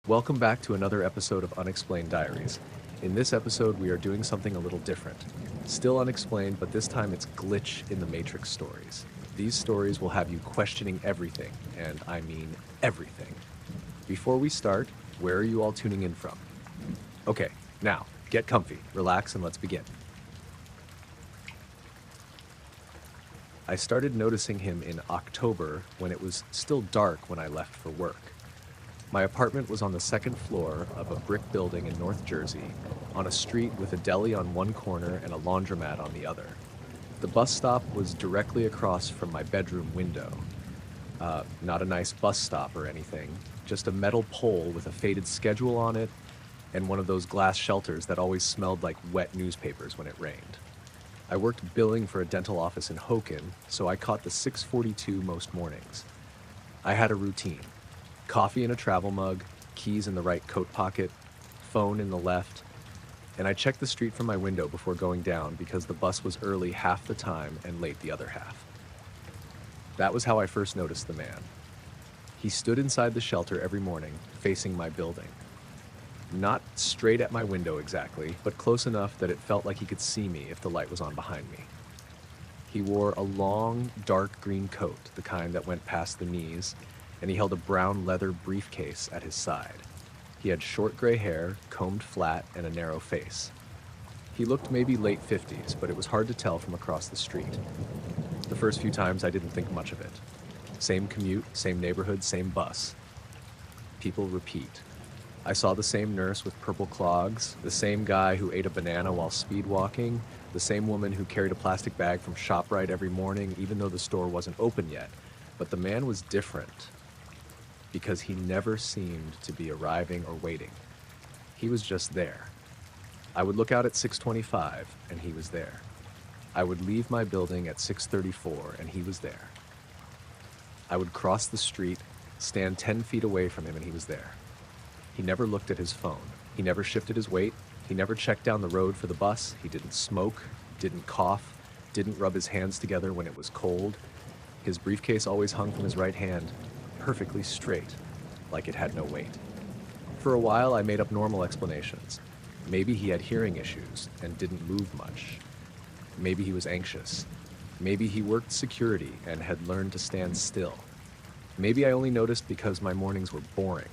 Welcome back to another episode of Unexplained Diaries. In this episode, we are doing something a little different. Still unexplained, but this time it's glitch in the Matrix stories. These stories will have you questioning everything, and I mean everything. Before we start, where are you all tuning in from? Okay, now, get comfy, relax, and let's begin. I started noticing him in October when it was still dark when I left for work. My apartment was on the second floor of a brick building in North Jersey, on a street with a deli on one corner and a laundromat on the other. The bus stop was directly across from my bedroom window. Not a nice bus stop or anything, just a metal pole with a faded schedule on it and one of those glass shelters that always smelled like wet newspapers when it rained. I worked billing for a dental office in Hoken, so I caught the 6:42 most mornings. I had a routine. Coffee in a travel mug, keys in the right coat pocket, phone in the left, and I checked the street from my window before going down because the bus was early half the time and late the other half. That was how I first noticed the man. He stood inside the shelter every morning, facing my building. Not straight at my window exactly, but close enough that it felt like he could see me if the light was on behind me. He wore a long, dark green coat, the kind that went past the knees, and he held a brown leather briefcase at his side. He had short gray hair, combed flat, and a narrow face. He looked maybe late 50s, but it was hard to tell from across the street. The first few times I didn't think much of it. Same commute, same neighborhood, same bus. People repeat. I saw the same nurse with purple clogs, the same guy who ate a banana while speed walking, the same woman who carried a plastic bag from ShopRite every morning even though the store wasn't open yet. But the man was different, because he never seemed to be arriving or waiting. He was just there. I would look out at 6:25 and he was there. I would leave my building at 6:34 and he was there. I would cross the street, stand 10 feet away from him and he was there. He never looked at his phone. He never shifted his weight. He never checked down the road for the bus. He didn't smoke, didn't cough, didn't rub his hands together when it was cold. His briefcase always hung from his right hand, perfectly straight, like it had no weight. For a while, I made up normal explanations. Maybe he had hearing issues and didn't move much. Maybe he was anxious. Maybe he worked security and had learned to stand still. Maybe I only noticed because my mornings were boring.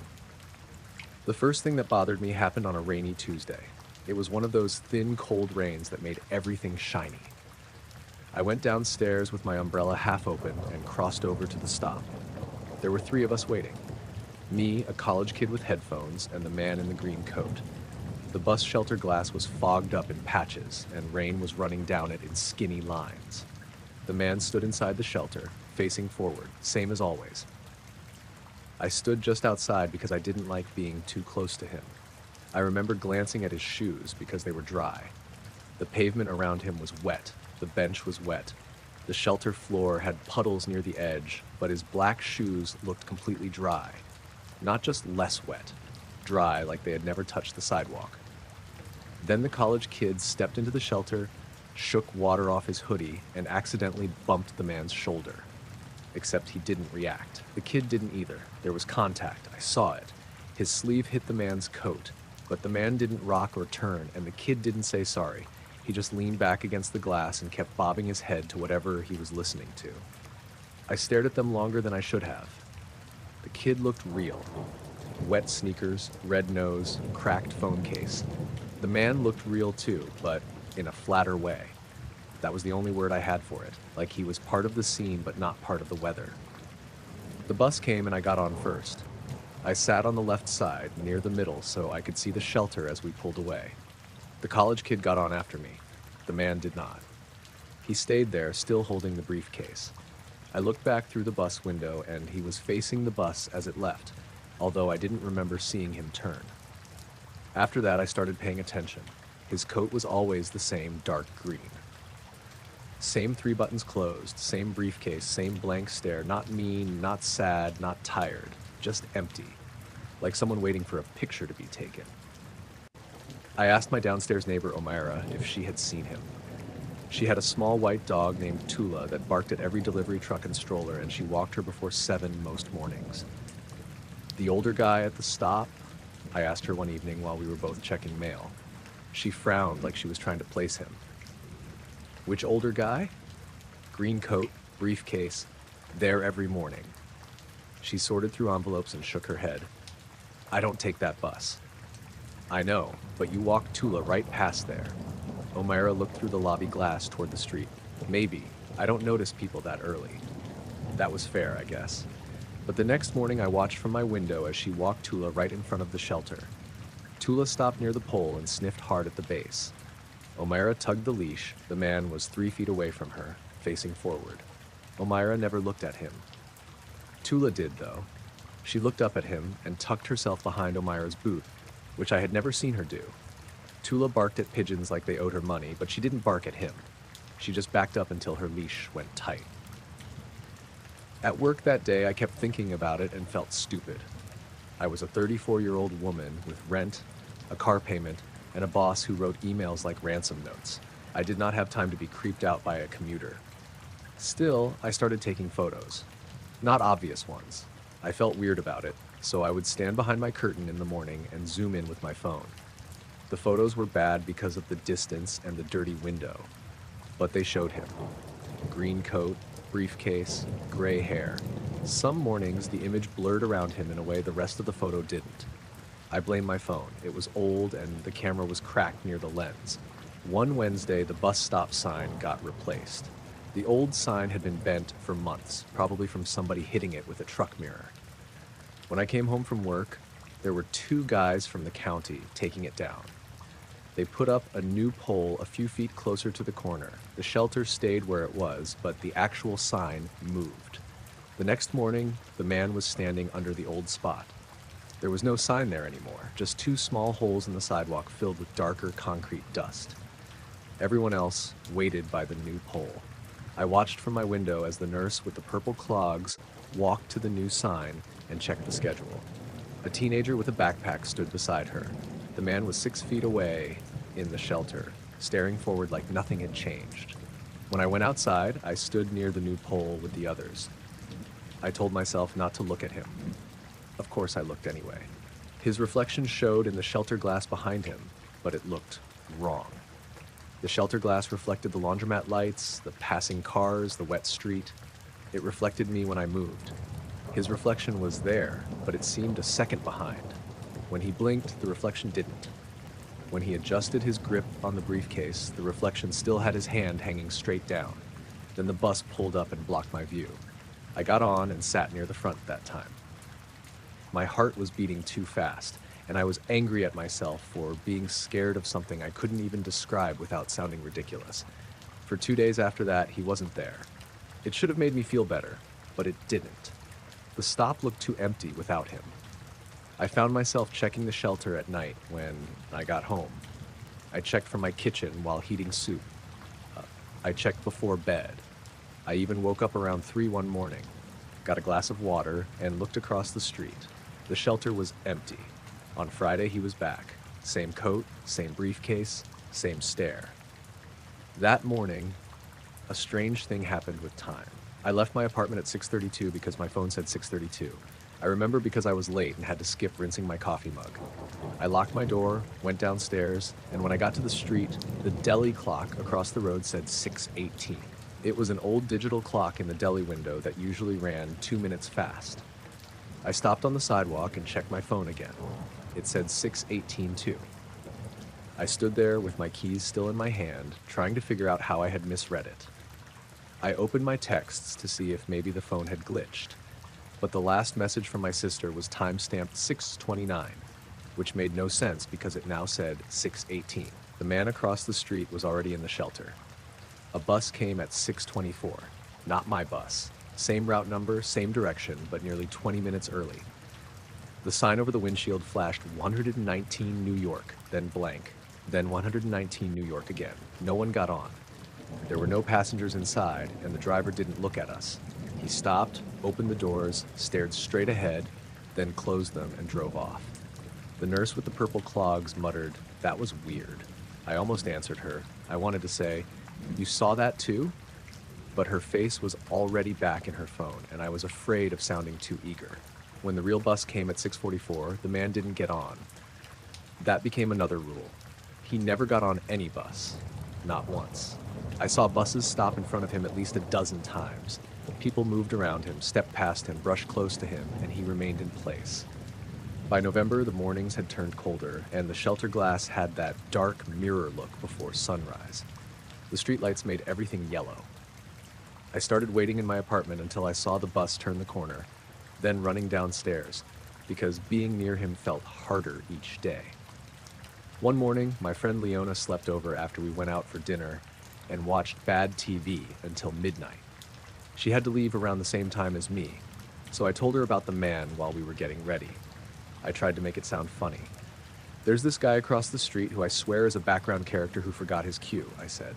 The first thing that bothered me happened on a rainy Tuesday. It was one of those thin, cold rains that made everything shiny. I went downstairs with my umbrella half open and crossed over to the stop. There were three of us waiting. Me, a college kid with headphones, and the man in the green coat. The bus shelter glass was fogged up in patches, and rain was running down it in skinny lines. The man stood inside the shelter, facing forward, same as always. I stood just outside because I didn't like being too close to him. I remember glancing at his shoes because they were dry. The pavement around him was wet. The bench was wet. The shelter floor had puddles near the edge, but his black shoes looked completely dry. Not just less wet, dry like they had never touched the sidewalk. Then the college kid stepped into the shelter, shook water off his hoodie, and accidentally bumped the man's shoulder. Except he didn't react. The kid didn't either. There was contact. I saw it. His sleeve hit the man's coat, but the man didn't rock or turn, and the kid didn't say sorry. He just leaned back against the glass and kept bobbing his head to whatever he was listening to. I stared at them longer than I should have. The kid looked real. Wet sneakers, red nose, cracked phone case. The man looked real too, but in a flatter way. That was the only word I had for it, like he was part of the scene but not part of the weather. The bus came and I got on first. I sat on the left side, near the middle, so I could see the shelter as we pulled away. The college kid got on after me. The man did not. He stayed there, still holding the briefcase. I looked back through the bus window and he was facing the bus as it left, although I didn't remember seeing him turn. After that, I started paying attention. His coat was always the same dark green. Same 3 buttons closed, same briefcase, same blank stare, not mean, not sad, not tired, just empty, like someone waiting for a picture to be taken. I asked my downstairs neighbor Omaira if she had seen him. She had a small white dog named Tula that barked at every delivery truck and stroller, and she walked her before 7 most mornings. The older guy at the stop, I asked her one evening while we were both checking mail. She frowned like she was trying to place him. Which older guy? Green coat, briefcase, there every morning. She sorted through envelopes and shook her head. I don't take that bus. I know, but you walked Tula right past there. Omaira looked through the lobby glass toward the street. Maybe. I don't notice people that early. That was fair, I guess. But the next morning I watched from my window as she walked Tula right in front of the shelter. Tula stopped near the pole and sniffed hard at the base. Omaira tugged the leash. The man was 3 feet away from her, facing forward. Omaira never looked at him. Tula did, though. She looked up at him and tucked herself behind Omaira's boot, which I had never seen her do. Tula barked at pigeons like they owed her money, but she didn't bark at him. She just backed up until her leash went tight. At work that day, I kept thinking about it and felt stupid. I was a 34-year-old woman with rent, a car payment, and a boss who wrote emails like ransom notes. I did not have time to be creeped out by a commuter. Still, I started taking photos. Not obvious ones. I felt weird about it, so I would stand behind my curtain in the morning and zoom in with my phone. The photos were bad because of the distance and the dirty window, but they showed him. Green coat, briefcase, gray hair. Some mornings, the image blurred around him in a way the rest of the photo didn't. I blame my phone. It was old and the camera was cracked near the lens. One Wednesday, the bus stop sign got replaced. The old sign had been bent for months, probably from somebody hitting it with a truck mirror. When I came home from work, there were 2 guys from the county taking it down. They put up a new pole a few feet closer to the corner. The shelter stayed where it was, but the actual sign moved. The next morning, the man was standing under the old spot. There was no sign there anymore, just 2 small holes in the sidewalk filled with darker concrete dust. Everyone else waited by the new pole. I watched from my window as the nurse with the purple clogs walked to the new sign and checked the schedule. A teenager with a backpack stood beside her. The man was 6 feet away in the shelter, staring forward like nothing had changed. When I went outside, I stood near the new pole with the others. I told myself not to look at him. Of course I looked anyway. His reflection showed in the shelter glass behind him, but it looked wrong. The shelter glass reflected the laundromat lights, the passing cars, the wet street. It reflected me when I moved. His reflection was there, but it seemed a second behind. When he blinked, the reflection didn't. When he adjusted his grip on the briefcase, the reflection still had his hand hanging straight down. Then the bus pulled up and blocked my view. I got on and sat near the front that time. My heart was beating too fast, and I was angry at myself for being scared of something I couldn't even describe without sounding ridiculous. For 2 days after that, he wasn't there. It should have made me feel better, but it didn't. The stop looked too empty without him. I found myself checking the shelter at night when I got home. I checked from my kitchen while heating soup. I checked before bed. I even woke up around 3 one morning, got a glass of water, and looked across the street. The shelter was empty. On Friday, he was back. Same coat, same briefcase, same stare. That morning, a strange thing happened with time. I left my apartment at 6:32 because my phone said 6:32. I remember because I was late and had to skip rinsing my coffee mug. I locked my door, went downstairs, and when I got to the street, the deli clock across the road said 6:18. It was an old digital clock in the deli window that usually ran 2 minutes fast. I stopped on the sidewalk and checked my phone again. It said 6:18 too. I stood there with my keys still in my hand, trying to figure out how I had misread it. I opened my texts to see if maybe the phone had glitched, but the last message from my sister was time-stamped 6:29, which made no sense because it now said 6:18. The man across the street was already in the shelter. A bus came at 6:24, not my bus. Same route number, same direction, but nearly 20 minutes early. The sign over the windshield flashed 119 New York, then blank, then 119 New York again. No one got on. There were no passengers inside, and the driver didn't look at us. He stopped, opened the doors, stared straight ahead, then closed them and drove off. The nurse with the purple clogs muttered, "That was weird." I almost answered her. I wanted to say, "You saw that too?" But her face was already back in her phone, and I was afraid of sounding too eager. When the real bus came at 6:44, the man didn't get on. That became another rule. He never got on any bus. Not once. I saw buses stop in front of him at least a dozen times. People moved around him, stepped past him, brushed close to him, and he remained in place. By November, the mornings had turned colder, and the shelter glass had that dark mirror look before sunrise. The streetlights made everything yellow. I started waiting in my apartment until I saw the bus turn the corner, then running downstairs, because being near him felt harder each day. One morning, my friend Leona slept over after we went out for dinner and watched bad TV until midnight. She had to leave around the same time as me, so I told her about the man while we were getting ready. I tried to make it sound funny. "There's this guy across the street who I swear is a background character who forgot his cue," I said.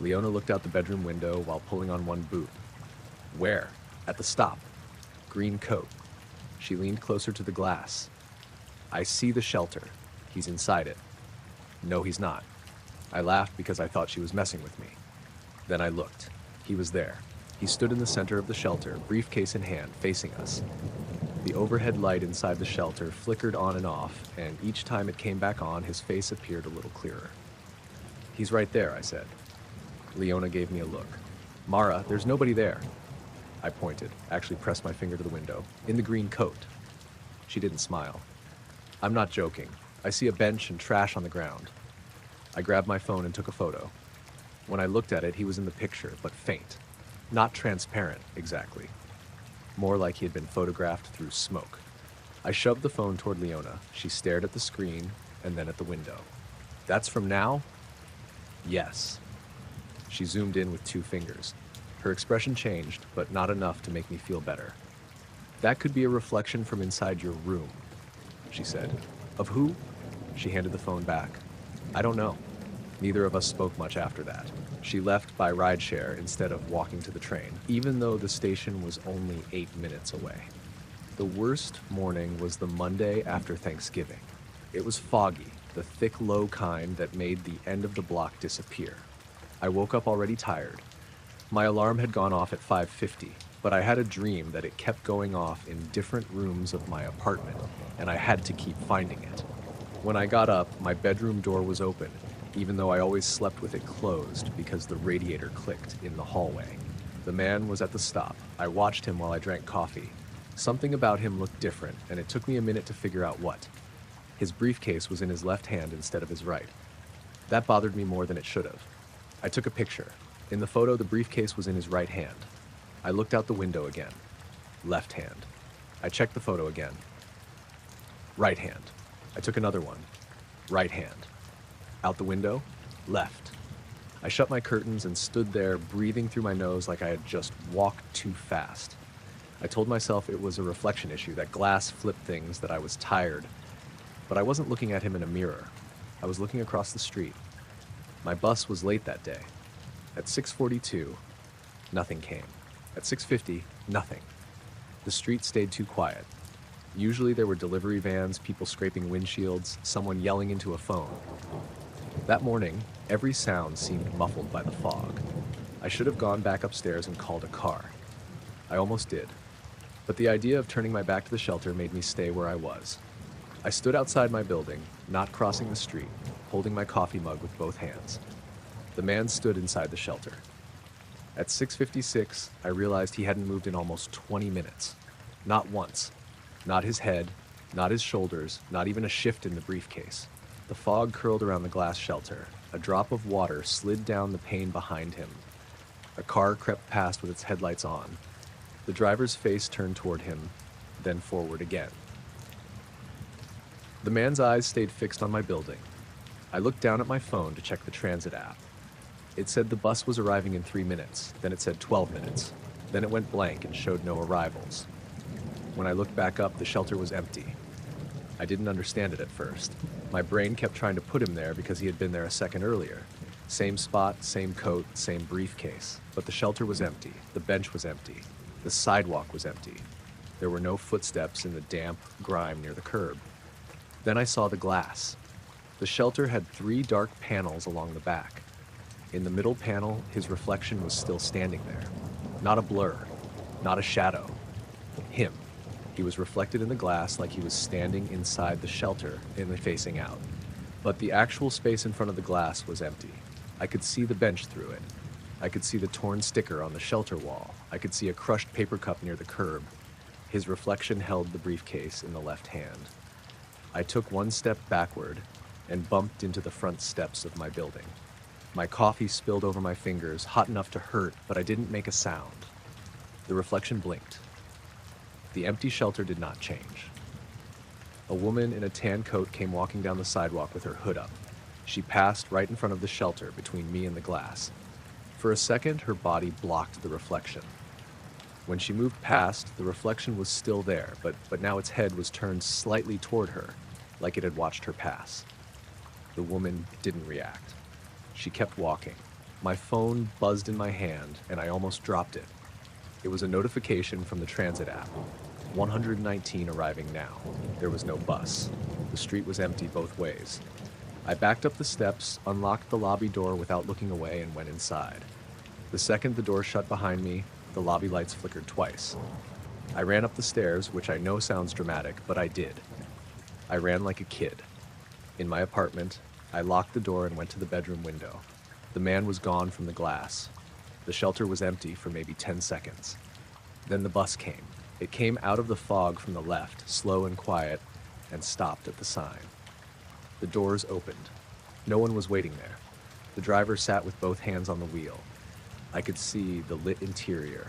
Leona looked out the bedroom window while pulling on one boot. "Where?" "At the stop. Green coat." She leaned closer to the glass. "I see the shelter. He's inside it." "No, he's not." I laughed because I thought she was messing with me. Then I looked. He was there. He stood in the center of the shelter, briefcase in hand, facing us. The overhead light inside the shelter flickered on and off, and each time it came back on, his face appeared a little clearer. "He's right there," I said. Leona gave me a look. "Mara, there's nobody there." I pointed, actually pressed my finger to the window. "In the green coat." She didn't smile. "I'm not joking. I see a bench and trash on the ground." I grabbed my phone and took a photo. When I looked at it, he was in the picture, but faint. Not transparent, exactly. More like he had been photographed through smoke. I shoved the phone toward Leona. She stared at the screen and then at the window. "That's from now?" "Yes." She zoomed in with 2 fingers. Her expression changed, but not enough to make me feel better. "That could be a reflection from inside your room," she said. "Of who?" She handed the phone back. "I don't know." Neither of us spoke much after that. She left by rideshare instead of walking to the train, even though the station was only 8 minutes away. The worst morning was the Monday after Thanksgiving. It was foggy, the thick, low kind that made the end of the block disappear. I woke up already tired. My alarm had gone off at 5:50, but I had a dream that it kept going off in different rooms of my apartment, and I had to keep finding it. When I got up, my bedroom door was open, even though I always slept with it closed because the radiator clicked in the hallway. The man was at the stop. I watched him while I drank coffee. Something about him looked different, and it took me a minute to figure out what. His briefcase was in his left hand instead of his right. That bothered me more than it should have. I took a picture. In the photo, the briefcase was in his right hand. I looked out the window again. Left hand. I checked the photo again. Right hand. I took another one. Right hand. Out the window. Left. I shut my curtains and stood there, breathing through my nose like I had just walked too fast. I told myself it was a reflection issue, that glass flipped things, that I was tired. But I wasn't looking at him in a mirror. I was looking across the street. My bus was late that day. At 6:42, nothing came. At 6:50, nothing. The street stayed too quiet. Usually there were delivery vans, people scraping windshields, someone yelling into a phone. That morning, every sound seemed muffled by the fog. I should have gone back upstairs and called a car. I almost did. But the idea of turning my back to the shelter made me stay where I was. I stood outside my building, not crossing the street, holding my coffee mug with both hands. The man stood inside the shelter. At 6:56, I realized he hadn't moved in almost 20 minutes. Not once. Not his head, not his shoulders, not even a shift in the briefcase. The fog curled around the glass shelter. A drop of water slid down the pane behind him. A car crept past with its headlights on. The driver's face turned toward him, then forward again. The man's eyes stayed fixed on my building. I looked down at my phone to check the transit app. It said the bus was arriving in 3 minutes, then it said 12 minutes. Then it went blank and showed no arrivals. When I looked back up, the shelter was empty. I didn't understand it at first. My brain kept trying to put him there because he had been there a second earlier. Same spot, same coat, same briefcase. But the shelter was empty. The bench was empty. The sidewalk was empty. There were no footsteps in the damp grime near the curb. Then I saw the glass. The shelter had 3 dark panels along the back. In the middle panel, his reflection was still standing there. Not a blur, not a shadow. Him. He was reflected in the glass like he was standing inside the shelter and facing out. But the actual space in front of the glass was empty. I could see the bench through it. I could see the torn sticker on the shelter wall. I could see a crushed paper cup near the curb. His reflection held the briefcase in the left hand. I took one step backward and bumped into the front steps of my building. My coffee spilled over my fingers, hot enough to hurt, but I didn't make a sound. The reflection blinked. The empty shelter did not change. A woman in a tan coat came walking down the sidewalk with her hood up. She passed right in front of the shelter between me and the glass. For a second, her body blocked the reflection. When she moved past, the reflection was still there, but now its head was turned slightly toward her, like it had watched her pass. The woman didn't react. She kept walking. My phone buzzed in my hand, and I almost dropped it. It was a notification from the transit app. 119 arriving now. There was no bus. The street was empty both ways. I backed up the steps, unlocked the lobby door without looking away, and went inside. The second the door shut behind me, the lobby lights flickered twice. I ran up the stairs, which I know sounds dramatic, but I did. I ran like a kid. In my apartment, I locked the door and went to the bedroom window. The man was gone from the glass. The shelter was empty for maybe 10 seconds. Then the bus came. It came out of the fog from the left, slow and quiet, and stopped at the sign. The doors opened. No one was waiting there. The driver sat with both hands on the wheel. I could see the lit interior,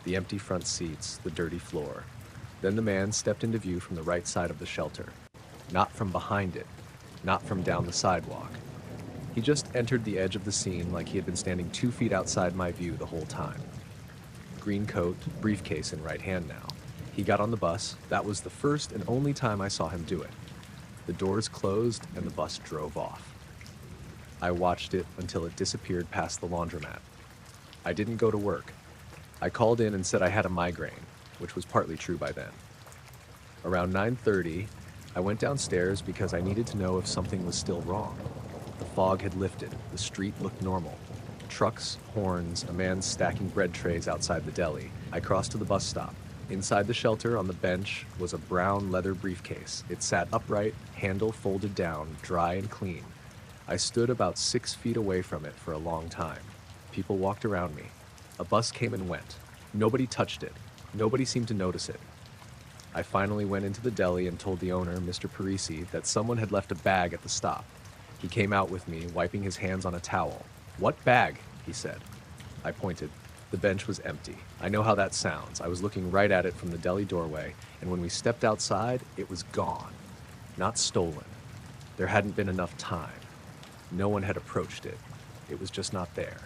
the empty front seats, the dirty floor. Then the man stepped into view from the right side of the shelter. Not from behind it, not from down the sidewalk. He just entered the edge of the scene like he had been standing 2 feet outside my view the whole time. Green coat, briefcase in right hand now. He got on the bus. That was the first and only time I saw him do it. The doors closed and the bus drove off. I watched it until it disappeared past the laundromat. I didn't go to work. I called in and said I had a migraine, which was partly true by then. Around 9:30, I went downstairs because I needed to know if something was still wrong. The fog had lifted. The street looked normal. Trucks, horns, a man stacking bread trays outside the deli. I crossed to the bus stop. Inside the shelter on the bench was a brown leather briefcase. It sat upright, handle folded down, dry and clean. I stood about 6 feet away from it for a long time. People walked around me. A bus came and went. Nobody touched it. Nobody seemed to notice it. I finally went into the deli and told the owner, Mr. Parisi, that someone had left a bag at the stop. He came out with me, wiping his hands on a towel. "What bag?" he said. I pointed. The bench was empty. I know how that sounds. I was looking right at it from the deli doorway, and when we stepped outside, it was gone. Not stolen. There hadn't been enough time. No one had approached it. It was just not there.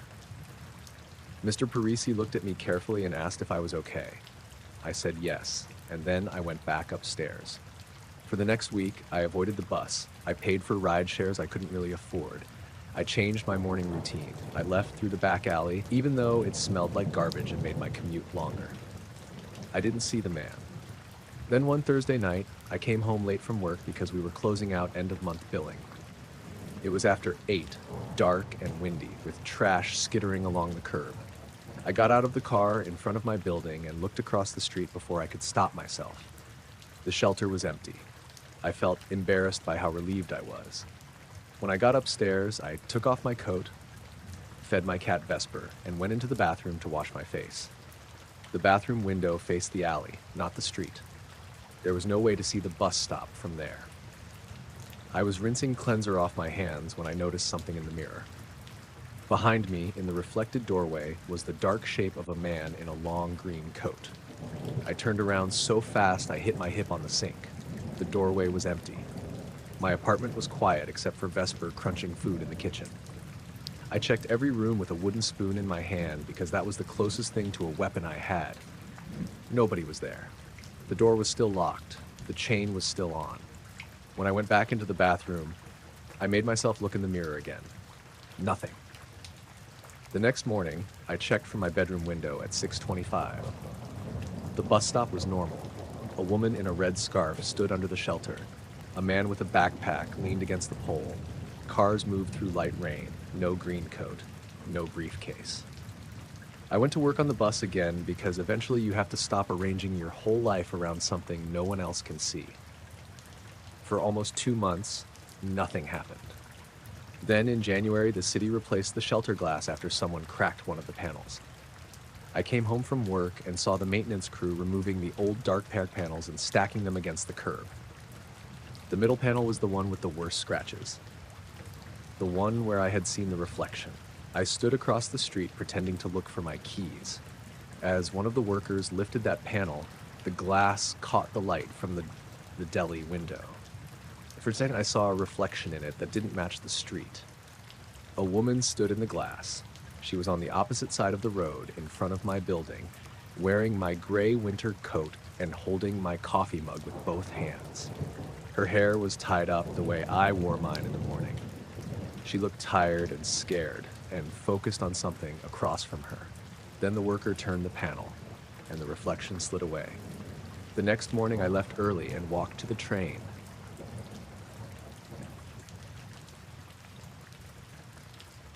Mr. Parisi looked at me carefully and asked if I was okay. I said yes, and then I went back upstairs. For the next week, I avoided the bus. I paid for ride shares I couldn't really afford. I changed my morning routine. I left through the back alley, even though it smelled like garbage and made my commute longer. I didn't see the man. Then one Thursday night, I came home late from work because we were closing out end-of-month billing. It was after 8, dark and windy, with trash skittering along the curb. I got out of the car in front of my building and looked across the street before I could stop myself. The shelter was empty. I felt embarrassed by how relieved I was. When I got upstairs, I took off my coat, fed my cat Vesper, and went into the bathroom to wash my face. The bathroom window faced the alley, not the street. There was no way to see the bus stop from there. I was rinsing cleanser off my hands when I noticed something in the mirror. Behind me, in the reflected doorway, was the dark shape of a man in a long green coat. I turned around so fast I hit my hip on the sink. The doorway was empty. My apartment was quiet except for Vesper crunching food in the kitchen. I checked every room with a wooden spoon in my hand because that was the closest thing to a weapon I had. Nobody was there. The door was still locked. The chain was still on. When I went back into the bathroom, I made myself look in the mirror again. Nothing. The next morning, I checked from my bedroom window at 6:25. The bus stop was normal. A woman in a red scarf stood under the shelter. A man with a backpack leaned against the pole. Cars moved through light rain. No green coat. No briefcase. I went to work on the bus again because eventually you have to stop arranging your whole life around something no one else can see. For almost 2 months, nothing happened. Then in January, the city replaced the shelter glass after someone cracked one of the panels. I came home from work and saw the maintenance crew removing the old dark panels and stacking them against the curb. The middle panel was the one with the worst scratches. The one where I had seen the reflection. I stood across the street pretending to look for my keys. As one of the workers lifted that panel, the glass caught the light from the deli window. For a second, I saw a reflection in it that didn't match the street. A woman stood in the glass. She was on the opposite side of the road in front of my building, wearing my gray winter coat and holding my coffee mug with both hands. Her hair was tied up the way I wore mine in the morning. She looked tired and scared and focused on something across from her. Then the worker turned the panel, and the reflection slid away. The next morning, I left early and walked to the train.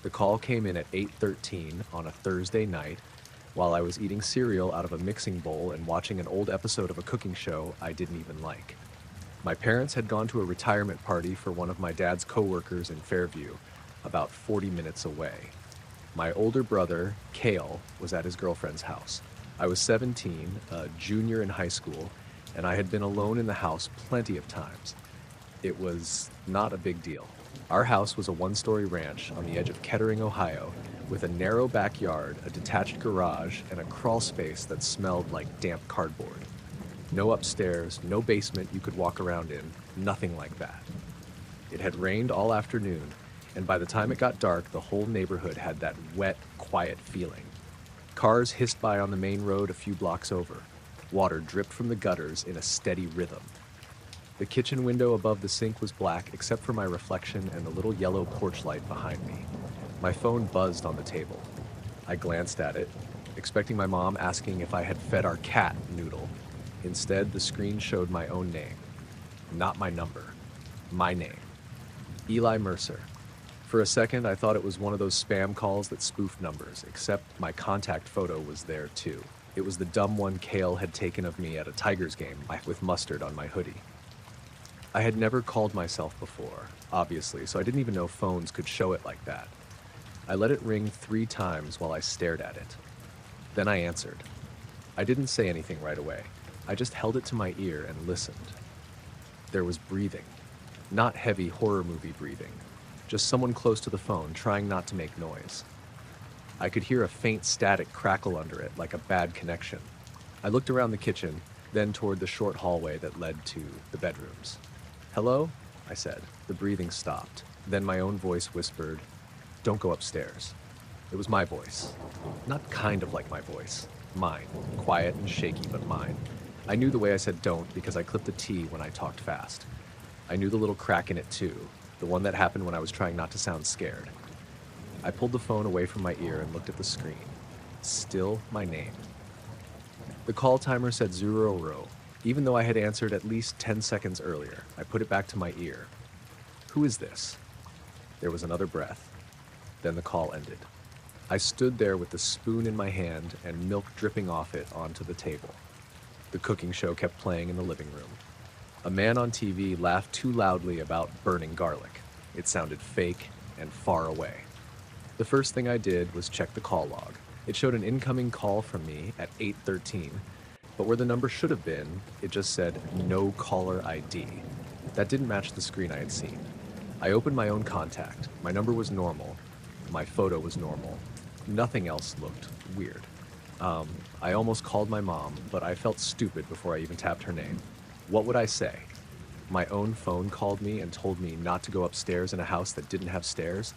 The call came in at 8:13 on a Thursday night while I was eating cereal out of a mixing bowl and watching an old episode of a cooking show I didn't even like. My parents had gone to a retirement party for one of my dad's coworkers in Fairview, about 40 minutes away. My older brother, Cale, was at his girlfriend's house. I was 17, a junior in high school, and I had been alone in the house plenty of times. It was not a big deal. Our house was a one-story ranch on the edge of Kettering, Ohio, with a narrow backyard, a detached garage, and a crawl space that smelled like damp cardboard. No upstairs, no basement you could walk around in, nothing like that. It had rained all afternoon, and by the time it got dark, the whole neighborhood had that wet, quiet feeling. Cars hissed by on the main road a few blocks over. Water dripped from the gutters in a steady rhythm. The kitchen window above the sink was black except for my reflection and the little yellow porch light behind me. My phone buzzed on the table. I glanced at it, expecting my mom asking if I had fed our cat Noodle. Instead, the screen showed my own name. Not my number. My name. Eli Mercer. For a second, I thought it was one of those spam calls that spoofed numbers, except my contact photo was there too. It was the dumb one Cale had taken of me at a Tigers game with mustard on my hoodie. I had never called myself before, obviously, so I didn't even know phones could show it like that. I let it ring 3 times while I stared at it. Then I answered. I didn't say anything right away. I just held it to my ear and listened. There was breathing. Not heavy horror movie breathing. Just someone close to the phone trying not to make noise. I could hear a faint static crackle under it, like a bad connection. I looked around the kitchen, then toward the short hallway that led to the bedrooms. "Hello?" I said. The breathing stopped. Then my own voice whispered, "Don't go upstairs." It was my voice. Not kind of like my voice. Mine. Quiet and shaky, but mine. I knew the way I said don't because I clipped the T when I talked fast. I knew the little crack in it too, the one that happened when I was trying not to sound scared. I pulled the phone away from my ear and looked at the screen. Still my name. The call timer said 00, even though I had answered at least 10 seconds earlier. I put it back to my ear. Who is this? There was another breath. Then the call ended. I stood there with the spoon in my hand and milk dripping off it onto the table. The cooking show kept playing in the living room. A man on TV laughed too loudly about burning garlic. It sounded fake and far away. The first thing I did was check the call log. It showed an incoming call from me at 8:13, but where the number should have been, it just said no caller ID. That didn't match the screen I had seen. I opened my own contact. My number was normal. My photo was normal. Nothing else looked weird. I almost called my mom, but I felt stupid before I even tapped her name. What would I say? My own phone called me and told me not to go upstairs in a house that didn't have stairs.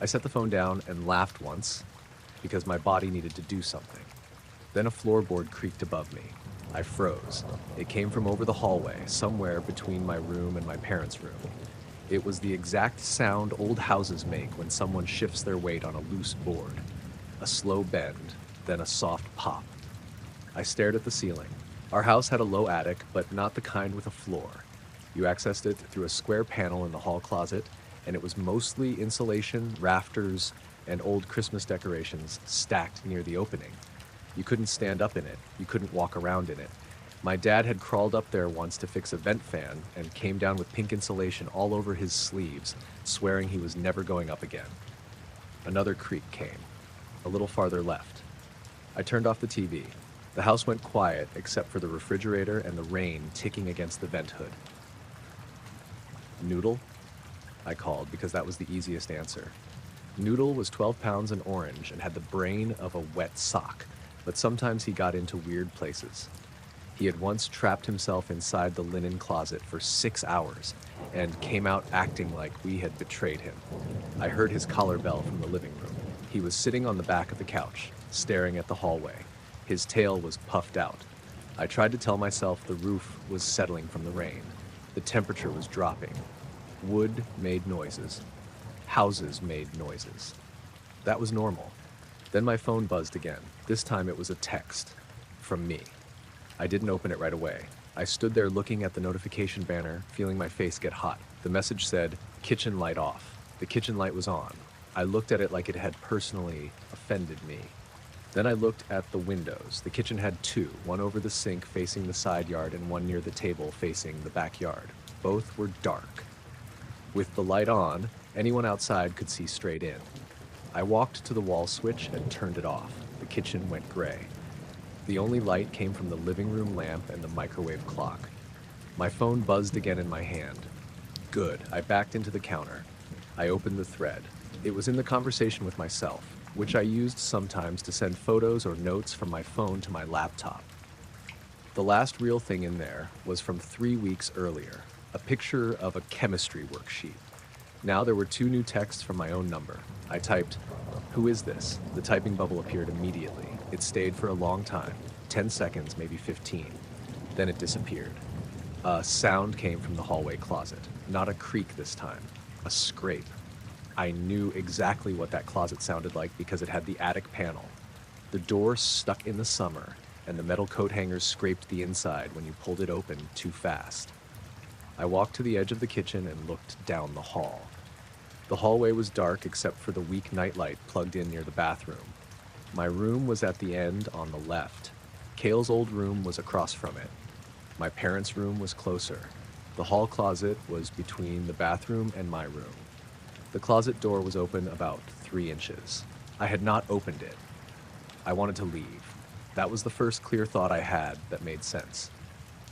I set the phone down and laughed once because my body needed to do something. Then a floorboard creaked above me. I froze. It came from over the hallway, somewhere between my room and my parents' room. It was the exact sound old houses make when someone shifts their weight on a loose board. A slow bend, then a soft pop. I stared at the ceiling. Our house had a low attic, but not the kind with a floor. You accessed it through a square panel in the hall closet, and it was mostly insulation, rafters, and old Christmas decorations stacked near the opening. You couldn't stand up in it, you couldn't walk around in it. My dad had crawled up there once to fix a vent fan and came down with pink insulation all over his sleeves, swearing he was never going up again. Another creak came, a little farther left. I turned off the TV. The house went quiet except for the refrigerator and the rain ticking against the vent hood. Noodle? I called because that was the easiest answer. Noodle was 12 pounds and orange and had the brain of a wet sock, but sometimes he got into weird places. He had once trapped himself inside the linen closet for 6 hours and came out acting like we had betrayed him. I heard his collar bell from the living room. He was sitting on the back of the couch, staring at the hallway. His tail was puffed out. I tried to tell myself the roof was settling from the rain. The temperature was dropping. Wood made noises. Houses made noises. That was normal. Then my phone buzzed again. This time it was a text. From me. I didn't open it right away. I stood there looking at the notification banner, feeling my face get hot. The message said, "Kitchen light off." The kitchen light was on. I looked at it like it had personally offended me. Then I looked at the windows. The kitchen had two, one over the sink facing the side yard and one near the table facing the backyard. Both were dark. With the light on, anyone outside could see straight in. I walked to the wall switch and turned it off. The kitchen went gray. The only light came from the living room lamp and the microwave clock. My phone buzzed again in my hand. Good. I backed into the counter. I opened the thread. It was in the conversation with myself, which I used sometimes to send photos or notes from my phone to my laptop. The last real thing in there was from 3 weeks earlier, a picture of a chemistry worksheet. Now there were 2 new texts from my own number. I typed, "Who is this?" The typing bubble appeared immediately. It stayed for a long time, 10 seconds, maybe 15. Then it disappeared. A sound came from the hallway closet. Not a creak this time, a scrape. I knew exactly what that closet sounded like because it had the attic panel. The door stuck in the summer, and the metal coat hangers scraped the inside when you pulled it open too fast. I walked to the edge of the kitchen and looked down the hall. The hallway was dark except for the weak nightlight plugged in near the bathroom. My room was at the end on the left. Cale's old room was across from it. My parents' room was closer. The hall closet was between the bathroom and my room. The closet door was open about 3 inches. I had not opened it. I wanted to leave. That was the first clear thought I had that made sense.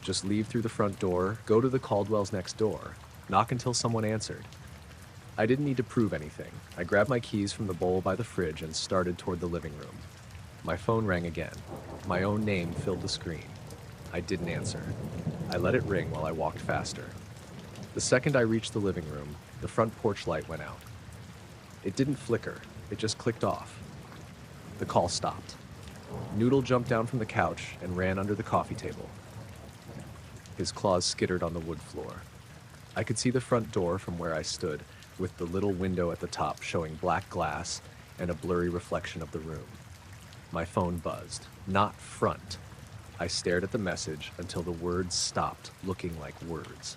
Just leave through the front door, go to the Caldwells next door, knock until someone answered. I didn't need to prove anything. I grabbed my keys from the bowl by the fridge and started toward the living room. My phone rang again. My own name filled the screen. I didn't answer. I let it ring while I walked faster. The second I reached the living room, the front porch light went out. It didn't flicker. It just clicked off. The call stopped. Noodle jumped down from the couch and ran under the coffee table. His claws skittered on the wood floor. I could see the front door from where I stood, with the little window at the top showing black glass and a blurry reflection of the room. My phone buzzed. Not front. I stared at the message until the words stopped looking like words.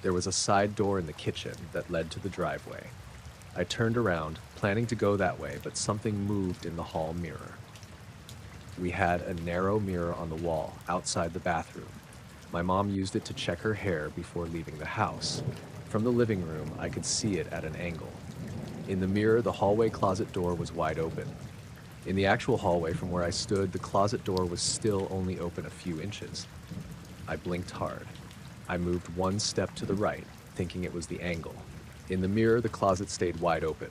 There was a side door in the kitchen that led to the driveway. I turned around, planning to go that way, but something moved in the hall mirror. We had a narrow mirror on the wall outside the bathroom. My mom used it to check her hair before leaving the house. From the living room, I could see it at an angle. In the mirror, the hallway closet door was wide open. In the actual hallway from where I stood, the closet door was still only open a few inches. I blinked hard. I moved 1 step to the right, thinking it was the angle. In the mirror, the closet stayed wide open.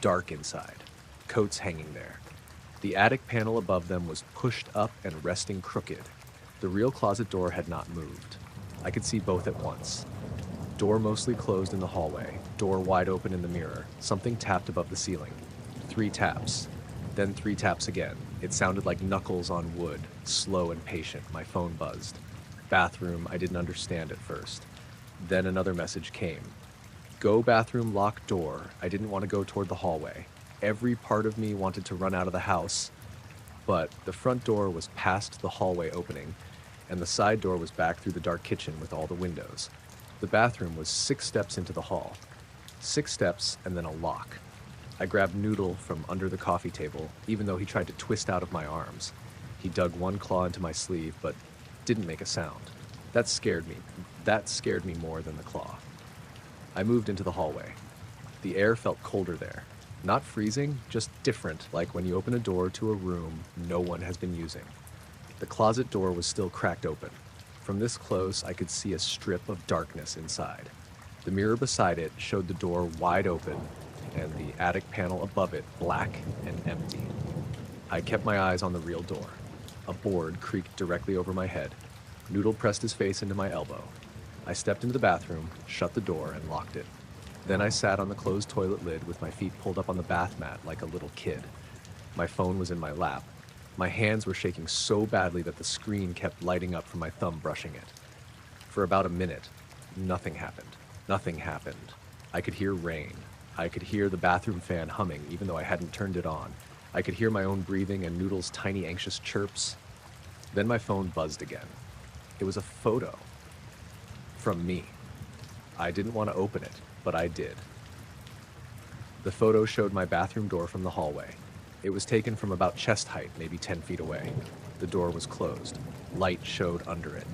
Dark inside. Coats hanging there. The attic panel above them was pushed up and resting crooked. The real closet door had not moved. I could see both at once. Door mostly closed in the hallway, door wide open in the mirror. Something tapped above the ceiling. 3 taps. Then 3 taps again. It sounded like knuckles on wood, slow and patient. My phone buzzed. Bathroom, I didn't understand at first. Then another message came. Go bathroom, lock door. I didn't want to go toward the hallway. Every part of me wanted to run out of the house, but the front door was past the hallway opening, and the side door was back through the dark kitchen with all the windows. The bathroom was 6 steps into the hall. 6 steps and then a lock. I grabbed Noodle from under the coffee table, even though he tried to twist out of my arms. He dug one claw into my sleeve, but didn't make a sound. That scared me. That scared me more than the claw. I moved into the hallway. The air felt colder there. Not freezing, just different, like when you open a door to a room no one has been using. The closet door was still cracked open. From this close, I could see a strip of darkness inside. The mirror beside it showed the door wide open, and the attic panel above it black and empty. I kept my eyes on the real door. A board creaked directly over my head. Noodle pressed his face into my elbow. I stepped into the bathroom, shut the door, and locked it. Then I sat on the closed toilet lid with my feet pulled up on the bath mat like a little kid. My phone was in my lap. My hands were shaking so badly that the screen kept lighting up from my thumb brushing it. For about a minute, nothing happened. Nothing happened. I could hear rain. I could hear the bathroom fan humming, even though I hadn't turned it on. I could hear my own breathing and Noodle's tiny anxious chirps. Then my phone buzzed again. It was a photo. From me. I didn't want to open it, but I did. The photo showed my bathroom door from the hallway. It was taken from about chest height, maybe 10 feet away. The door was closed. Light showed under it.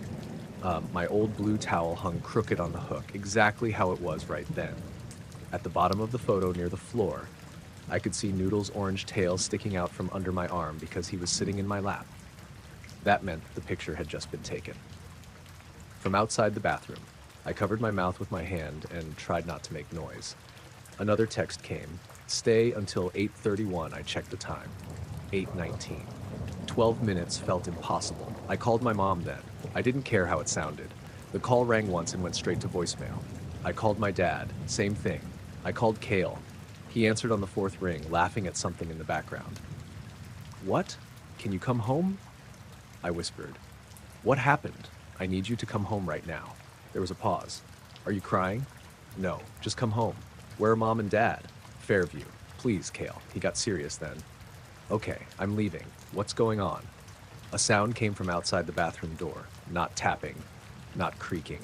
My old blue towel hung crooked on the hook, exactly how it was right then. At the bottom of the photo near the floor, I could see Noodle's orange tail sticking out from under my arm because he was sitting in my lap. That meant the picture had just been taken. From outside the bathroom, I covered my mouth with my hand and tried not to make noise. Another text came. Stay until 8:31. I checked the time. 8:19. 12 minutes felt impossible. I called my mom then. I didn't care how it sounded. The call rang once and went straight to voicemail. I called my dad. Same thing. I called Cale. He answered on the fourth ring, laughing at something in the background. What? Can you come home? I whispered. What happened? I need you to come home right now. There was a pause. Are you crying? No, just come home. Where are mom and dad? Fairview. Please, Cale. He got serious then. Okay, I'm leaving. What's going on? A sound came from outside the bathroom door. Not tapping, not creaking.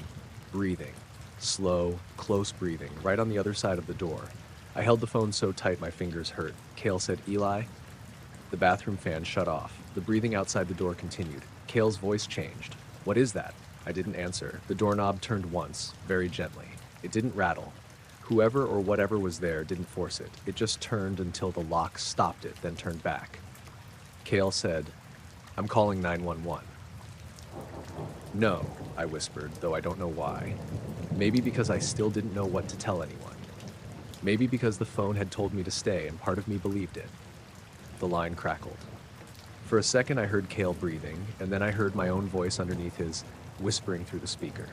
Breathing. Slow, close breathing, right on the other side of the door. I held the phone so tight my fingers hurt. Cale said, Eli? The bathroom fan shut off. The breathing outside the door continued. Cale's voice changed. What is that? I didn't answer. The doorknob turned once, very gently. It didn't rattle. Whoever or whatever was there didn't force it. It just turned until the lock stopped it, then turned back. Cale said, I'm calling 911. No, I whispered, though I don't know why. Maybe because I still didn't know what to tell anyone. Maybe because the phone had told me to stay and part of me believed it. The line crackled. For a second I heard Cale breathing, and then I heard my own voice underneath his, whispering through the speaker.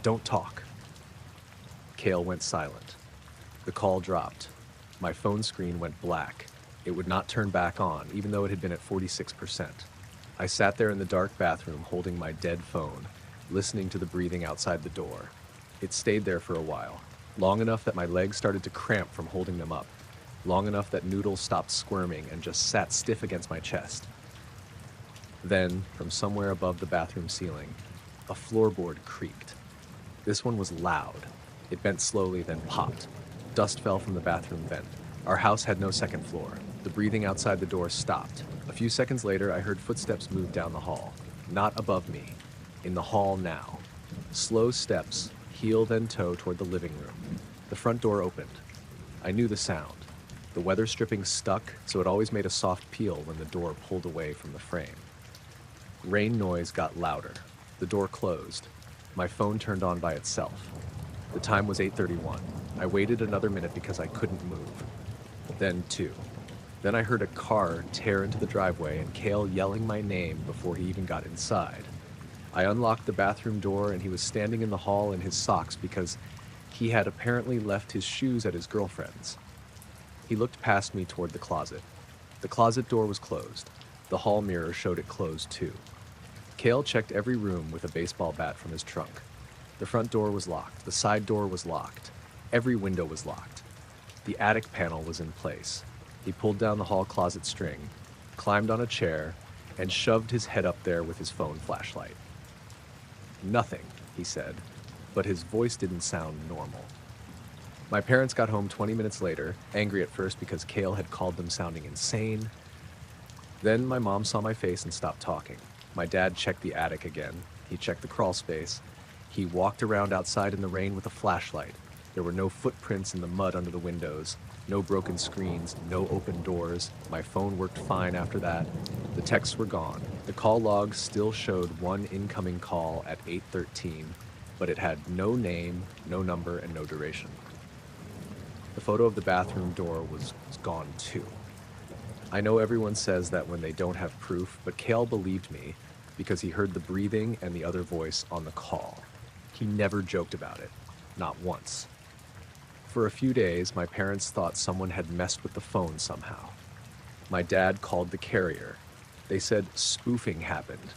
Don't talk. Cale went silent. The call dropped. My phone screen went black. It would not turn back on, even though it had been at 46%. I sat there in the dark bathroom holding my dead phone, listening to the breathing outside the door. It stayed there for a while, long enough that my legs started to cramp from holding them up, long enough that Noodle stopped squirming and just sat stiff against my chest. Then, from somewhere above the bathroom ceiling, a floorboard creaked. This one was loud. It bent slowly, then popped. Dust fell from the bathroom vent. Our house had no second floor. The breathing outside the door stopped. A few seconds later, I heard footsteps move down the hall. Not above me. In the hall now. Slow steps, heel then toe toward the living room. The front door opened. I knew the sound. The weather stripping stuck, so it always made a soft peel when the door pulled away from the frame. Rain noise got louder. The door closed. My phone turned on by itself. The time was 8:31. I waited another minute because I couldn't move. Then 2. Then I heard a car tear into the driveway and Cale yelling my name before he even got inside. I unlocked the bathroom door and he was standing in the hall in his socks because he had apparently left his shoes at his girlfriend's. He looked past me toward the closet. The closet door was closed. The hall mirror showed it closed too. Cale checked every room with a baseball bat from his trunk. The front door was locked. The side door was locked. Every window was locked. The attic panel was in place. He pulled down the hall closet string, climbed on a chair, and shoved his head up there with his phone flashlight. Nothing, he said, but his voice didn't sound normal. My parents got home 20 minutes later, angry at first because Cale had called them sounding insane. Then my mom saw my face and stopped talking. My dad checked the attic again. He checked the crawl space. He walked around outside in the rain with a flashlight. There were no footprints in the mud under the windows, no broken screens, no open doors. My phone worked fine after that. The texts were gone. The call log still showed one incoming call at 8:13, but it had no name, no number, and no duration. The photo of the bathroom door was gone too. I know everyone says that when they don't have proof, but Cale believed me because he heard the breathing and the other voice on the call. He never joked about it, not once. For a few days, my parents thought someone had messed with the phone somehow. My dad called the carrier. They said spoofing happened,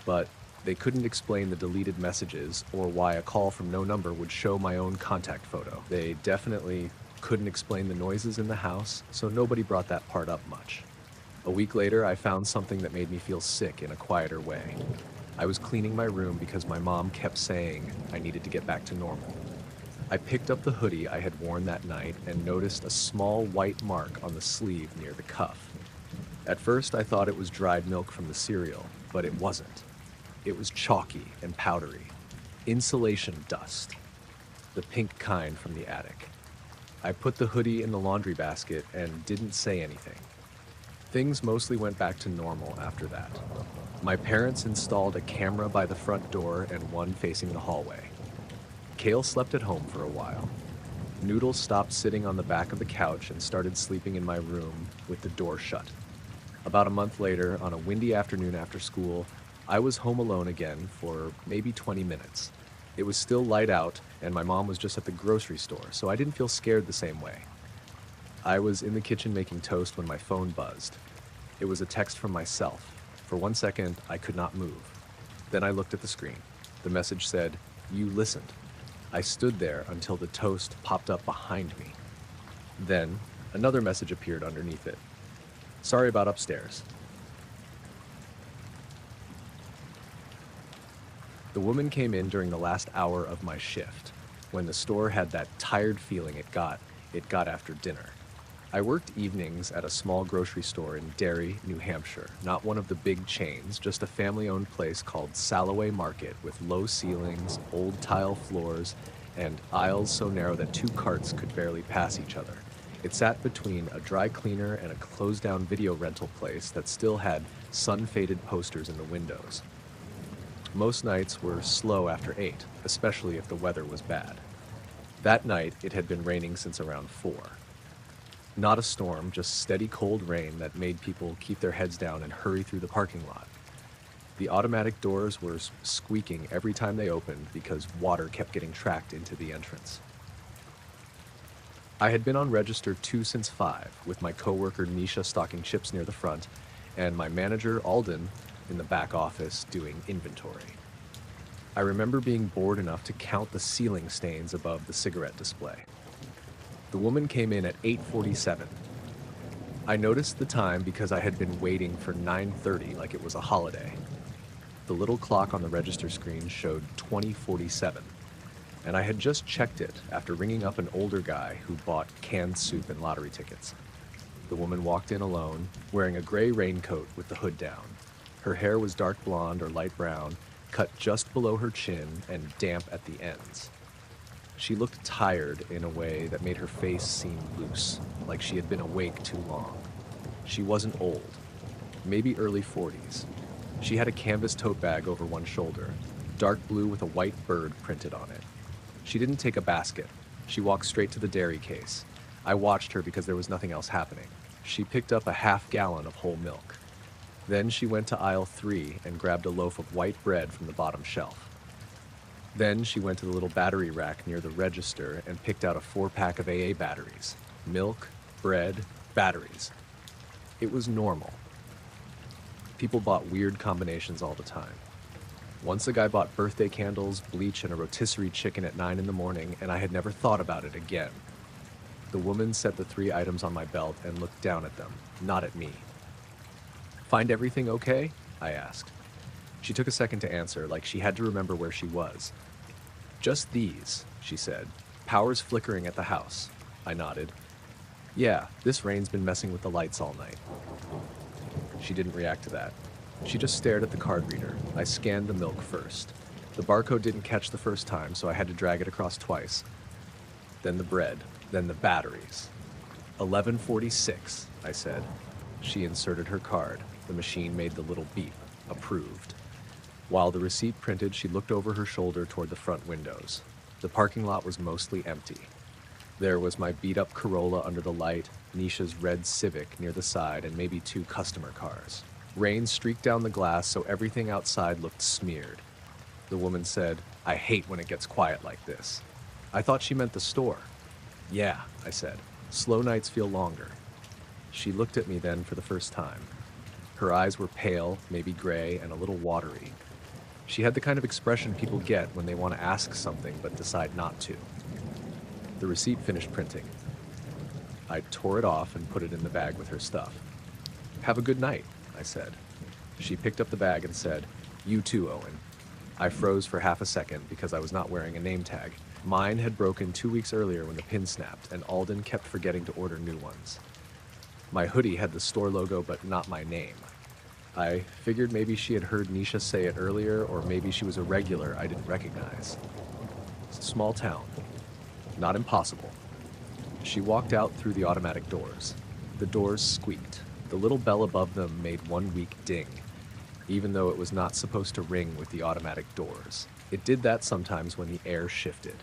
but they couldn't explain the deleted messages or why a call from no number would show my own contact photo. They definitely couldn't explain the noises in the house, so nobody brought that part up much. A week later, I found something that made me feel sick in a quieter way. I was cleaning my room because my mom kept saying I needed to get back to normal. I picked up the hoodie I had worn that night and noticed a small white mark on the sleeve near the cuff. At first, I thought it was dried milk from the cereal, but it wasn't. It was chalky and powdery. Insulation dust. The pink kind from the attic. I put the hoodie in the laundry basket and didn't say anything. Things mostly went back to normal after that. My parents installed a camera by the front door and one facing the hallway. Cale slept at home for a while. Noodle stopped sitting on the back of the couch and started sleeping in my room with the door shut. About a month later, on a windy afternoon after school, I was home alone again for maybe 20 minutes. It was still light out, and my mom was just at the grocery store, so I didn't feel scared the same way. I was in the kitchen making toast when my phone buzzed. It was a text from myself. For 1 second, I could not move. Then I looked at the screen. The message said, "You listened." I stood there until the toast popped up behind me. Then, another message appeared underneath it. "Sorry about upstairs." The woman came in during the last hour of my shift, when the store had that tired feeling it got after dinner. I worked evenings at a small grocery store in Derry, New Hampshire, not one of the big chains, just a family-owned place called Salloway Market with low ceilings, old tile floors, and aisles so narrow that two carts could barely pass each other. It sat between a dry cleaner and a closed-down video rental place that still had sun-faded posters in the windows. Most nights were slow after 8, especially if the weather was bad. That night, it had been raining since around 4. Not a storm, just steady cold rain that made people keep their heads down and hurry through the parking lot. The automatic doors were squeaking every time they opened because water kept getting tracked into the entrance. I had been on register 2 since 5, with my coworker Nisha stocking chips near the front, and my manager Alden in the back office doing inventory. I remember being bored enough to count the ceiling stains above the cigarette display. The woman came in at 8:47. I noticed the time because I had been waiting for 9:30 like it was a holiday. The little clock on the register screen showed 20:47, and I had just checked it after ringing up an older guy who bought canned soup and lottery tickets. The woman walked in alone, wearing a gray raincoat with the hood down. Her hair was dark blonde or light brown, cut just below her chin and damp at the ends. She looked tired in a way that made her face seem loose, like she had been awake too long. She wasn't old, maybe early 40s. She had a canvas tote bag over one shoulder, dark blue with a white bird printed on it. She didn't take a basket. She walked straight to the dairy case. I watched her because there was nothing else happening. She picked up a half-gallon of whole milk. Then she went to aisle 3 and grabbed a loaf of white bread from the bottom shelf. Then she went to the little battery rack near the register and picked out a 4-pack of AA batteries. Milk, bread, batteries. It was normal. People bought weird combinations all the time. Once a guy bought birthday candles, bleach, and a rotisserie chicken at 9 in the morning, and I had never thought about it again. The woman set the 3 items on my belt and looked down at them, not at me. "Find everything okay?" I asked. She took a second to answer, like she had to remember where she was. "Just these," she said, Power's flickering at the house. I nodded. Yeah, this rain's been messing with the lights all night. She didn't react to that. She just stared at the card reader. I scanned the milk first. The barcode didn't catch the first time, so I had to drag it across twice. Then the bread, then the batteries. 1146, I said. She inserted her card. The machine made the little beep. Approved. While the receipt printed, she looked over her shoulder toward the front windows. The parking lot was mostly empty. There was my beat-up Corolla under the light, Nisha's red Civic near the side, and maybe 2 customer cars. Rain streaked down the glass, so everything outside looked smeared. The woman said, "I hate when it gets quiet like this." I thought she meant the store. "Yeah," I said. "Slow nights feel longer." She looked at me then for the first time. Her eyes were pale, maybe gray, and a little watery. She had the kind of expression people get when they want to ask something but decide not to. The receipt finished printing. I tore it off and put it in the bag with her stuff. "Have a good night," I said. She picked up the bag and said, "You too, Owen." I froze for half a second because I was not wearing a name tag. Mine had broken 2 weeks earlier when the pin snapped, and Alden kept forgetting to order new ones. My hoodie had the store logo but not my name. I figured maybe she had heard Nisha say it earlier, or maybe she was a regular I didn't recognize. Small town. Not impossible. She walked out through the automatic doors. The doors squeaked. The little bell above them made one weak ding, even though it was not supposed to ring with the automatic doors. It did that sometimes when the air shifted.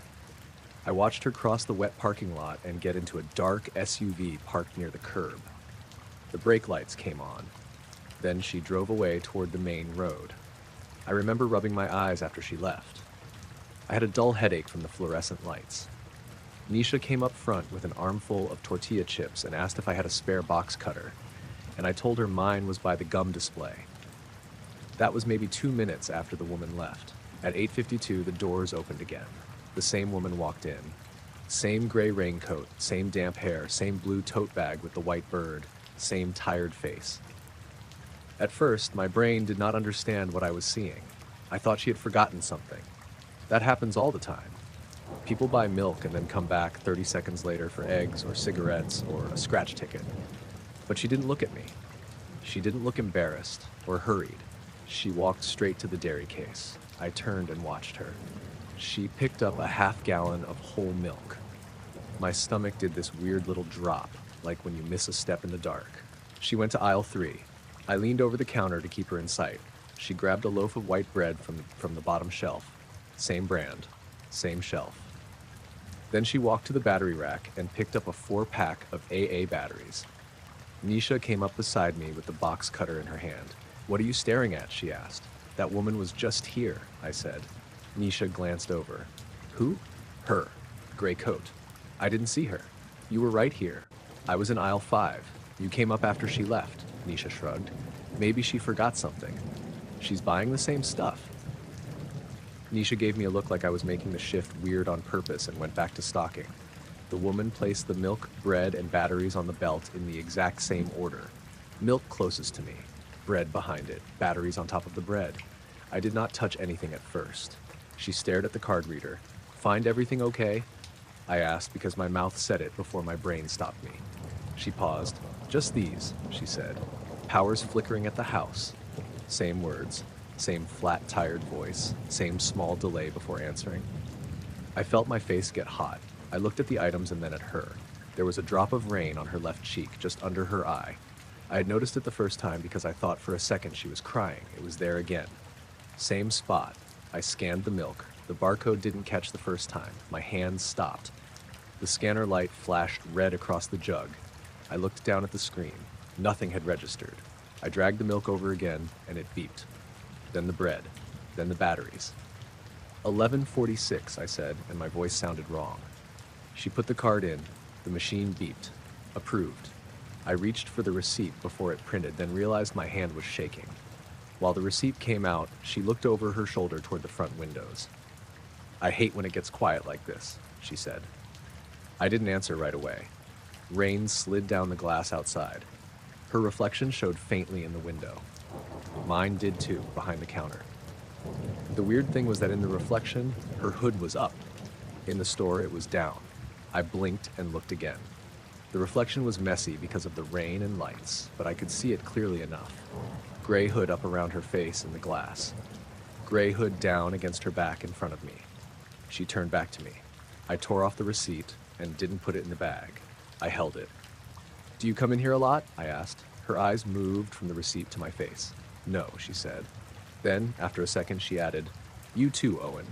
I watched her cross the wet parking lot and get into a dark SUV parked near the curb. The brake lights came on. Then she drove away toward the main road. I remember rubbing my eyes after she left. I had a dull headache from the fluorescent lights. Nisha came up front with an armful of tortilla chips and asked if I had a spare box cutter, and I told her mine was by the gum display. That was maybe 2 minutes after the woman left. At 8:52, the doors opened again. The same woman walked in. Same gray raincoat, same damp hair, same blue tote bag with the white bird, same tired face. At first, my brain did not understand what I was seeing. I thought she had forgotten something. That happens all the time. People buy milk and then come back 30 seconds later for eggs or cigarettes or a scratch ticket. But she didn't look at me. She didn't look embarrassed or hurried. She walked straight to the dairy case. I turned and watched her. She picked up a half-gallon of whole milk. My stomach did this weird little drop, like when you miss a step in the dark. She went to aisle 3. I leaned over the counter to keep her in sight. She grabbed a loaf of white bread from the bottom shelf. Same brand, same shelf. Then she walked to the battery rack and picked up a 4-pack of AA batteries. Nisha came up beside me with the box cutter in her hand. "What are you staring at?" she asked. "That woman was just here," I said. Nisha glanced over. "Who?" "Her. Gray coat." "I didn't see her." "You were right here. I was in aisle 5. You came up after she left." Nisha shrugged. "Maybe she forgot something. She's buying the same stuff." Nisha gave me a look like I was making the shift weird on purpose and went back to stocking. The woman placed the milk, bread, and batteries on the belt in the exact same order. Milk closest to me, bread behind it, batteries on top of the bread. I did not touch anything at first. She stared at the card reader. "Find everything okay?" I asked because my mouth said it before my brain stopped me. She paused. "Just these," she said. "Power's flickering at the house." Same words. Same flat, tired voice, same small delay before answering. I felt my face get hot. I looked at the items and then at her. There was a drop of rain on her left cheek, just under her eye. I had noticed it the first time because I thought for a second she was crying. It was there again. Same spot. I scanned the milk. The barcode didn't catch the first time. My hands stopped. The scanner light flashed red across the jug. I looked down at the screen. Nothing had registered. I dragged the milk over again, and it beeped. Then the bread, then the batteries. 1146, I said, and my voice sounded wrong. She put the card in. The machine beeped. Approved. I reached for the receipt before it printed, then realized my hand was shaking. While the receipt came out, she looked over her shoulder toward the front windows. "I hate when it gets quiet like this," she said. I didn't answer right away. Rain slid down the glass outside. Her reflection showed faintly in the window. Mine did too, behind the counter. The weird thing was that in the reflection, her hood was up. In the store, it was down. I blinked and looked again. The reflection was messy because of the rain and lights, but I could see it clearly enough. Gray hood up around her face in the glass. Gray hood down against her back in front of me. She turned back to me. I tore off the receipt and didn't put it in the bag. I held it. "Do you come in here a lot?" I asked. Her eyes moved from the receipt to my face. "No," she said. Then, after a second, she added, "You too, Owen."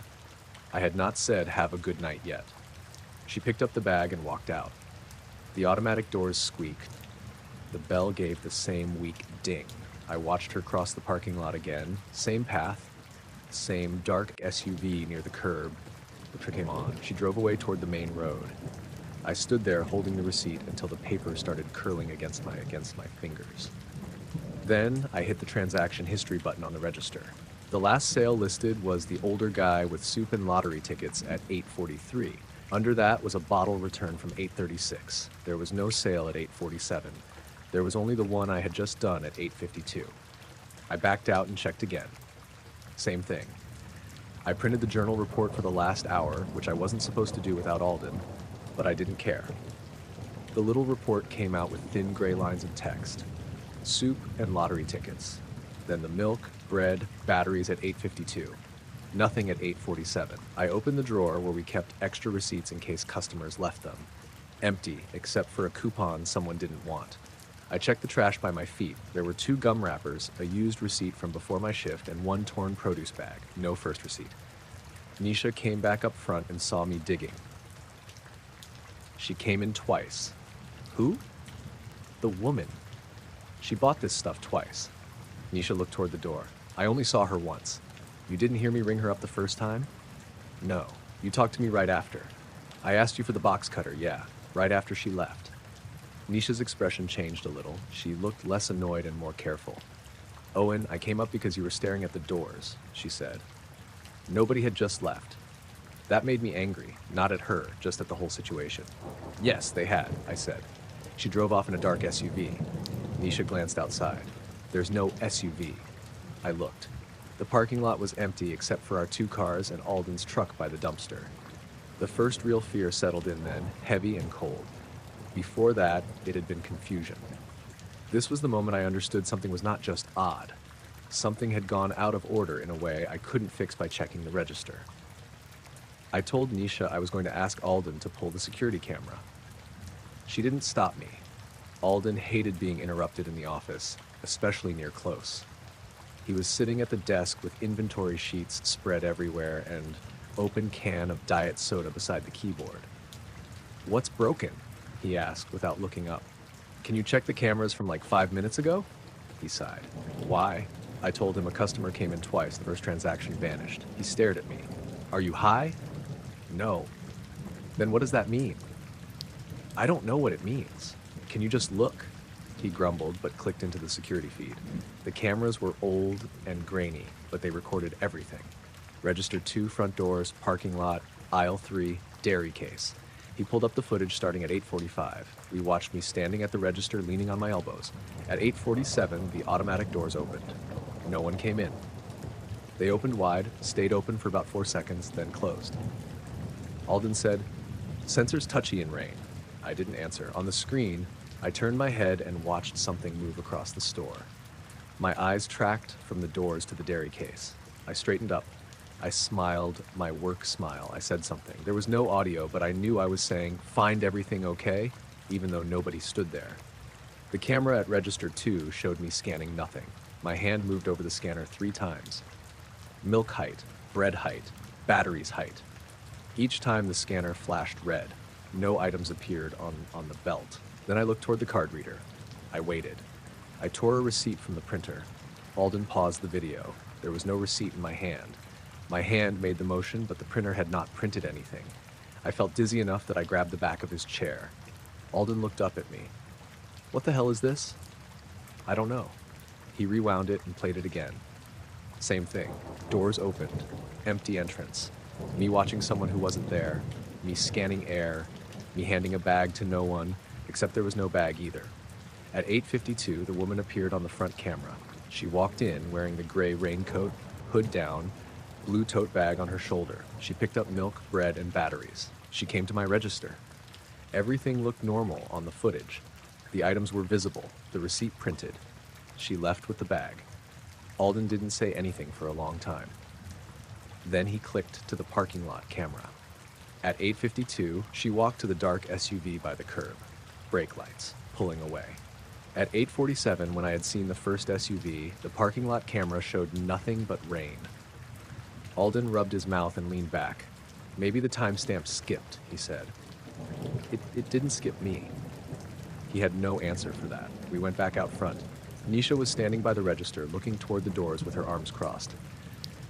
I had not said "have a good night" yet. She picked up the bag and walked out. The automatic doors squeaked. The bell gave the same weak ding. I watched her cross the parking lot again. Same path. Same dark SUV near the curb. The trip came on. She drove away toward the main road. I stood there holding the receipt until the paper started curling against my fingers. Then I hit the transaction history button on the register. The last sale listed was the older guy with soup and lottery tickets at $8.43. Under that was a bottle return from $8.36. There was no sale at $8.47. There was only the one I had just done at $8.52. I backed out and checked again. Same thing. I printed the journal report for the last hour, which I wasn't supposed to do without Alden, but I didn't care. The little report came out with thin gray lines of text. Soup and lottery tickets. Then the milk, bread, batteries at $8.52. Nothing at $8.47. I opened the drawer where we kept extra receipts in case customers left them. Empty, except for a coupon someone didn't want. I checked the trash by my feet. There were 2 gum wrappers, a used receipt from before my shift, and 1 torn produce bag. No first receipt. Nisha came back up front and saw me digging. She came in twice. Who? The woman. She bought this stuff twice. Nisha looked toward the door. I only saw her once. You didn't hear me ring her up the first time? No. You talked to me right after. I asked you for the box cutter, yeah, right after she left. Nisha's expression changed a little. She looked less annoyed and more careful. Owen, I came up because you were staring at the doors, she said. Nobody had just left. That made me angry, not at her, just at the whole situation. Yes, they had, I said. She drove off in a dark SUV. Nisha glanced outside. There's no SUV. I looked. The parking lot was empty except for our 2 cars and Alden's truck by the dumpster. The first real fear settled in then, heavy and cold. Before that, it had been confusion. This was the moment I understood something was not just odd. Something had gone out of order in a way I couldn't fix by checking the register. I told Nisha I was going to ask Alden to pull the security camera. She didn't stop me. Alden hated being interrupted in the office, especially near close. He was sitting at the desk with inventory sheets spread everywhere and open can of diet soda beside the keyboard. "What's broken?" he asked without looking up. "Can you check the cameras from like 5 minutes ago?" He sighed. "Why?" I told him a customer came in twice. The first transaction vanished. He stared at me. "Are you high?" "No." "Then what does that mean?" "I don't know what it means. Can you just look?" He grumbled, but clicked into the security feed. The cameras were old and grainy, but they recorded everything. Register 2 front doors, parking lot, aisle 3, dairy case. He pulled up the footage starting at 8:45. We watched me standing at the register leaning on my elbows. At 8:47, the automatic doors opened. No one came in. They opened wide, stayed open for about 4 seconds, then closed. Alden said, "Sensor's touchy in rain." I didn't answer. On the screen, I turned my head and watched something move across the store. My eyes tracked from the doors to the dairy case. I straightened up. I smiled, my work smile. I said something. There was no audio, but I knew I was saying, "Find everything okay?" even though nobody stood there. The camera at register 2 showed me scanning nothing. My hand moved over the scanner 3 times. Milk height, bread height, batteries height. Each time the scanner flashed red. No items appeared on the belt. Then I looked toward the card reader. I waited. I tore a receipt from the printer. Alden paused the video. There was no receipt in my hand. My hand made the motion, but the printer had not printed anything. I felt dizzy enough that I grabbed the back of his chair. Alden looked up at me. "What the hell is this?" "I don't know." He rewound it and played it again. Same thing. Doors opened. Empty entrance. Me watching someone who wasn't there. Me scanning air. Me handing a bag to no one, except there was no bag either. At 8:52, the woman appeared on the front camera. She walked in wearing the gray raincoat, hood down, Blue tote bag on her shoulder. She picked up milk, bread, and batteries. She came to my register. Everything looked normal on the footage. The items were visible, the receipt printed. She left with the bag. Alden didn't say anything for a long time. Then he clicked to the parking lot camera. At 8:52, she walked to the dark SUV by the curb. Brake lights, pulling away. At 8:47, when I had seen the first SUV, the parking lot camera showed nothing but rain. Alden rubbed his mouth and leaned back. Maybe the timestamp skipped, he said. It didn't skip me. He had no answer for that. We went back out front. Nisha was standing by the register, looking toward the doors with her arms crossed.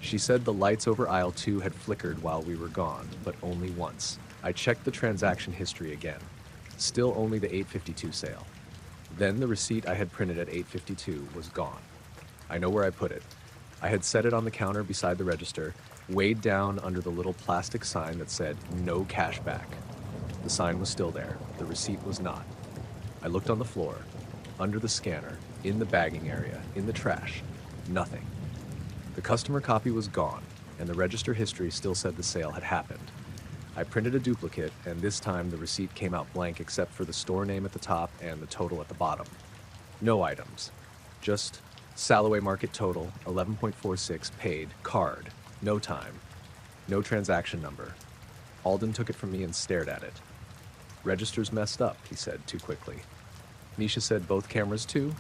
She said the lights over aisle 2 had flickered while we were gone, but only once. I checked the transaction history again. Still only the 8:52 sale. Then the receipt I had printed at 8:52 was gone. I know where I put it. I had set it on the counter beside the register, weighed down under the little plastic sign that said, "No cash back." The sign was still there. The receipt was not. I looked on the floor, under the scanner, in the bagging area, in the trash. Nothing. The customer copy was gone, and the register history still said the sale had happened. I printed a duplicate, and this time the receipt came out blank except for the store name at the top and the total at the bottom. No items. Just Salloway Market total, 11.46, paid, card, no time, no transaction number. Alden took it from me and stared at it. "Register's messed up," he said too quickly. Nisha said, "Both cameras too?"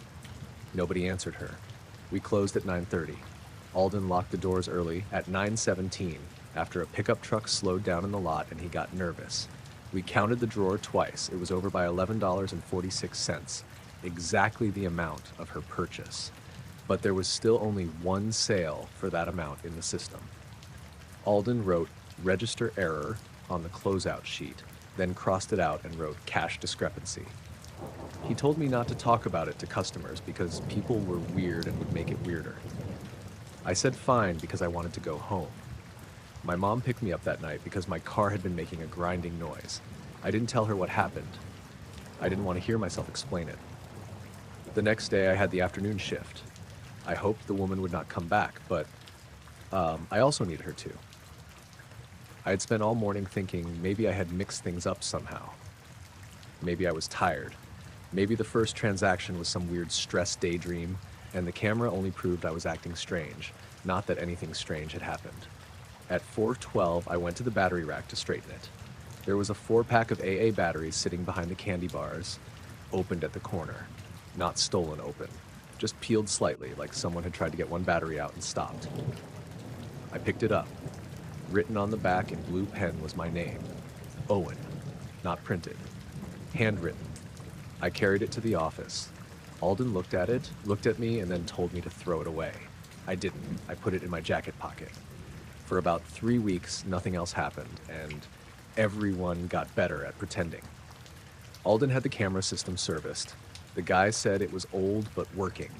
Nobody answered her. We closed at 9:30. Alden locked the doors early at 9:17 after a pickup truck slowed down in the lot and he got nervous. We counted the drawer twice. It was over by $11.46, exactly the amount of her purchase. But there was still only one sale for that amount in the system. Alden wrote "register error" on the closeout sheet, then crossed it out and wrote "cash discrepancy." He told me not to talk about it to customers because people were weird and would make it weirder. I said fine because I wanted to go home. My mom picked me up that night because my car had been making a grinding noise. I didn't tell her what happened. I didn't want to hear myself explain it. The next day I had the afternoon shift. I hoped the woman would not come back, but I also needed her to. I had spent all morning thinking maybe I had mixed things up somehow. Maybe I was tired. Maybe the first transaction was some weird stress daydream, and the camera only proved I was acting strange, not that anything strange had happened. At 4:12, I went to the battery rack to straighten it. There was a 4-pack of AA batteries sitting behind the candy bars, opened at the corner. Not stolen open, just peeled slightly, like someone had tried to get one battery out and stopped. I picked it up. Written on the back in blue pen was my name. Owen. Not printed. Handwritten. I carried it to the office. Alden looked at it, looked at me, and then told me to throw it away. I didn't. I put it in my jacket pocket. For about 3 weeks, nothing else happened, and everyone got better at pretending. Alden had the camera system serviced. The guy said it was old but working.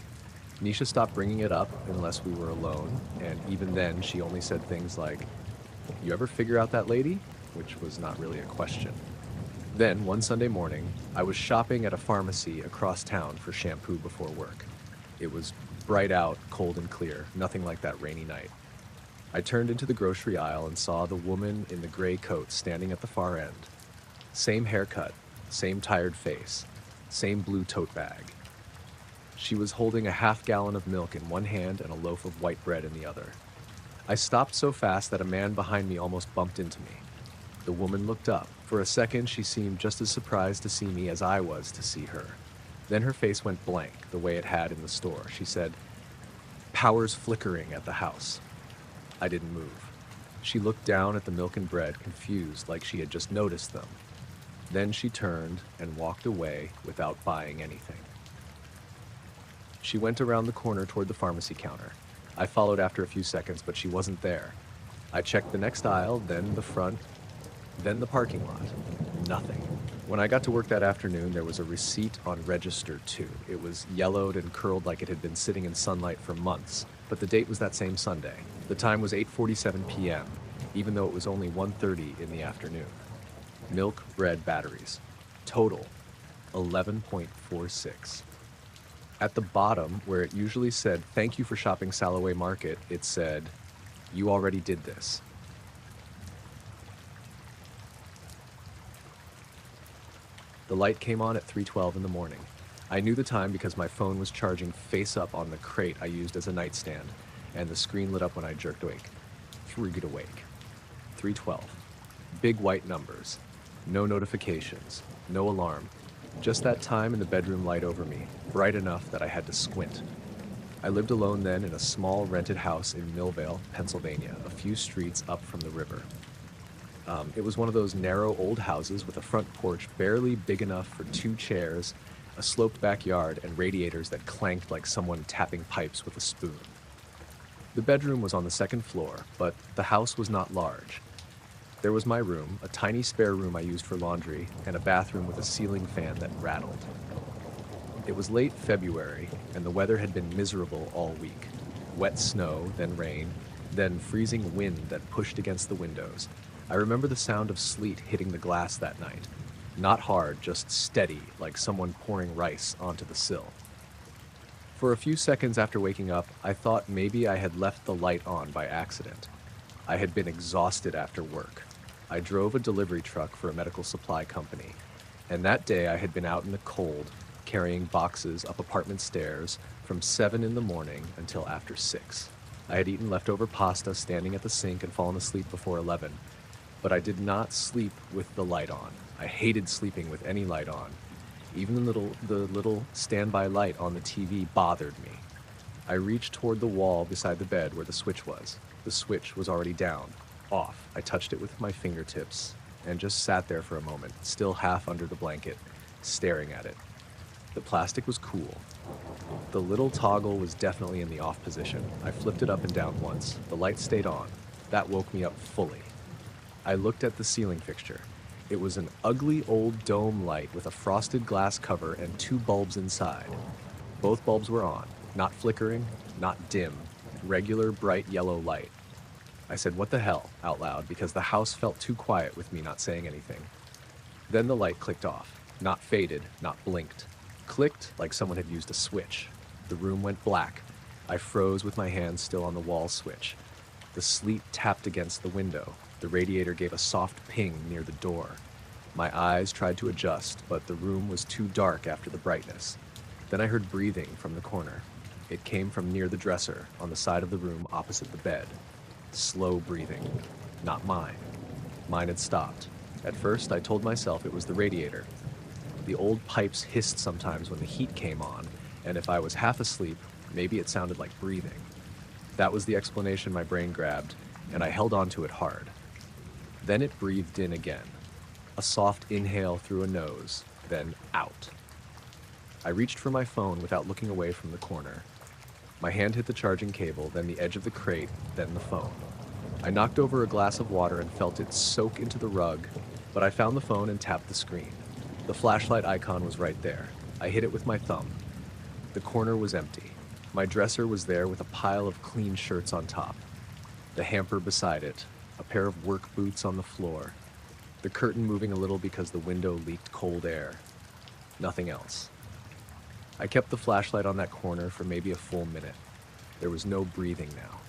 Nisha stopped bringing it up unless we were alone, and even then she only said things like, "You ever figure out that lady?" Which was not really a question. Then, one Sunday morning, I was shopping at a pharmacy across town for shampoo before work. It was bright out, cold and clear, nothing like that rainy night. I turned into the grocery aisle and saw the woman in the gray coat standing at the far end. Same haircut, same tired face, same blue tote bag. She was holding a half-gallon of milk in one hand and a loaf of white bread in the other. I stopped so fast that a man behind me almost bumped into me. The woman looked up. For a second, she seemed just as surprised to see me as I was to see her. Then her face went blank, the way it had in the store. She said, "Power's flickering at the house." I didn't move. She looked down at the milk and bread, confused, like she had just noticed them. Then she turned and walked away without buying anything. She went around the corner toward the pharmacy counter. I followed after a few seconds, but she wasn't there. I checked the next aisle, then the front, then the parking lot. Nothing. When I got to work that afternoon, there was a receipt on register too. It was yellowed and curled like it had been sitting in sunlight for months, but the date was that same Sunday. The time was 8:47 p.m., even though it was only 1:30 in the afternoon. Milk, bread, batteries. Total, 11.46. At the bottom, where it usually said, "Thank you for shopping Salloway Market," it said, You already did this. The light came on at 3:12 in the morning. I knew the time because my phone was charging face up on the crate I used as a nightstand, and the screen lit up when I jerked awake. Freaked awake. 3:12. Big white numbers. No notifications. No alarm. Just that time and the bedroom light over me, bright enough that I had to squint. I lived alone then in a small rented house in Millvale, Pennsylvania, a few streets up from the river. It was one of those narrow old houses with a front porch barely big enough for 2 chairs, a sloped backyard, and radiators that clanked like someone tapping pipes with a spoon. The bedroom was on the 2nd floor, but the house was not large. There was my room, a tiny spare room I used for laundry, and a bathroom with a ceiling fan that rattled. It was late February, and the weather had been miserable all week. Wet snow, then rain, then freezing wind that pushed against the windows. I remember the sound of sleet hitting the glass that night. Not hard, just steady, like someone pouring rice onto the sill. For a few seconds after waking up, I thought maybe I had left the light on by accident. I had been exhausted after work. I drove a delivery truck for a medical supply company, and that day I had been out in the cold, carrying boxes up apartment stairs from 7 in the morning until after 6. I had eaten leftover pasta standing at the sink and fallen asleep before 11. But I did not sleep with the light on. I hated sleeping with any light on. Even the little standby light on the TV bothered me. I reached toward the wall beside the bed where the switch was. The switch was already down, off. I touched it with my fingertips and just sat there for a moment, still half under the blanket, staring at it. The plastic was cool. The little toggle was definitely in the off position. I flipped it up and down once. The light stayed on. That woke me up fully. I looked at the ceiling fixture. It was an ugly old dome light with a frosted glass cover and 2 bulbs inside. Both bulbs were on, not flickering, not dim, regular bright yellow light. I said, "What the hell?" out loud because the house felt too quiet with me not saying anything. Then the light clicked off, not faded, not blinked. Clicked like someone had used a switch. The room went black. I froze with my hands still on the wall switch. The sleet tapped against the window. The radiator gave a soft ping near the door. My eyes tried to adjust, but the room was too dark after the brightness. Then I heard breathing from the corner. It came from near the dresser, on the side of the room opposite the bed. Slow breathing. Not mine. Mine had stopped. At first, I told myself it was the radiator. The old pipes hissed sometimes when the heat came on, and if I was half asleep, maybe it sounded like breathing. That was the explanation my brain grabbed, and I held on to it hard. Then it breathed in again. A soft inhale through a nose, then out. I reached for my phone without looking away from the corner. My hand hit the charging cable, then the edge of the crate, then the phone. I knocked over a glass of water and felt it soak into the rug, but I found the phone and tapped the screen. The flashlight icon was right there. I hit it with my thumb. The corner was empty. My dresser was there with a pile of clean shirts on top. The hamper beside it, a pair of work boots on the floor, the curtain moving a little because the window leaked cold air. Nothing else. I kept the flashlight on that corner for maybe a full minute. There was no breathing now.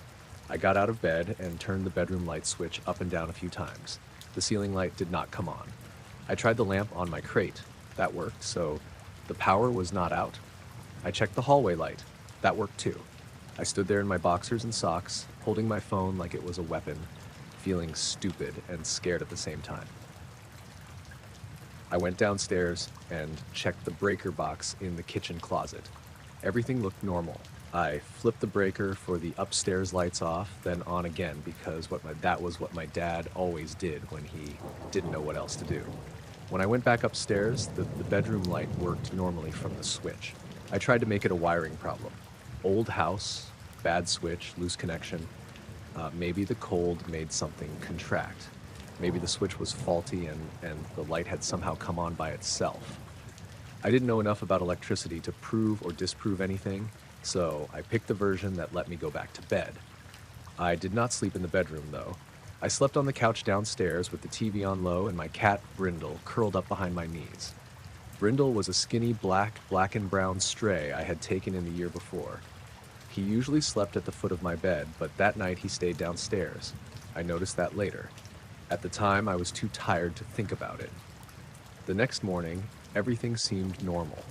I got out of bed and turned the bedroom light switch up and down a few times. The ceiling light did not come on. I tried the lamp on my crate. That worked, so the power was not out. I checked the hallway light. That worked too. I stood there in my boxers and socks, holding my phone like it was a weapon, feeling stupid and scared at the same time. I went downstairs and checked the breaker box in the kitchen closet. Everything looked normal. I flipped the breaker for the upstairs lights off, then on again because that was what my dad always did when he didn't know what else to do. When I went back upstairs, the bedroom light worked normally from the switch. I tried to make it a wiring problem. Old house, bad switch, loose connection. Maybe the cold made something contract. Maybe the switch was faulty and the light had somehow come on by itself. I didn't know enough about electricity to prove or disprove anything, so I picked the version that let me go back to bed. I did not sleep in the bedroom, though. I slept on the couch downstairs with the TV on low and my cat, Brindle, curled up behind my knees. Brindle was a skinny black and brown stray I had taken in the year before. He usually slept at the foot of my bed, but that night he stayed downstairs. I noticed that later. At the time, I was too tired to think about it. The next morning, everything seemed normal.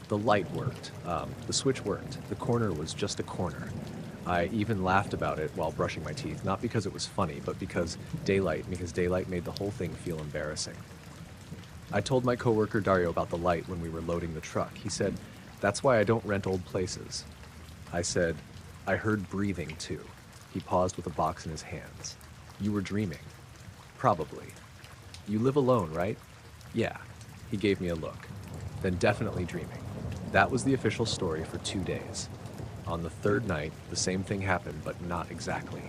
The light worked. The switch worked. The corner was just a corner. I even laughed about it while brushing my teeth, not because it was funny, but because daylight made the whole thing feel embarrassing. I told my coworker Dario about the light when we were loading the truck. He said, "That's why I don't rent old places." I said, "I heard breathing too." He paused with a box in his hands. "You were dreaming." "Probably." "You live alone, right?" "Yeah." He gave me a look. "Then definitely dreaming." That was the official story for 2 days. On the third night, the same thing happened, but not exactly.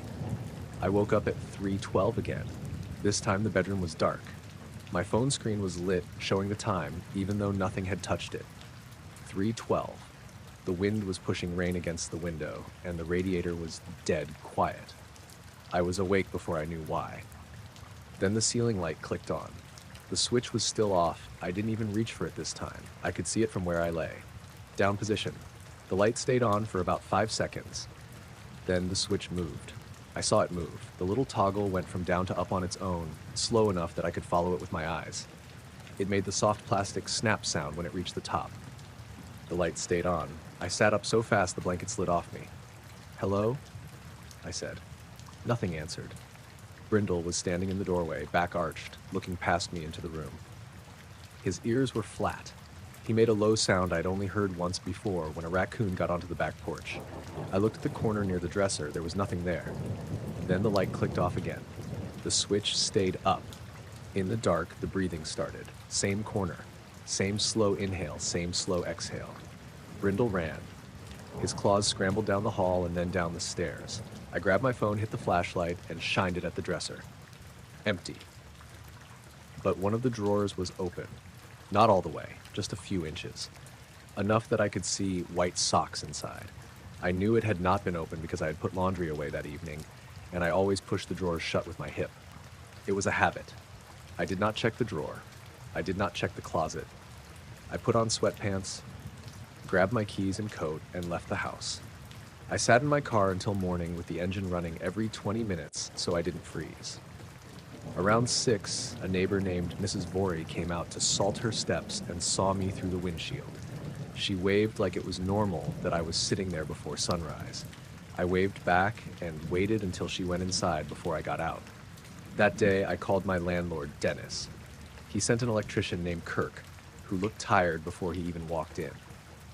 I woke up at 3:12 again. This time the bedroom was dark. My phone screen was lit, showing the time, even though nothing had touched it. 3:12. The wind was pushing rain against the window, and the radiator was dead quiet. I was awake before I knew why. Then the ceiling light clicked on. The switch was still off. I didn't even reach for it this time. I could see it from where I lay. Down position. The light stayed on for about 5 seconds. Then the switch moved. I saw it move. The little toggle went from down to up on its own, slow enough that I could follow it with my eyes. It made the soft plastic snap sound when it reached the top. The light stayed on. I sat up so fast the blanket slid off me. "Hello?" I said. Nothing answered. Brindle was standing in the doorway, back arched, looking past me into the room. His ears were flat. He made a low sound I'd only heard once before when a raccoon got onto the back porch. I looked at the corner near the dresser. There was nothing there. Then the light clicked off again. The switch stayed up. In the dark, the breathing started. Same corner. Same slow inhale, same slow exhale. Brindle ran. His claws scrambled down the hall and then down the stairs. I grabbed my phone, hit the flashlight, and shined it at the dresser. Empty. But one of the drawers was open. Not all the way, just a few inches. Enough that I could see white socks inside. I knew it had not been open because I had put laundry away that evening, and I always pushed the drawers shut with my hip. It was a habit. I did not check the drawer. I did not check the closet. I put on sweatpants, grabbed my keys and coat, and left the house. I sat in my car until morning with the engine running every 20 minutes so I didn't freeze. Around 6, a neighbor named Mrs. Vory came out to salt her steps and saw me through the windshield. She waved like it was normal that I was sitting there before sunrise. I waved back and waited until she went inside before I got out. That day, I called my landlord, Dennis. He sent an electrician named Kirk, who looked tired before he even walked in.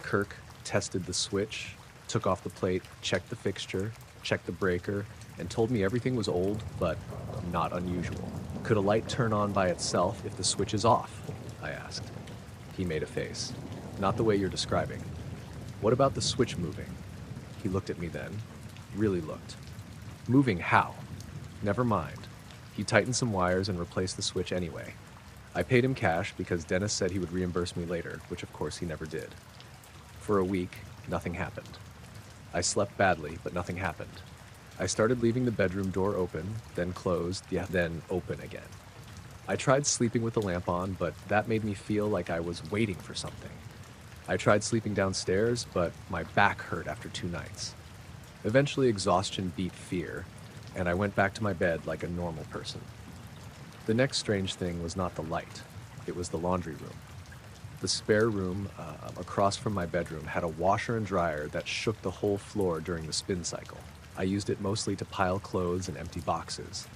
Kirk tested the switch, took off the plate, checked the fixture, checked the breaker, and told me everything was old, but not unusual. "Could a light turn on by itself if the switch is off?" I asked. He made a face. "Not the way you're describing." "What about the switch moving?" He looked at me then. Really looked. "Moving how?" "Never mind." He tightened some wires and replaced the switch anyway. I paid him cash because Dennis said he would reimburse me later, which of course he never did. For a week, nothing happened. I slept badly, but nothing happened. I started leaving the bedroom door open, then closed, then open again. I tried sleeping with the lamp on, but that made me feel like I was waiting for something. I tried sleeping downstairs, but my back hurt after 2 nights. Eventually, exhaustion beat fear, and I went back to my bed like a normal person. The next strange thing was not the light. It was the laundry room. The spare room across from my bedroom had a washer and dryer that shook the whole floor during the spin cycle. I used it mostly to pile clothes and empty boxes.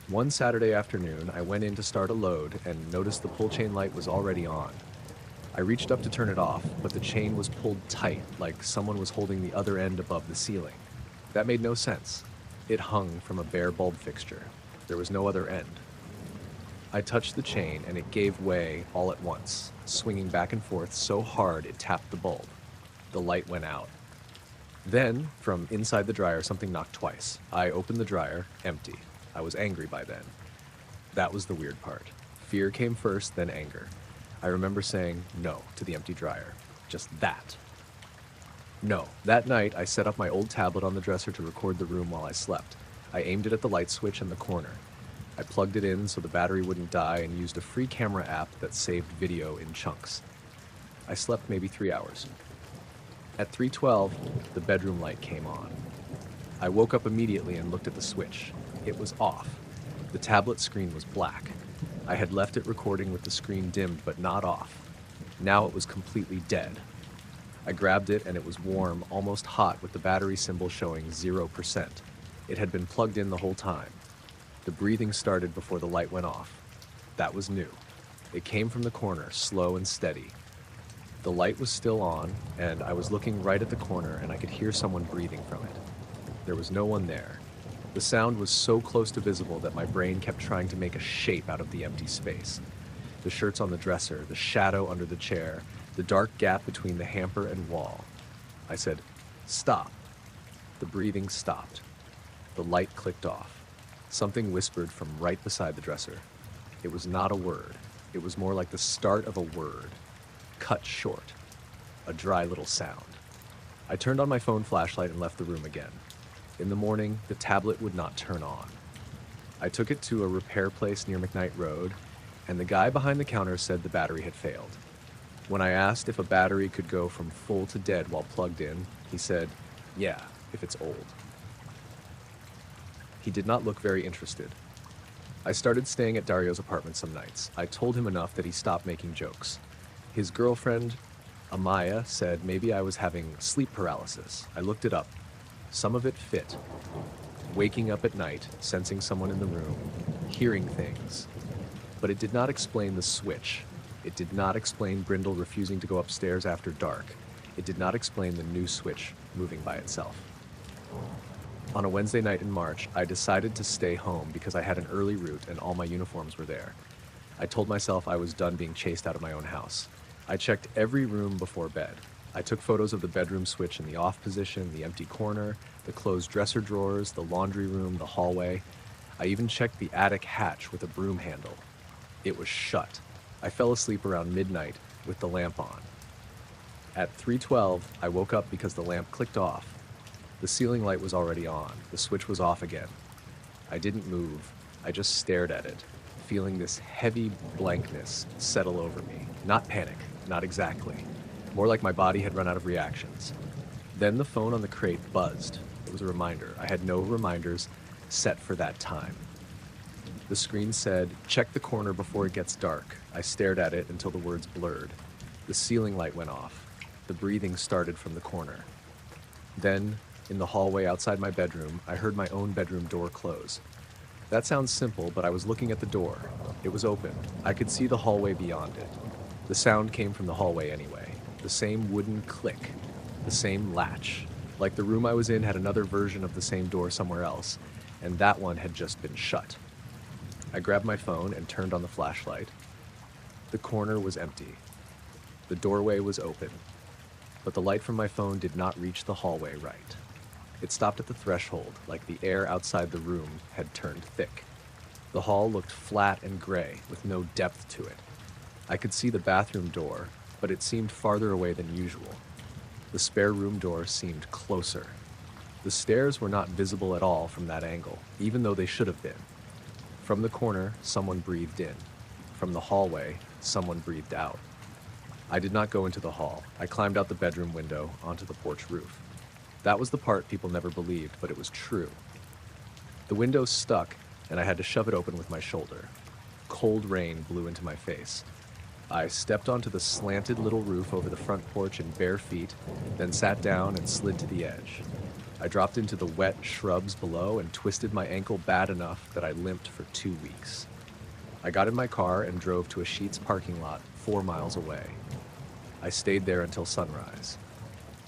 One Saturday afternoon, I went in to start a load and noticed the pull chain light was already on. I reached up to turn it off, but the chain was pulled tight, like someone was holding the other end above the ceiling. That made no sense. It hung from a bare bulb fixture. There was no other end. I touched the chain and it gave way all at once, swinging back and forth so hard it tapped the bulb. The light went out. Then, from inside the dryer, something knocked twice. I opened the dryer, empty. I was angry by then. That was the weird part. Fear came first, then anger. I remember saying no to the empty dryer. Just that. No. That night, I set up my old tablet on the dresser to record the room while I slept. I aimed it at the light switch in the corner. I plugged it in so the battery wouldn't die and used a free camera app that saved video in chunks. I slept maybe 3 hours. At 3:12, the bedroom light came on. I woke up immediately and looked at the switch. It was off. The tablet screen was black. I had left it recording with the screen dimmed but not off. Now it was completely dead. I grabbed it and it was warm, almost hot, with the battery symbol showing 0%. It had been plugged in the whole time. The breathing started before the light went off. That was new. It came from the corner, slow and steady. The light was still on, and I was looking right at the corner and I could hear someone breathing from it. There was no one there. The sound was so close to visible that my brain kept trying to make a shape out of the empty space. The shirts on the dresser, the shadow under the chair, the dark gap between the hamper and wall. I said, "Stop." The breathing stopped. The light clicked off. Something whispered from right beside the dresser. It was not a word. It was more like the start of a word, cut short. A dry little sound. I turned on my phone flashlight and left the room again. In the morning, the tablet would not turn on. I took it to a repair place near McKnight Road, and the guy behind the counter said the battery had failed. When I asked if a battery could go from full to dead while plugged in, he said, "Yeah, if it's old." He did not look very interested. I started staying at Dario's apartment some nights. I told him enough that he stopped making jokes. His girlfriend, Amaya, said maybe I was having sleep paralysis. I looked it up. Some of it fit. Waking up at night, sensing someone in the room, hearing things. But it did not explain the switch. It did not explain Brindle refusing to go upstairs after dark. It did not explain the new switch moving by itself. On a Wednesday night in March, I decided to stay home because I had an early route and all my uniforms were there. I told myself I was done being chased out of my own house. I checked every room before bed. I took photos of the bedroom switch in the off position, the empty corner, the closed dresser drawers, the laundry room, the hallway. I even checked the attic hatch with a broom handle. It was shut. I fell asleep around midnight with the lamp on. At 3:12, I woke up because the lamp clicked off. The ceiling light was already on. The switch was off again. I didn't move. I just stared at it, feeling this heavy blankness settle over me. Not panic, not exactly. More like my body had run out of reactions. Then the phone on the crate buzzed. It was a reminder. I had no reminders set for that time. The screen said, "Check the corner before it gets dark." I stared at it until the words blurred. The ceiling light went off. The breathing started from the corner. Then, in the hallway outside my bedroom, I heard my own bedroom door close. That sounds simple, but I was looking at the door. It was open. I could see the hallway beyond it. The sound came from the hallway anyway. The same wooden click. The same latch. Like the room I was in had another version of the same door somewhere else, and that one had just been shut. I grabbed my phone and turned on the flashlight. The corner was empty. The doorway was open, but the light from my phone did not reach the hallway right. It stopped at the threshold, like the air outside the room had turned thick. The hall looked flat and gray, with no depth to it. I could see the bathroom door, but it seemed farther away than usual. The spare room door seemed closer. The stairs were not visible at all from that angle, even though they should have been. From the corner, someone breathed in. From the hallway, someone breathed out. I did not go into the hall. I climbed out the bedroom window onto the porch roof. That was the part people never believed, but it was true. The window stuck, and I had to shove it open with my shoulder. Cold rain blew into my face. I stepped onto the slanted little roof over the front porch in bare feet, then sat down and slid to the edge. I dropped into the wet shrubs below and twisted my ankle bad enough that I limped for 2 weeks. I got in my car and drove to a Sheetz parking lot 4 miles away. I stayed there until sunrise.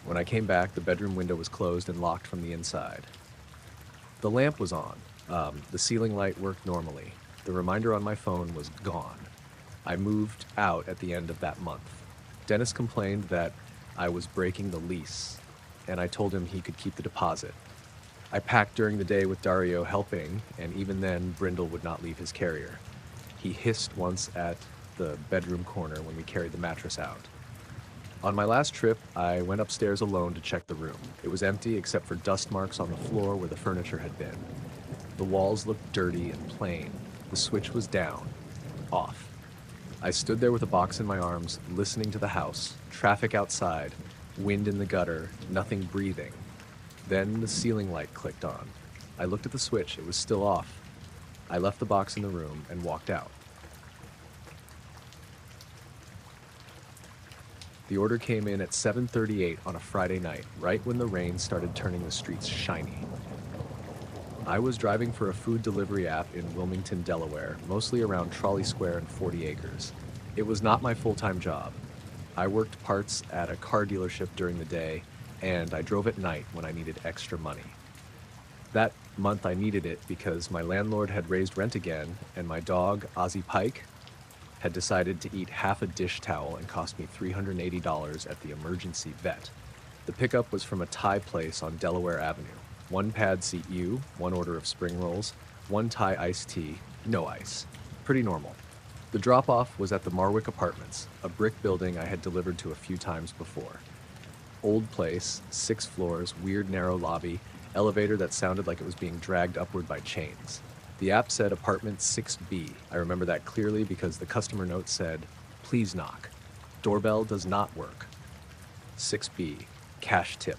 When I came back, the bedroom window was closed and locked from the inside. The lamp was on. The ceiling light worked normally. The reminder on my phone was gone. I moved out at the end of that month. Dennis complained that I was breaking the lease, and I told him he could keep the deposit. I packed during the day with Dario helping, and even then, Brindle would not leave his carrier. He hissed once at the bedroom corner when we carried the mattress out. On my last trip, I went upstairs alone to check the room. It was empty except for dust marks on the floor where the furniture had been. The walls looked dirty and plain. The switch was down, off. I stood there with a box in my arms, listening to the house, traffic outside, Wind in the gutter, nothing breathing. Then the ceiling light clicked on. I looked at the switch, it was still off. I left the box in the room and walked out. The order came in at 7:38 on a Friday night, right when the rain started turning the streets shiny. I was driving for a food delivery app in Wilmington, Delaware, mostly around Trolley Square and 40 Acres. It was not my full-time job. I worked parts at a car dealership during the day, and I drove at night when I needed extra money. That month I needed it because my landlord had raised rent again, and my dog, Ozzie Pike, had decided to eat half a dish towel and cost me $380 at the emergency vet. The pickup was from a Thai place on Delaware Avenue. 1 pad CU, 1 order of spring rolls, 1 Thai iced tea, no ice. Pretty normal. The drop-off was at the Marwick Apartments, a brick building I had delivered to a few times before. Old place, 6 floors, weird narrow lobby, elevator that sounded like it was being dragged upward by chains. The app said apartment 6B. I remember that clearly because the customer note said, "Please knock. Doorbell does not work." 6B, cash tip.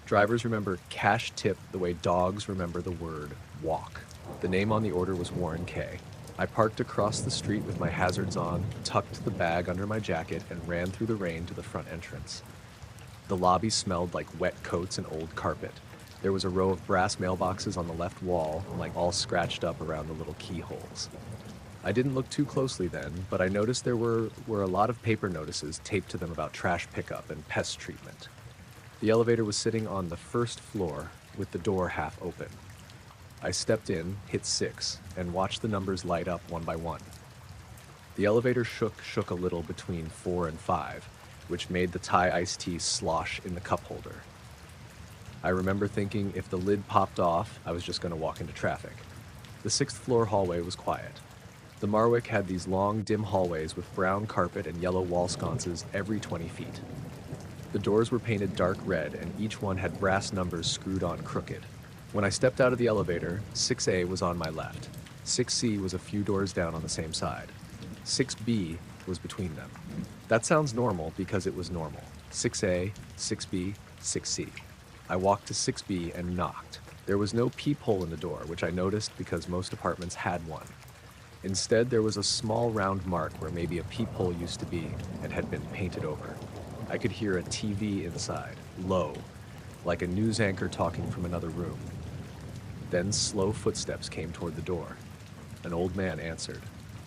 Drivers remember cash tip the way dogs remember the word walk. The name on the order was Warren K. I parked across the street with my hazards on, tucked the bag under my jacket, and ran through the rain to the front entrance. The lobby smelled like wet coats and old carpet. There was a row of brass mailboxes on the left wall, like all scratched up around the little keyholes. I didn't look too closely then, but I noticed there were a lot of paper notices taped to them about trash pickup and pest treatment. The elevator was sitting on the first floor with the door half open. I stepped in, hit 6, and watched the numbers light up one by one. The elevator shook a little between 4 and 5, which made the Thai iced tea slosh in the cup holder. I remember thinking if the lid popped off, I was just going to walk into traffic. The 6th floor hallway was quiet. The Marwick had these long, dim hallways with brown carpet and yellow wall sconces every 20 feet. The doors were painted dark red, and each one had brass numbers screwed on crooked. When I stepped out of the elevator, 6A was on my left. 6C was a few doors down on the same side. 6B was between them. That sounds normal because it was normal. 6A, 6B, 6C. I walked to 6B and knocked. There was no peephole in the door, which I noticed because most apartments had one. Instead, there was a small round mark where maybe a peephole used to be and had been painted over. I could hear a TV inside, low, like a news anchor talking from another room. Then slow footsteps came toward the door. An old man answered.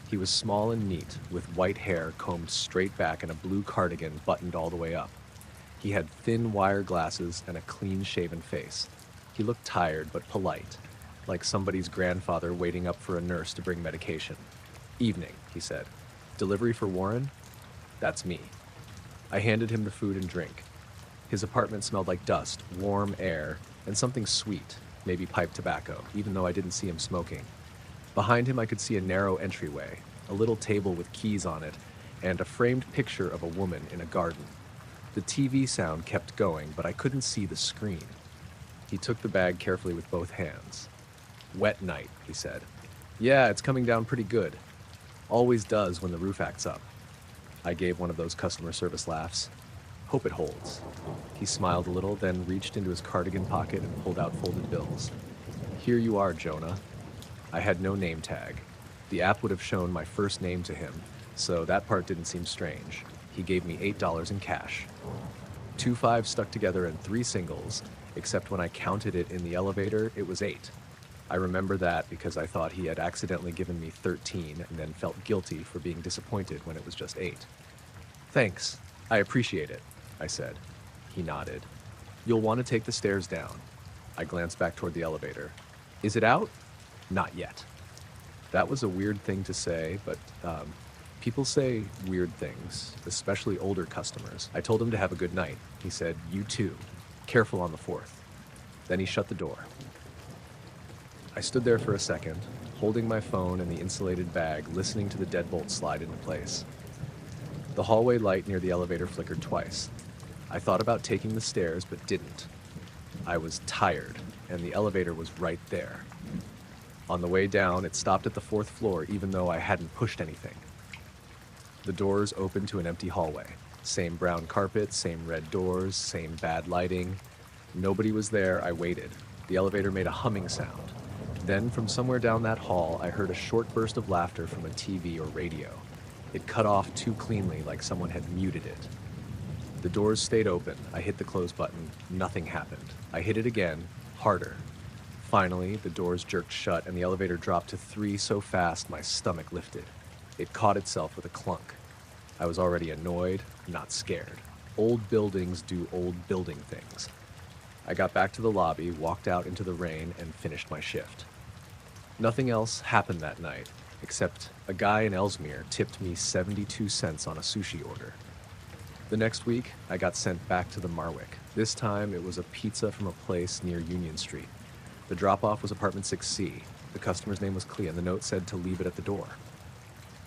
He was small and neat, with white hair combed straight back and a blue cardigan buttoned all the way up. He had thin wire glasses and a clean-shaven face. He looked tired but polite, like somebody's grandfather waiting up for a nurse to bring medication. "Evening," he said. "Delivery for Warren?" "That's me." I handed him the food and drink. His apartment smelled like dust, warm air, and something sweet, maybe pipe tobacco, even though I didn't see him smoking. Behind him I could see a narrow entryway, a little table with keys on it, and a framed picture of a woman in a garden. The TV sound kept going, but I couldn't see the screen. He took the bag carefully with both hands. "Wet night," he said. "Yeah, it's coming down pretty good. Always does when the roof acts up." I gave one of those customer service laughs. "Hope it holds." He smiled a little, then reached into his cardigan pocket and pulled out folded bills. "Here you are, Jonah." I had no name tag. The app would have shown my first name to him, so that part didn't seem strange. He gave me $8 in cash. 2 5s stuck together in 3 singles, except when I counted it in the elevator, it was 8. I remember that because I thought he had accidentally given me 13 and then felt guilty for being disappointed when it was just 8. "Thanks. I appreciate it," I said. He nodded. "You'll want to take the stairs down." I glanced back toward the elevator. "Is it out?" "Not yet." That was a weird thing to say, but people say weird things, especially older customers. I told him to have a good night. He said, "You too. Careful on the 4th." Then he shut the door. I stood there for a second, holding my phone and the insulated bag, listening to the deadbolt slide into place. The hallway light near the elevator flickered twice. I thought about taking the stairs, but didn't. I was tired, and the elevator was right there. On the way down, it stopped at the 4th floor, even though I hadn't pushed anything. The doors opened to an empty hallway. Same brown carpet, same red doors, same bad lighting. Nobody was there. I waited. The elevator made a humming sound. Then, from somewhere down that hall, I heard a short burst of laughter from a TV or radio. It cut off too cleanly, like someone had muted it. The doors stayed open. I hit the close button. Nothing happened. I hit it again, harder. Finally, the doors jerked shut and the elevator dropped to 3 so fast my stomach lifted. It caught itself with a clunk. I was already annoyed, not scared. Old buildings do old building things. I got back to the lobby, walked out into the rain, and finished my shift. Nothing else happened that night, except a guy in Ellesmere tipped me 72 cents on a sushi order. The next week, I got sent back to the Marwick. This time, it was a pizza from a place near Union Street. The drop-off was apartment 6C. The customer's name was Clea, and the note said to leave it at the door.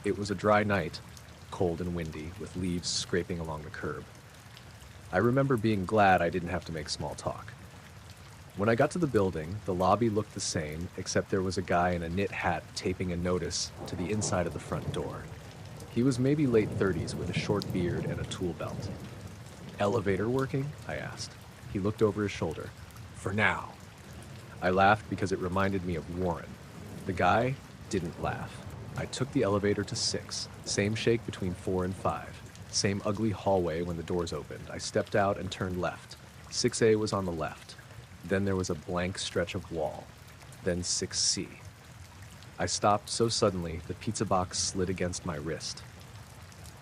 It was a dry night, cold and windy, with leaves scraping along the curb. I remember being glad I didn't have to make small talk. When I got to the building, the lobby looked the same, except there was a guy in a knit hat taping a notice to the inside of the front door. He was maybe late 30s with a short beard and a tool belt. "Elevator working?" I asked. He looked over his shoulder. "For now." I laughed because it reminded me of Warren. The guy didn't laugh. I took the elevator to 6, same shake between 4 and 5, same ugly hallway when the doors opened. I stepped out and turned left. 6A was on the left. Then there was a blank stretch of wall. Then 6C. I stopped so suddenly the pizza box slid against my wrist.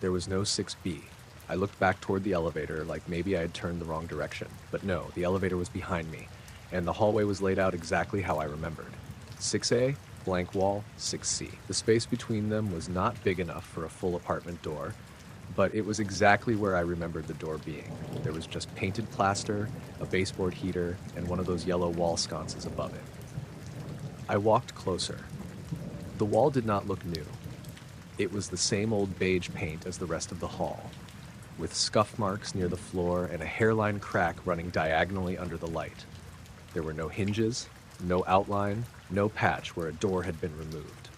There was no 6B. I looked back toward the elevator like maybe I had turned the wrong direction. But no, the elevator was behind me, and the hallway was laid out exactly how I remembered. 6A, blank wall, 6C. The space between them was not big enough for a full apartment door, but it was exactly where I remembered the door being. There was just painted plaster, a baseboard heater, and one of those yellow wall sconces above it. I walked closer. The wall did not look new. It was the same old beige paint as the rest of the hall, with scuff marks near the floor and a hairline crack running diagonally under the light. There were no hinges, no outline, no patch where a door had been removed.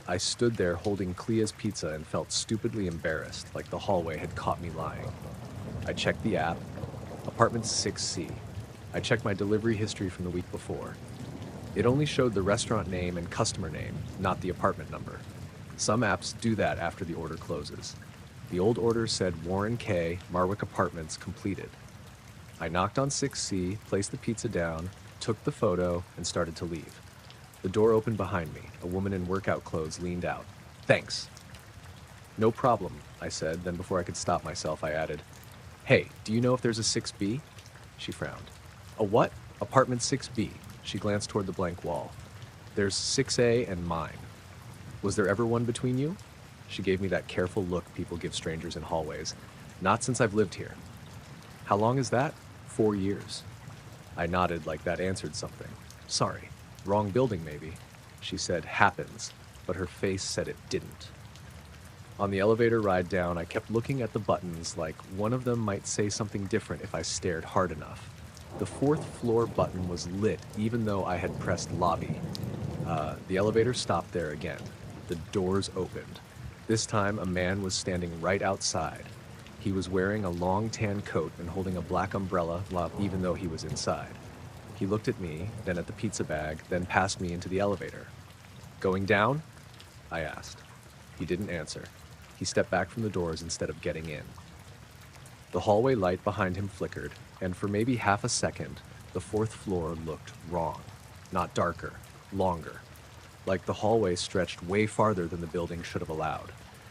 I stood there holding Clea's pizza and felt stupidly embarrassed, like the hallway had caught me lying. I checked the app. Apartment 6C. I checked my delivery history from the week before. It only showed the restaurant name and customer name, not the apartment number. Some apps do that after the order closes. The old order said Warren K., Marwick Apartments, completed. I knocked on 6C, placed the pizza down, took the photo, and started to leave. The door opened behind me. A woman in workout clothes leaned out. "Thanks." "No problem," I said. Then before I could stop myself, I added, "Hey, do you know if there's a 6B? She frowned. "A what?" "Apartment 6B. She glanced toward the blank wall. "There's 6A and mine. Was there ever one between you?" She gave me that careful look people give strangers in hallways. "Not since I've lived here." "How long is that?" 4 years. I nodded like that answered something. "Sorry. Wrong building, maybe." She said, "Happens," but her face said it didn't. On the elevator ride down, I kept looking at the buttons like one of them might say something different if I stared hard enough. The 4th floor button was lit even though I had pressed lobby. The elevator stopped there again. The doors opened. This time, a man was standing right outside. He was wearing a long tan coat and holding a black umbrella even though he was inside. He looked at me, then at the pizza bag, then past me into the elevator. "Going down?" I asked. He didn't answer. He stepped back from the doors instead of getting in. The hallway light behind him flickered, and for maybe half a second, the 4th floor looked wrong. Not darker, longer. Like the hallway stretched way farther than the building should have allowed.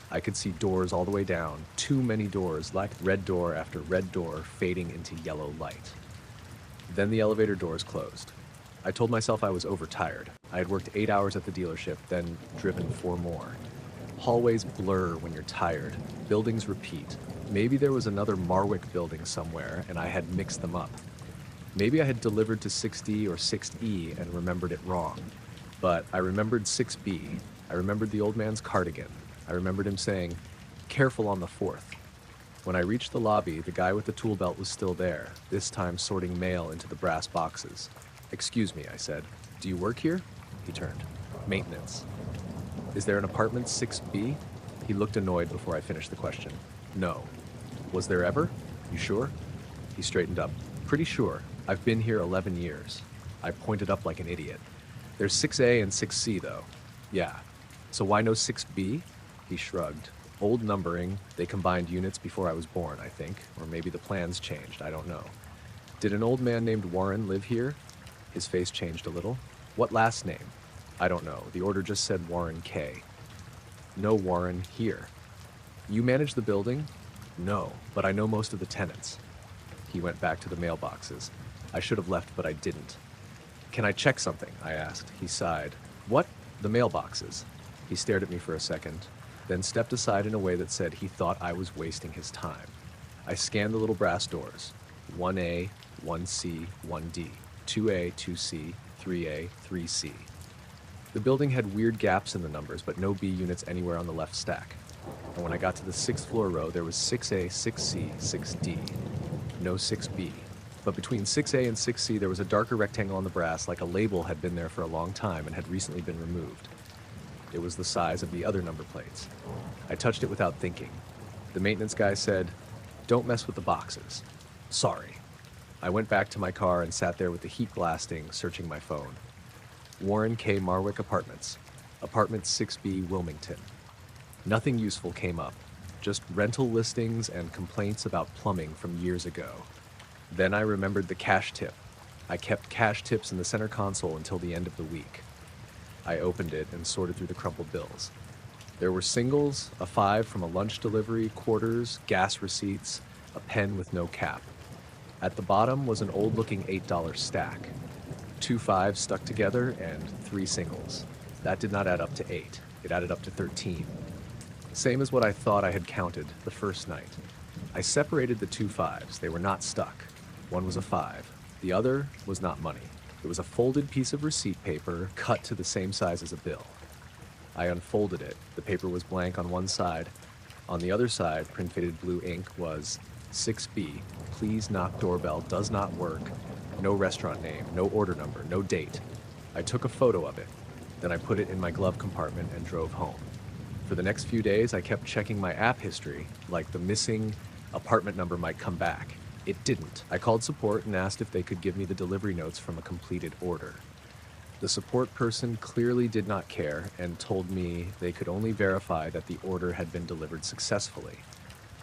I could see doors all the way down, too many doors, like red door after red door fading into yellow light. Then the elevator doors closed. I told myself I was overtired. I had worked 8 hours at the dealership, then driven 4 more. Hallways blur when you're tired. Buildings repeat. Maybe there was another Marwick building somewhere, and I had mixed them up. Maybe I had delivered to 6D or 6E and remembered it wrong. But I remembered 6B. I remembered the old man's cardigan. I remembered him saying, "Careful on the 4th." When I reached the lobby, the guy with the tool belt was still there, this time sorting mail into the brass boxes. "Excuse me," I said. "Do you work here?" He turned. "Maintenance." "Is there an apartment 6B? He looked annoyed before I finished the question. "No." Was there ever? You sure? He straightened up. Pretty sure. I've been here 11 years. I pointed up like an idiot. There's 6A and 6C, though. Yeah. So why no 6B? He shrugged. Old numbering. They combined units before I was born, I think. Or maybe the plans changed. I don't know. Did an old man named Warren live here? His face changed a little. What last name? I don't know. The order just said Warren K. No Warren here. You manage the building? No, but I know most of the tenants. He went back to the mailboxes. I should have left, but I didn't. Can I check something? I asked. He sighed. What? The mailboxes. He stared at me for a second, then stepped aside in a way that said he thought I was wasting his time. I scanned the little brass doors. 1A, 1C, 1D, 2A, 2C, 3A, 3C. The building had weird gaps in the numbers, but no B units anywhere on the left stack. And when I got to the 6th floor row, there was 6A, 6C, 6D. No 6B. But between 6A and 6C, there was a darker rectangle on the brass, like a label had been there for a long time and had recently been removed. It was the size of the other number plates. I touched it without thinking. The maintenance guy said, "Don't mess with the boxes." Sorry. I went back to my car and sat there with the heat blasting, searching my phone. Warren K. Marwick Apartments. Apartment 6B, Wilmington. Nothing useful came up. Just rental listings and complaints about plumbing from years ago. Then I remembered the cash tip. I kept cash tips in the center console until the end of the week. I opened it and sorted through the crumpled bills. There were singles, a 5 from a lunch delivery, quarters, gas receipts, a pen with no cap. At the bottom was an old-looking $8 stack. 2 5s stuck together and 3 singles. That did not add up to 8. It added up to 13. Same as what I thought I had counted the first night. I separated the 2 5s. They were not stuck. One was a 5. The other was not money. It was a folded piece of receipt paper cut to the same size as a bill. I unfolded it. The paper was blank on one side. On the other side, print-faded blue ink, was 6B. Please knock doorbell, does not work. No restaurant name, no order number, no date. I took a photo of it. Then I put it in my glove compartment and drove home. For the next few days, I kept checking my app history, like the missing apartment number might come back. It didn't. I called support and asked if they could give me the delivery notes from a completed order. The support person clearly did not care and told me they could only verify that the order had been delivered successfully.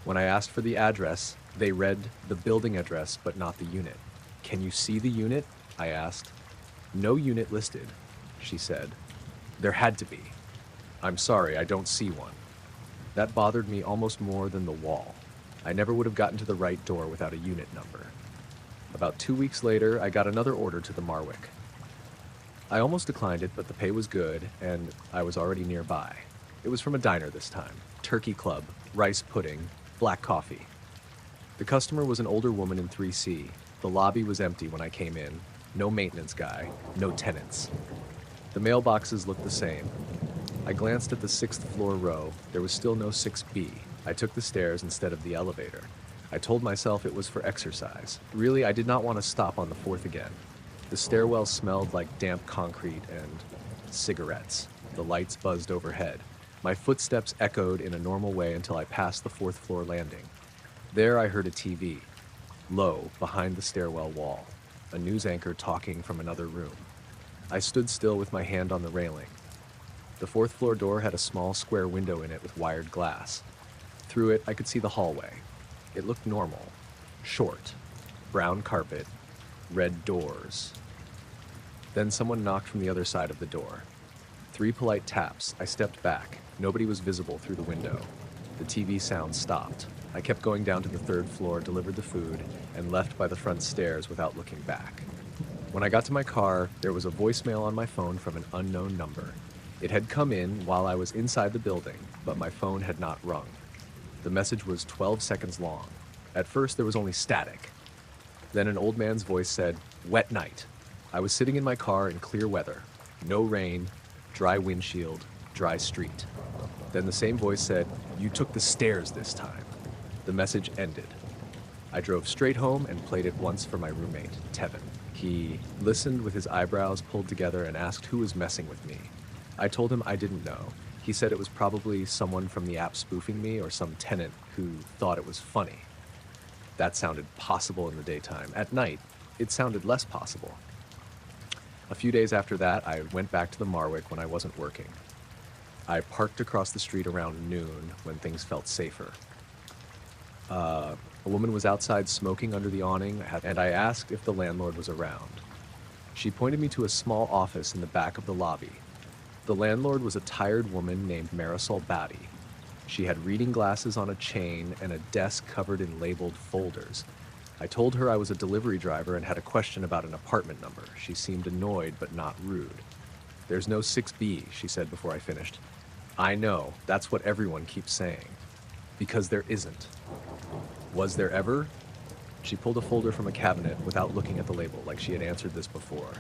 When I asked for the address, they read the building address but not the unit. Can you see the unit? I asked. No unit listed, she said. There had to be. I'm sorry, I don't see one. That bothered me almost more than the wall. I never would have gotten to the right door without a unit number. About 2 weeks later, I got another order to the Marwick. I almost declined it, but the pay was good, and I was already nearby. It was from a diner this time. Turkey club, rice pudding, black coffee. The customer was an older woman in 3C. The lobby was empty when I came in. No maintenance guy, no tenants. The mailboxes looked the same. I glanced at the 6th floor row. There was still no 6B. I took the stairs instead of the elevator. I told myself it was for exercise. Really, I did not want to stop on the 4th again. The stairwell smelled like damp concrete and cigarettes. The lights buzzed overhead. My footsteps echoed in a normal way until I passed the 4th floor landing. There I heard a TV. Low, behind the stairwell wall. A news anchor talking from another room. I stood still with my hand on the railing. The 4th floor door had a small square window in it with wired glass. Through it, I could see the hallway. It looked normal. Short. Brown carpet. Red doors. Then someone knocked from the other side of the door. 3 polite taps. I stepped back. Nobody was visible through the window. The TV sound stopped. I kept going down to the 3rd floor, delivered the food, and left by the front stairs without looking back. When I got to my car, there was a voicemail on my phone from an unknown number. It had come in while I was inside the building, but my phone had not rung. The message was 12 seconds long. At first, there was only static. Then an old man's voice said, "Wet night." I was sitting in my car in clear weather. No rain, dry windshield, dry street. Then the same voice said, "You took the stairs this time." The message ended. I drove straight home and played it once for my roommate, Tevin. He listened with his eyebrows pulled together and asked who was messing with me. I told him I didn't know. He said it was probably someone from the app spoofing me or some tenant who thought it was funny. That sounded possible in the daytime. At night, it sounded less possible. A few days after that, I went back to the Marwick when I wasn't working. I parked across the street around noon when things felt safer. A woman was outside smoking under the awning, and I asked if the landlord was around. She pointed me to a small office in the back of the lobby. The landlord was a tired woman named Marisol Batty. She had reading glasses on a chain and a desk covered in labeled folders. I told her I was a delivery driver and had a question about an apartment number. She seemed annoyed but not rude. "There's no 6B, she said before I finished. "I know, that's what everyone keeps saying. Because there isn't." "Was there ever?" She pulled a folder from a cabinet without looking at the label, like she had answered this before.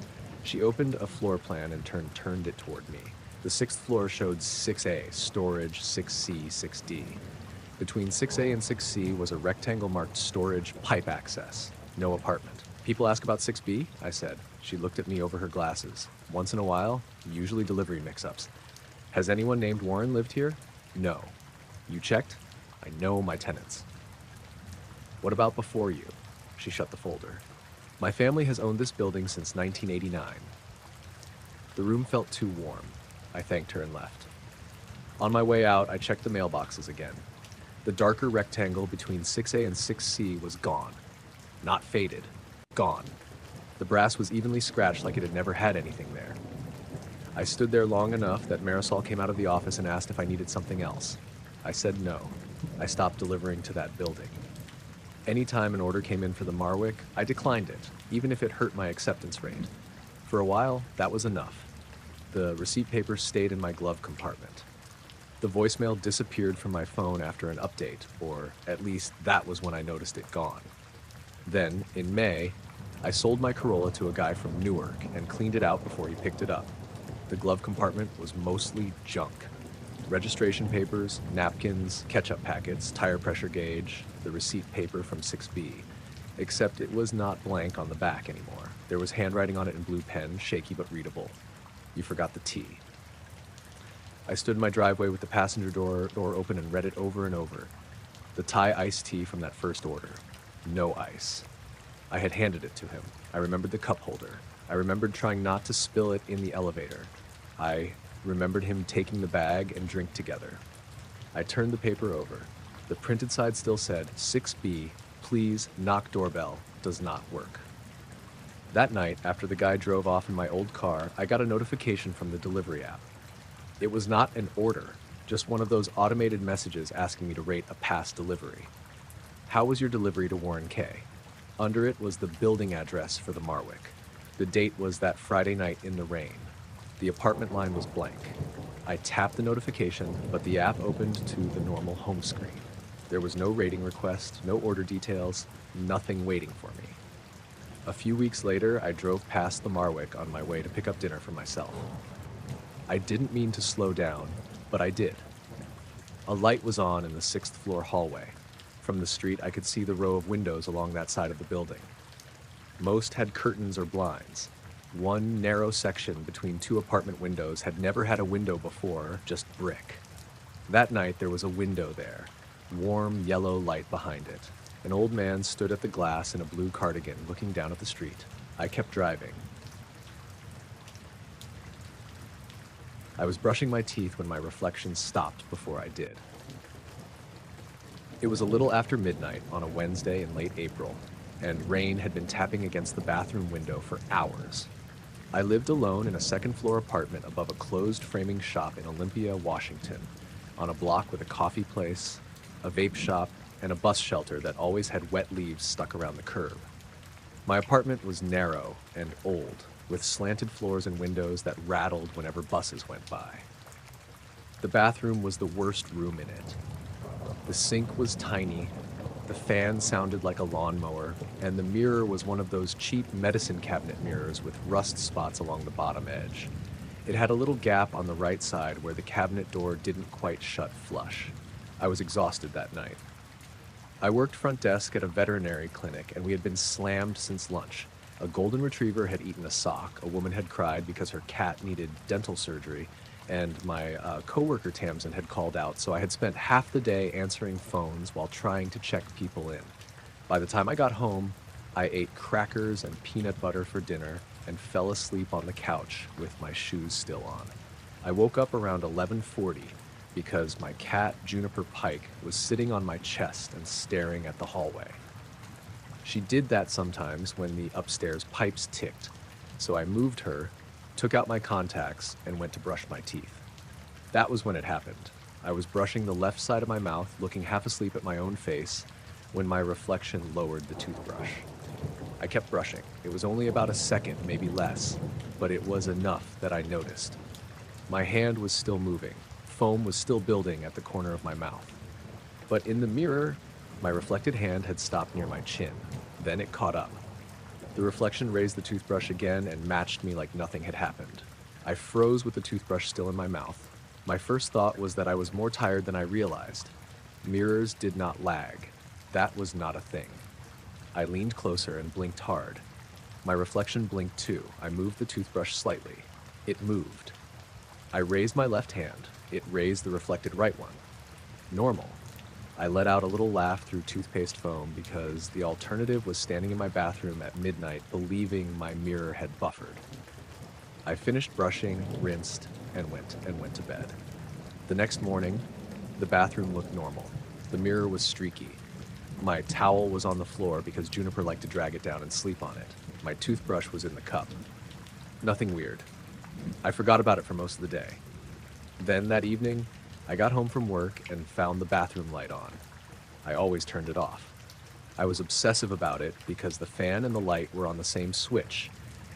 She opened a floor plan and turned it toward me. The 6th floor showed 6A, storage, 6C, 6D. Between 6A and 6C was a rectangle marked storage, pipe access. No apartment. "People ask about 6B?" I said. She looked at me over her glasses. "Once in a while, usually delivery mix-ups." "Has anyone named Warren lived here?" "No." "You checked?" "I know my tenants." "What about before you?" She shut the folder. "My family has owned this building since 1989. The room felt too warm. I thanked her and left. On my way out, I checked the mailboxes again. The darker rectangle between 6A and 6C was gone. Not faded. Gone. The brass was evenly scratched like it had never had anything there. I stood there long enough that Marisol came out of the office and asked if I needed something else. I said no. I stopped delivering to that building. Anytime an order came in for the Marwick, I declined it, even if it hurt my acceptance rate. For a while, that was enough. The receipt paper stayed in my glove compartment. The voicemail disappeared from my phone after an update, or at least that was when I noticed it gone. Then, in May, I sold my Corolla to a guy from Newark and cleaned it out before he picked it up. The glove compartment was mostly junk. Registration papers, napkins, ketchup packets, tire pressure gauge, the receipt paper from 6B. Except it was not blank on the back anymore. There was handwriting on it in blue pen, shaky but readable. You forgot the T. I stood in my driveway with the passenger door open and read it over and over. The Thai iced tea from that first order. No ice. I had handed it to him. I remembered the cup holder. I remembered trying not to spill it in the elevator. I remembered him taking the bag and drink together. I turned the paper over. The printed side still said, 6B, please, knock doorbell, does not work. That night, after the guy drove off in my old car, I got a notification from the delivery app. It was not an order, just one of those automated messages asking me to rate a past delivery. How was your delivery to Warren K? Under it was the building address for the Marwick. The date was that Friday night in the rain. The apartment line was blank. I tapped the notification, but the app opened to the normal home screen. There was no rating request, no order details, nothing waiting for me. A few weeks later, I drove past the Marwick on my way to pick up dinner for myself. I didn't mean to slow down, but I did. A light was on in the 6th floor hallway. From the street, I could see the row of windows along that side of the building. Most had curtains or blinds. One narrow section between two apartment windows had never had a window before, just brick. That night, there was a window there, warm yellow light behind it. An old man stood at the glass in a blue cardigan, looking down at the street. I kept driving. I was brushing my teeth when my reflection stopped before I did. It was a little after midnight on a Wednesday in late April, and rain had been tapping against the bathroom window for hours. I lived alone in a second-floor apartment above a closed framing shop in Olympia, Washington, on a block with a coffee place, a vape shop, and a bus shelter that always had wet leaves stuck around the curb. My apartment was narrow and old, with slanted floors and windows that rattled whenever buses went by. The bathroom was the worst room in it. The sink was tiny, the fan sounded like a lawnmower, and the mirror was one of those cheap medicine cabinet mirrors with rust spots along the bottom edge. It had a little gap on the right side where the cabinet door didn't quite shut flush. I was exhausted that night. I worked front desk at a veterinary clinic, and we had been slammed since lunch. A golden retriever had eaten a sock, a woman had cried because her cat needed dental surgery, and my coworker Tamsin had called out, so I had spent half the day answering phones while trying to check people in. By the time I got home, I ate crackers and peanut butter for dinner and fell asleep on the couch with my shoes still on. I woke up around 11:40 because my cat, Juniper Pike, was sitting on my chest and staring at the hallway. She did that sometimes when the upstairs pipes ticked, so I moved her, took out my contacts, and went to brush my teeth. That was when it happened. I was brushing the left side of my mouth, looking half asleep at my own face, when my reflection lowered the toothbrush. I kept brushing. It was only about a second, maybe less, but it was enough that I noticed. My hand was still moving. Foam was still building at the corner of my mouth. But in the mirror, my reflected hand had stopped near my chin. Then it caught up. The reflection raised the toothbrush again and matched me like nothing had happened. I froze with the toothbrush still in my mouth. My first thought was that I was more tired than I realized. Mirrors did not lag. That was not a thing. I leaned closer and blinked hard. My reflection blinked too. I moved the toothbrush slightly. It moved. I raised my left hand. It raised the reflected right one. Normal. I let out a little laugh through toothpaste foam because the alternative was standing in my bathroom at midnight believing my mirror had buffered. I finished brushing, rinsed, and went to bed. The next morning, the bathroom looked normal. The mirror was streaky. My towel was on the floor because Juniper liked to drag it down and sleep on it. My toothbrush was in the cup. Nothing weird. I forgot about it for most of the day. Then that evening, I got home from work and found the bathroom light on. I always turned it off. I was obsessive about it because the fan and the light were on the same switch,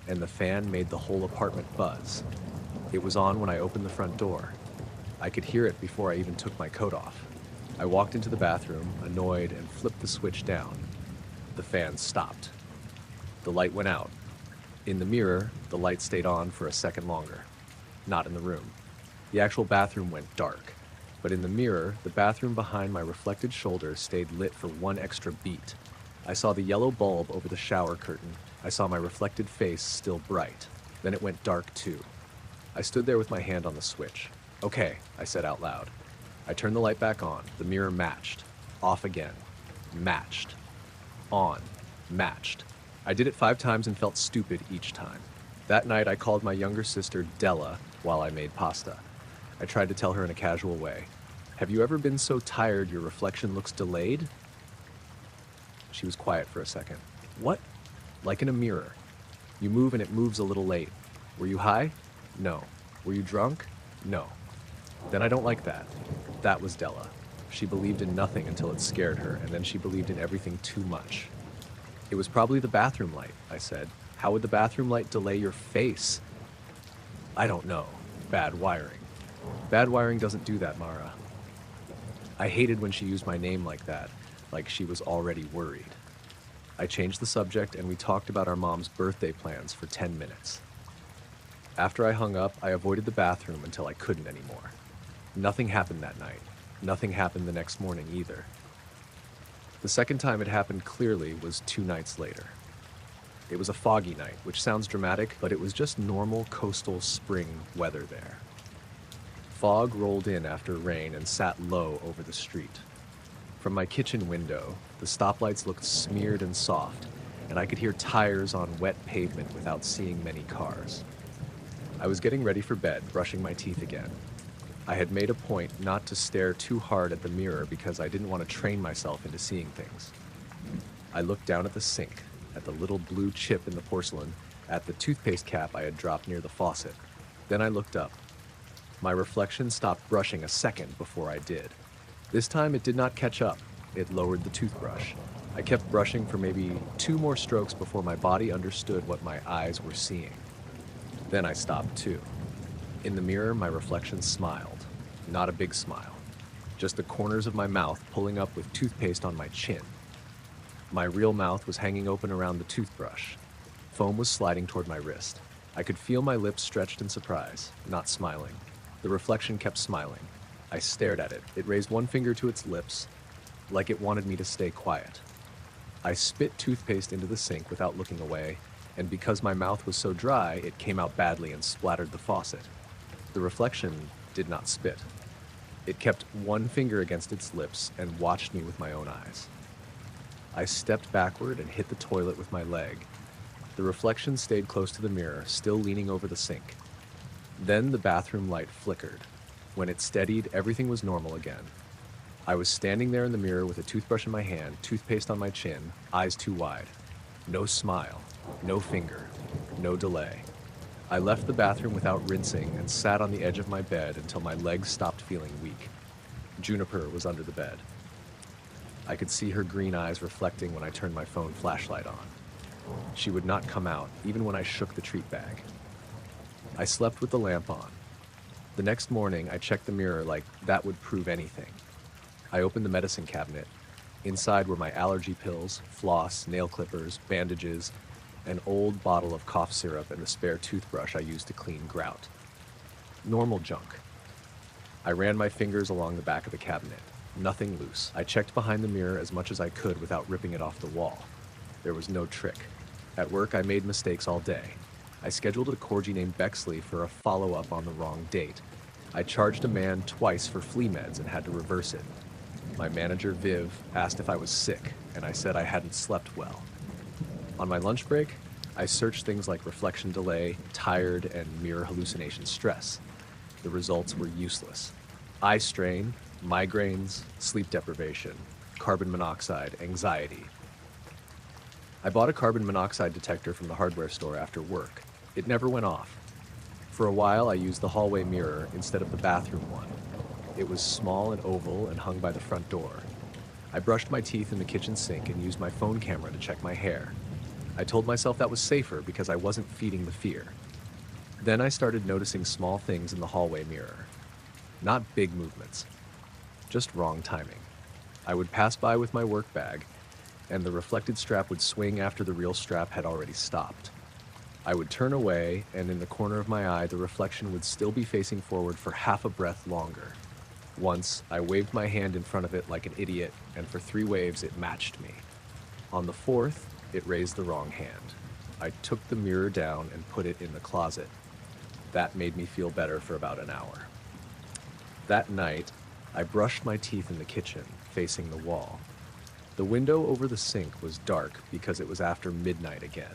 and the fan made the whole apartment buzz. It was on when I opened the front door. I could hear it before I even took my coat off. I walked into the bathroom, annoyed, and flipped the switch down. The fan stopped. The light went out. In the mirror, the light stayed on for a second longer. Not in the room. The actual bathroom went dark. But in the mirror, the bathroom behind my reflected shoulder stayed lit for one extra beat. I saw the yellow bulb over the shower curtain. I saw my reflected face still bright. Then it went dark too. I stood there with my hand on the switch. "Okay," I said out loud. I turned the light back on. The mirror matched. Off again. Matched. On. Matched. I did it 5 times and felt stupid each time. That night I called my younger sister Della while I made pasta. I tried to tell her in a casual way, "Have you ever been so tired your reflection looks delayed?" She was quiet for a second. "What?" "Like in a mirror. You move and it moves a little late. Were you high?" "No." "Were you drunk?" "No." "Then I don't like that." That was Della. She believed in nothing until it scared her, and then she believed in everything too much. "It was probably the bathroom light," I said. "How would the bathroom light delay your face?" "I don't know. Bad wiring." "Bad wiring doesn't do that, Mara." I hated when she used my name like that, like she was already worried. I changed the subject and we talked about our mom's birthday plans for 10 minutes. After I hung up, I avoided the bathroom until I couldn't anymore. Nothing happened that night. Nothing happened the next morning either. The second time it happened clearly was 2 nights later. It was a foggy night, which sounds dramatic, but it was just normal coastal spring weather there. Fog rolled in after rain and sat low over the street. From my kitchen window, the stoplights looked smeared and soft, and I could hear tires on wet pavement without seeing many cars. I was getting ready for bed, brushing my teeth again. I had made a point not to stare too hard at the mirror because I didn't want to train myself into seeing things. I looked down at the sink, at the little blue chip in the porcelain, at the toothpaste cap I had dropped near the faucet. Then I looked up. My reflection stopped brushing a second before I did. This time it did not catch up. It lowered the toothbrush. I kept brushing for maybe 2 more strokes before my body understood what my eyes were seeing. Then I stopped too. In the mirror, my reflection smiled. Not a big smile. Just the corners of my mouth pulling up with toothpaste on my chin. My real mouth was hanging open around the toothbrush. Foam was sliding toward my wrist. I could feel my lips stretched in surprise, not smiling. The reflection kept smiling. I stared at it. It raised one finger to its lips, like it wanted me to stay quiet. I spit toothpaste into the sink without looking away, and because my mouth was so dry, it came out badly and splattered the faucet. The reflection did not spit. It kept one finger against its lips and watched me with my own eyes. I stepped backward and hit the toilet with my leg. The reflection stayed close to the mirror, still leaning over the sink. Then the bathroom light flickered. When it steadied, everything was normal again. I was standing there in the mirror with a toothbrush in my hand, toothpaste on my chin, eyes too wide. No smile, no finger, no delay. I left the bathroom without rinsing and sat on the edge of my bed until my legs stopped feeling weak. Juniper was under the bed. I could see her green eyes reflecting when I turned my phone flashlight on. She would not come out, even when I shook the treat bag. I slept with the lamp on. The next morning, I checked the mirror like that would prove anything. I opened the medicine cabinet. Inside were my allergy pills, floss, nail clippers, bandages, an old bottle of cough syrup, and the spare toothbrush I used to clean grout. Normal junk. I ran my fingers along the back of the cabinet. Nothing loose. I checked behind the mirror as much as I could without ripping it off the wall. There was no trick. At work, I made mistakes all day. I scheduled a corgi named Bexley for a follow-up on the wrong date. I charged a man twice for flea meds and had to reverse it. My manager, Viv, asked if I was sick, and I said I hadn't slept well. On my lunch break, I searched things like reflection delay, tired, and mirror hallucination stress. The results were useless. Eye strain, migraines, sleep deprivation, carbon monoxide, anxiety. I bought a carbon monoxide detector from the hardware store after work. It never went off. For a while, I used the hallway mirror instead of the bathroom one. It was small and oval and hung by the front door. I brushed my teeth in the kitchen sink and used my phone camera to check my hair. I told myself that was safer because I wasn't feeding the fear. Then I started noticing small things in the hallway mirror. Not big movements, just wrong timing. I would pass by with my work bag, and the reflected strap would swing after the real strap had already stopped. I would turn away, and in the corner of my eye, the reflection would still be facing forward for half a breath longer. Once, I waved my hand in front of it like an idiot, and for 3 waves, it matched me. On the 4th, it raised the wrong hand. I took the mirror down and put it in the closet. That made me feel better for about an hour. That night, I brushed my teeth in the kitchen, facing the wall. The window over the sink was dark because it was after midnight again.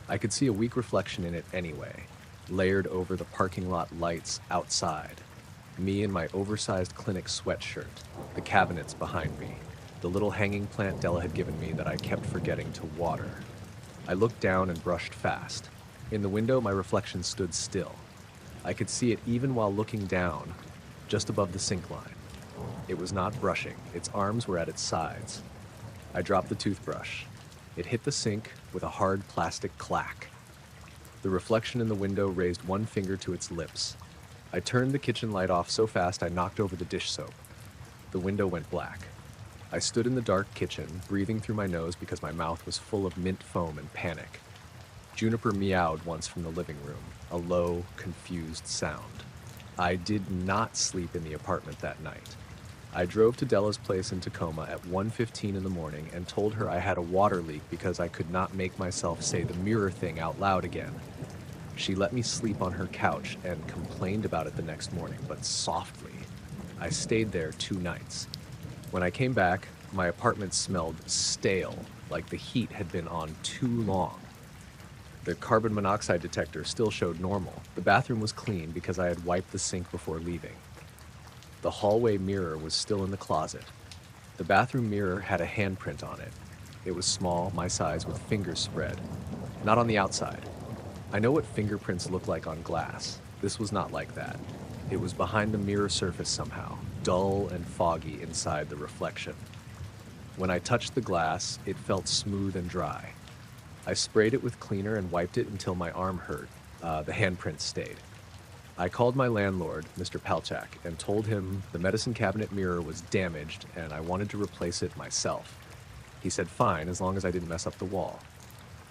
I could see a weak reflection in it anyway, layered over the parking lot lights outside. Me in my oversized clinic sweatshirt, the cabinets behind me, the little hanging plant Della had given me that I kept forgetting to water. I looked down and brushed fast. In the window, my reflection stood still. I could see it even while looking down, just above the sink line. It was not brushing. Its arms were at its sides. I dropped the toothbrush. It hit the sink with a hard plastic clack. The reflection in the window raised one finger to its lips. I turned the kitchen light off so fast I knocked over the dish soap. The window went black. I stood in the dark kitchen, breathing through my nose because my mouth was full of mint foam and panic. Juniper meowed once from the living room, a low, confused sound. I did not sleep in the apartment that night. I drove to Della's place in Tacoma at 1:15 in the morning and told her I had a water leak because I could not make myself say the mirror thing out loud again. She let me sleep on her couch and complained about it the next morning, but softly. I stayed there 2 nights. When I came back, my apartment smelled stale, like the heat had been on too long. The carbon monoxide detector still showed normal. The bathroom was clean because I had wiped the sink before leaving. The hallway mirror was still in the closet. The bathroom mirror had a handprint on it. It was small, my size, with fingers spread. Not on the outside. I know what fingerprints look like on glass. This was not like that. It was behind the mirror surface somehow, dull and foggy inside the reflection. When I touched the glass, it felt smooth and dry. I sprayed it with cleaner and wiped it until my arm hurt. The handprint stayed. I called my landlord, Mr. Palchak, and told him the medicine cabinet mirror was damaged and I wanted to replace it myself. He said fine, as long as I didn't mess up the wall.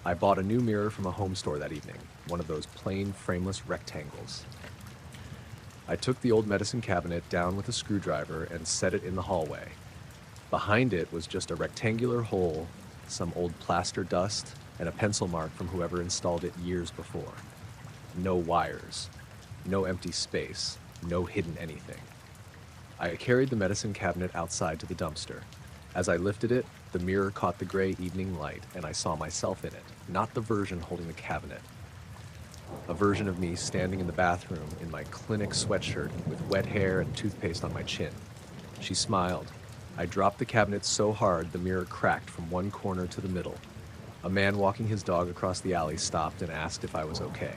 I bought a new mirror from a home store that evening, one of those plain, frameless rectangles. I took the old medicine cabinet down with a screwdriver and set it in the hallway. Behind it was just a rectangular hole, some old plaster dust, and a pencil mark from whoever installed it years before. No wires. No empty space, no hidden anything. I carried the medicine cabinet outside to the dumpster. As I lifted it, The mirror caught the gray evening light, and I saw myself in it, not the version holding the cabinet. A version of me standing in the bathroom in my clinic sweatshirt with wet hair and toothpaste on my chin. She smiled. I dropped the cabinet so hard the mirror cracked from one corner to the middle. A man walking his dog across the alley stopped and asked if I was okay.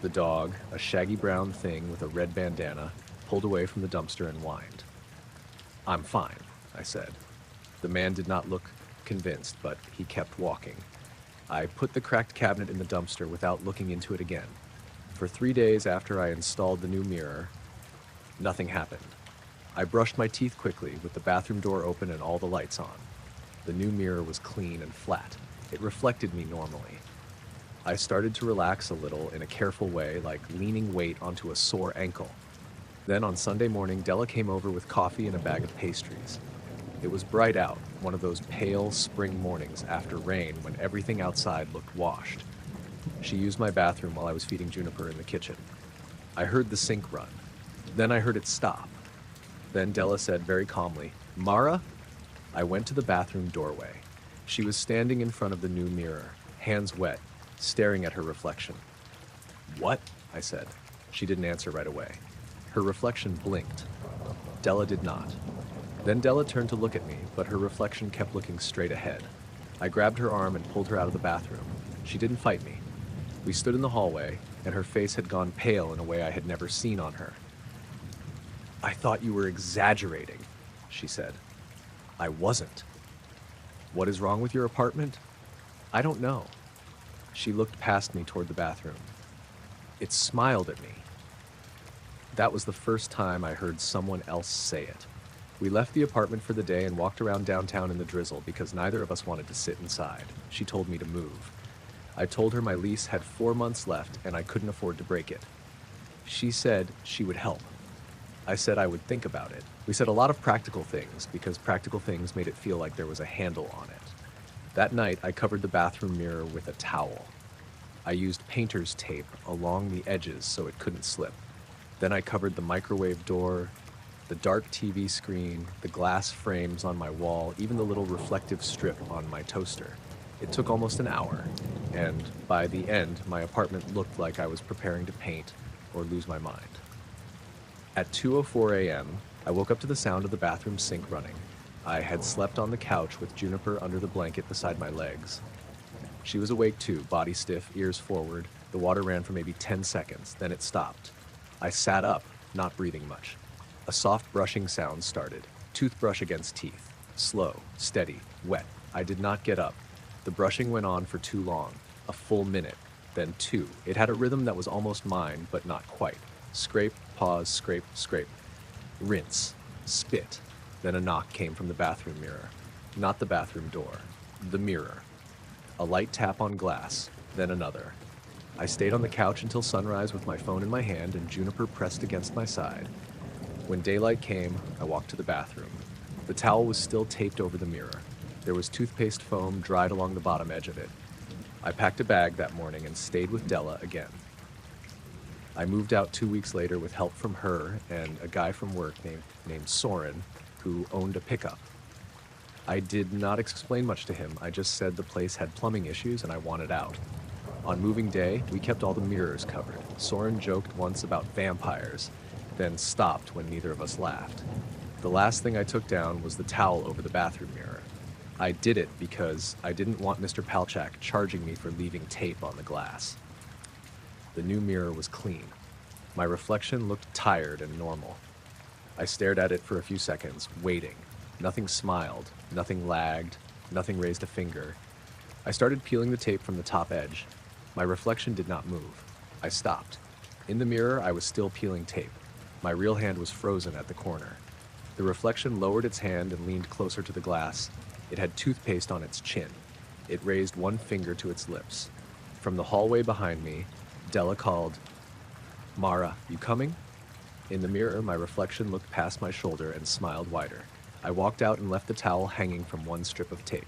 The dog, a shaggy brown thing with a red bandana, pulled away from the dumpster and whined. "I'm fine," I said. The man did not look convinced, but he kept walking. I put the cracked cabinet in the dumpster without looking into it again. For 3 days after I installed the new mirror, nothing happened. I brushed my teeth quickly with the bathroom door open and all the lights on. The new mirror was clean and flat. It reflected me normally. I started to relax a little in a careful way, like leaning weight onto a sore ankle. Then on Sunday morning, Della came over with coffee and a bag of pastries. It was bright out, one of those pale spring mornings after rain when everything outside looked washed. She used my bathroom while I was feeding Juniper in the kitchen. I heard the sink run. Then I heard it stop. Then Della said very calmly, "Mara?" I went to the bathroom doorway. She was standing in front of the new mirror, hands wet, staring at her reflection. "What?" I said. She didn't answer right away. Her reflection blinked. Della did not. Then Della turned to look at me, but her reflection kept looking straight ahead. I grabbed her arm and pulled her out of the bathroom. She didn't fight me. We stood in the hallway, and her face had gone pale in a way I had never seen on her. "I thought you were exaggerating," she said. I wasn't. "What is wrong with your apartment?" "I don't know." She looked past me toward the bathroom. It smiled at me. That was the first time I heard someone else say it. We left the apartment for the day and walked around downtown in the drizzle because neither of us wanted to sit inside. She told me to move. I told her my lease had 4 months left and I couldn't afford to break it. She said she would help. I said I would think about it. We said a lot of practical things because practical things made it feel like there was a handle on it. That night, I covered the bathroom mirror with a towel. I used painter's tape along the edges so it couldn't slip. Then I covered the microwave door, the dark TV screen, the glass frames on my wall, even the little reflective strip on my toaster. It took almost an hour, and by the end, my apartment looked like I was preparing to paint or lose my mind. At 2:04 a.m., I woke up to the sound of the bathroom sink running. I had slept on the couch with Juniper under the blanket beside my legs. She was awake too, body stiff, ears forward. The water ran for maybe 10 seconds, then it stopped. I sat up, not breathing much. A soft brushing sound started, toothbrush against teeth. Slow, steady, wet. I did not get up. The brushing went on for too long, a full minute, then 2. It had a rhythm that was almost mine, but not quite. Scrape, pause, scrape, scrape. Rinse, spit. Then a knock came from the bathroom mirror. Not the bathroom door, the mirror. A light tap on glass, then another. I stayed on the couch until sunrise with my phone in my hand and Juniper pressed against my side. When daylight came, I walked to the bathroom. The towel was still taped over the mirror. There was toothpaste foam dried along the bottom edge of it. I packed a bag that morning and stayed with Della again. I moved out 2 weeks later with help from her and a guy from work named Soren, who owned a pickup. I did not explain much to him. I just said the place had plumbing issues and I wanted out. On moving day, we kept all the mirrors covered. Soren joked once about vampires, then stopped when neither of us laughed. The last thing I took down was the towel over the bathroom mirror. I did it because I didn't want Mr. Palchak charging me for leaving tape on the glass. The new mirror was clean. My reflection looked tired and normal. I stared at it for a few seconds, waiting. Nothing smiled, nothing lagged, nothing raised a finger. I started peeling the tape from the top edge. My reflection did not move. I stopped. In the mirror, I was still peeling tape. My real hand was frozen at the corner. The reflection lowered its hand and leaned closer to the glass. It had toothpaste on its chin. It raised one finger to its lips. From the hallway behind me, Della called, "Mara, you coming?" In the mirror, my reflection looked past my shoulder and smiled wider. I walked out and left the towel hanging from one strip of tape.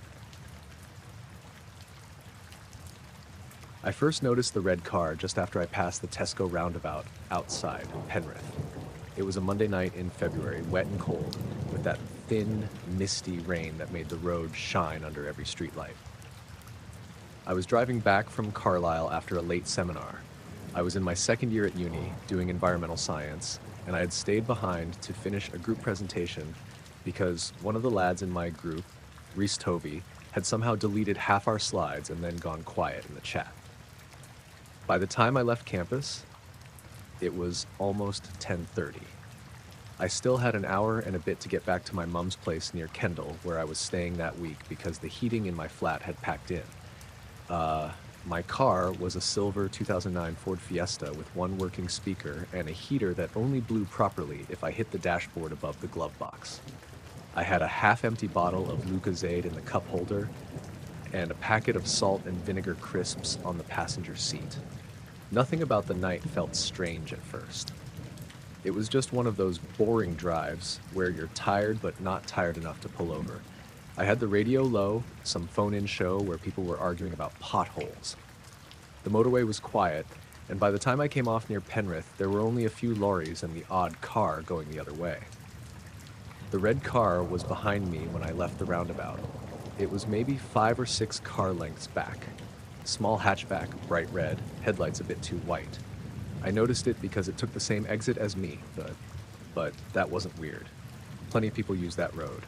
I first noticed the red car just after I passed the Tesco roundabout outside Penrith. It was a Monday night in February, wet and cold, with that thin, misty rain that made the road shine under every streetlight. I was driving back from Carlisle after a late seminar. I was in my second year at uni doing environmental science, and I had stayed behind to finish a group presentation because one of the lads in my group, Reese Tovey, had somehow deleted half our slides and then gone quiet in the chat. By the time I left campus, it was almost 10:30. I still had an hour and a bit to get back to my mom's place near Kendall, where I was staying that week because the heating in my flat had packed in. My car was a silver 2009 Ford Fiesta with one working speaker and a heater that only blew properly if I hit the dashboard above the glove box. I had a half-empty bottle of Lucozade in the cup holder and a packet of salt and vinegar crisps on the passenger seat. Nothing about the night felt strange at first. It was just one of those boring drives where you're tired but not tired enough to pull over. I had the radio low, some phone-in show where people were arguing about potholes. The motorway was quiet, and by the time I came off near Penrith, there were only a few lorries and the odd car going the other way. The red car was behind me when I left the roundabout. It was maybe 5 or 6 car lengths back. Small hatchback, bright red, headlights a bit too white. I noticed it because it took the same exit as me, but that wasn't weird. Plenty of people use that road.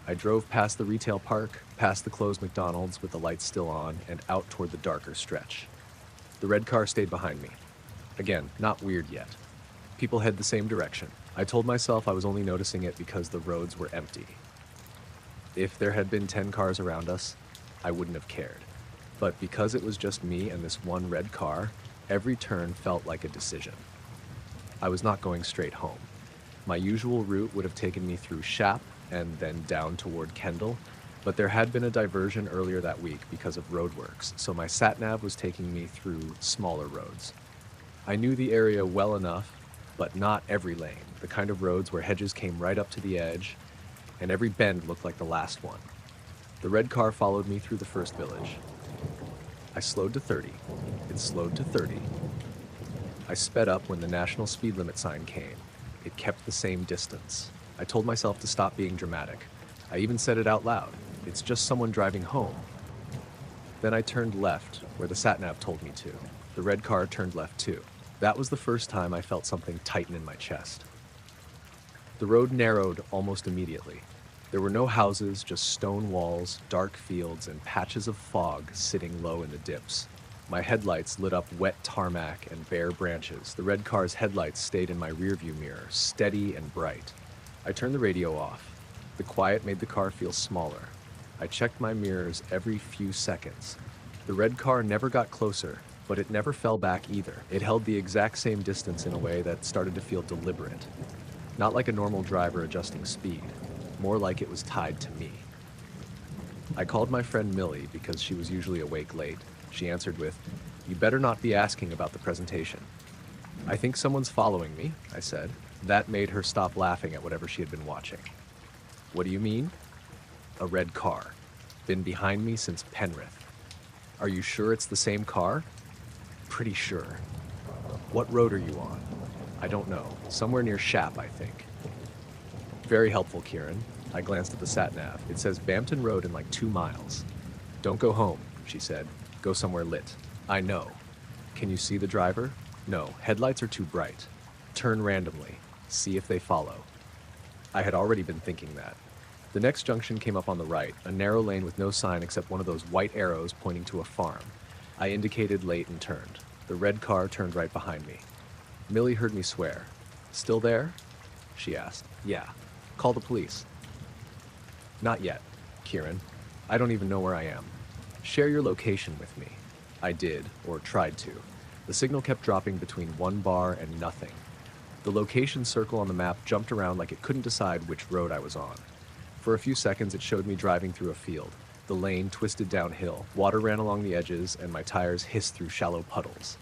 I drove past the retail park, past the closed McDonald's with the lights still on, and out toward the darker stretch. The red car stayed behind me. Again, not weird yet. People head the same direction. I told myself I was only noticing it because the roads were empty. If there had been 10 cars around us, I wouldn't have cared. But because it was just me and this one red car, every turn felt like a decision. I was not going straight home. My usual route would have taken me through Shap and then down toward Kendall, but there had been a diversion earlier that week because of roadworks, so my sat-nav was taking me through smaller roads. I knew the area well enough, but not every lane, the kind of roads where hedges came right up to the edge, and every bend looked like the last one. The red car followed me through the first village. I slowed to 30. It slowed to 30. I sped up when the national speed limit sign came. It kept the same distance. I told myself to stop being dramatic. I even said it out loud. It's just someone driving home. Then I turned left, where the sat-nav told me to. The red car turned left too. That was the first time I felt something tighten in my chest. The road narrowed almost immediately. There were no houses, just stone walls, dark fields, and patches of fog sitting low in the dips. My headlights lit up wet tarmac and bare branches. The red car's headlights stayed in my rearview mirror, steady and bright. I turned the radio off. The quiet made the car feel smaller. I checked my mirrors every few seconds. The red car never got closer, but it never fell back either. It held the exact same distance in a way that started to feel deliberate. Not like a normal driver adjusting speed, more like it was tied to me. I called my friend Millie because she was usually awake late. She answered with, "You better not be asking about the presentation." "I think someone's following me," I said. That made her stop laughing at whatever she had been watching. "What do you mean?" "A red car. Been behind me since Penrith." "Are you sure it's the same car?" "Pretty sure." "What road are you on?" "I don't know. Somewhere near Shap, I think." "Very helpful, Kieran." I glanced at the sat-nav. "It says Bampton Road in like 2 miles. "Don't go home," she said. "Go somewhere lit." "I know." "Can you see the driver?" "No, headlights are too bright." "Turn randomly. See if they follow." I had already been thinking that. The next junction came up on the right, a narrow lane with no sign except one of those white arrows pointing to a farm. I indicated late and turned. The red car turned right behind me. Millie heard me swear. "Still there?" she asked. "Yeah." "Call the police." "Not yet, Kieran. I don't even know where I am." "Share your location with me." I did, or tried to. The signal kept dropping between 1 bar and nothing. The location circle on the map jumped around like it couldn't decide which road I was on. For a few seconds, it showed me driving through a field. The lane twisted downhill, water ran along the edges, and my tires hissed through shallow puddles.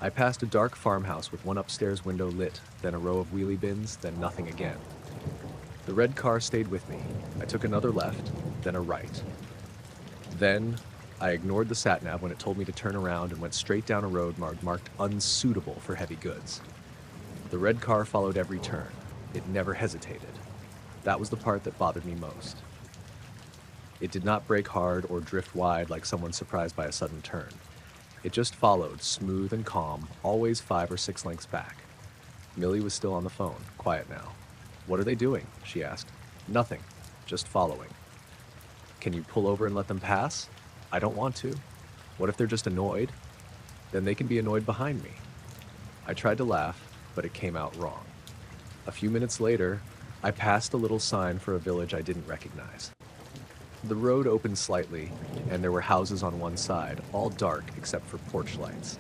I passed a dark farmhouse with one upstairs window lit, then a row of wheelie bins, then nothing again. The red car stayed with me. I took another left, then a right. Then I ignored the sat-nav when it told me to turn around and went straight down a road marked unsuitable for heavy goods. The red car followed every turn. It never hesitated. That was the part that bothered me most. It did not brake hard or drift wide like someone surprised by a sudden turn. It just followed, smooth and calm, always 5 or 6 lengths back. Millie was still on the phone, quiet now. "What are they doing?" she asked. "Nothing, just following." "Can you pull over and let them pass?" "I don't want to." "What if they're just annoyed?" "Then they can be annoyed behind me." I tried to laugh, but it came out wrong. A few minutes later, I passed a little sign for a village I didn't recognize. The road opened slightly, and there were houses on one side, all dark except for porch lights.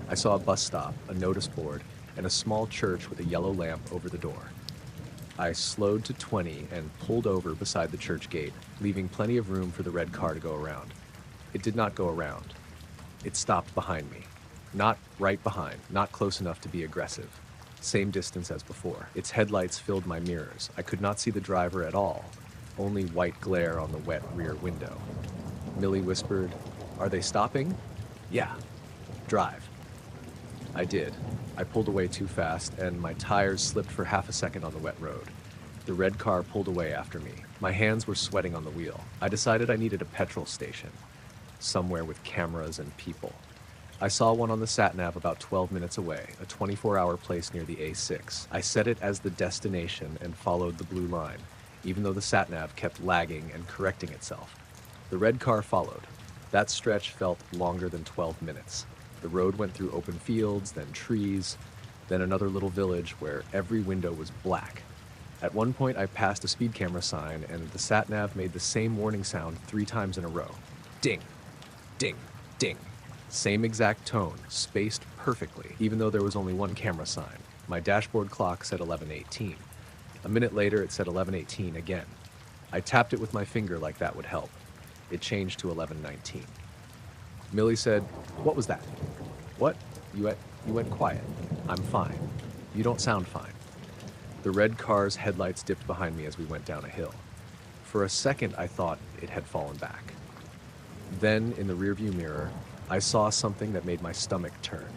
I saw a bus stop, a notice board, and a small church with a yellow lamp over the door. I slowed to 20 and pulled over beside the church gate, leaving plenty of room for the red car to go around. It did not go around. It stopped behind me. Not right behind, not close enough to be aggressive. Same distance as before. Its headlights filled my mirrors. I could not see the driver at all, only white glare on the wet rear window. Millie whispered, "Are they stopping?" "Yeah. Drive." I did. I pulled away too fast, and my tires slipped for half a second on the wet road. The red car pulled away after me. My hands were sweating on the wheel. I decided I needed a petrol station, somewhere with cameras and people. I saw one on the sat-nav about 12 minutes away, a 24-hour place near the A6. I set it as the destination and followed the blue line, even though the sat-nav kept lagging and correcting itself. The red car followed. That stretch felt longer than 12 minutes. The road went through open fields, then trees, then another little village where every window was black. At one point, I passed a speed camera sign, and the sat-nav made the same warning sound 3 times in a row. Ding, ding, ding. Same exact tone, spaced perfectly, even though there was only one camera sign. My dashboard clock said 11:18. A minute later, it said 11:18 again. I tapped it with my finger like that would help. It changed to 11:19. Millie said, "What was that?" "What? You went quiet." "I'm fine." "You don't sound fine." The red car's headlights dipped behind me as we went down a hill. For a second, I thought it had fallen back. Then, in the rearview mirror, I saw something that made my stomach turn.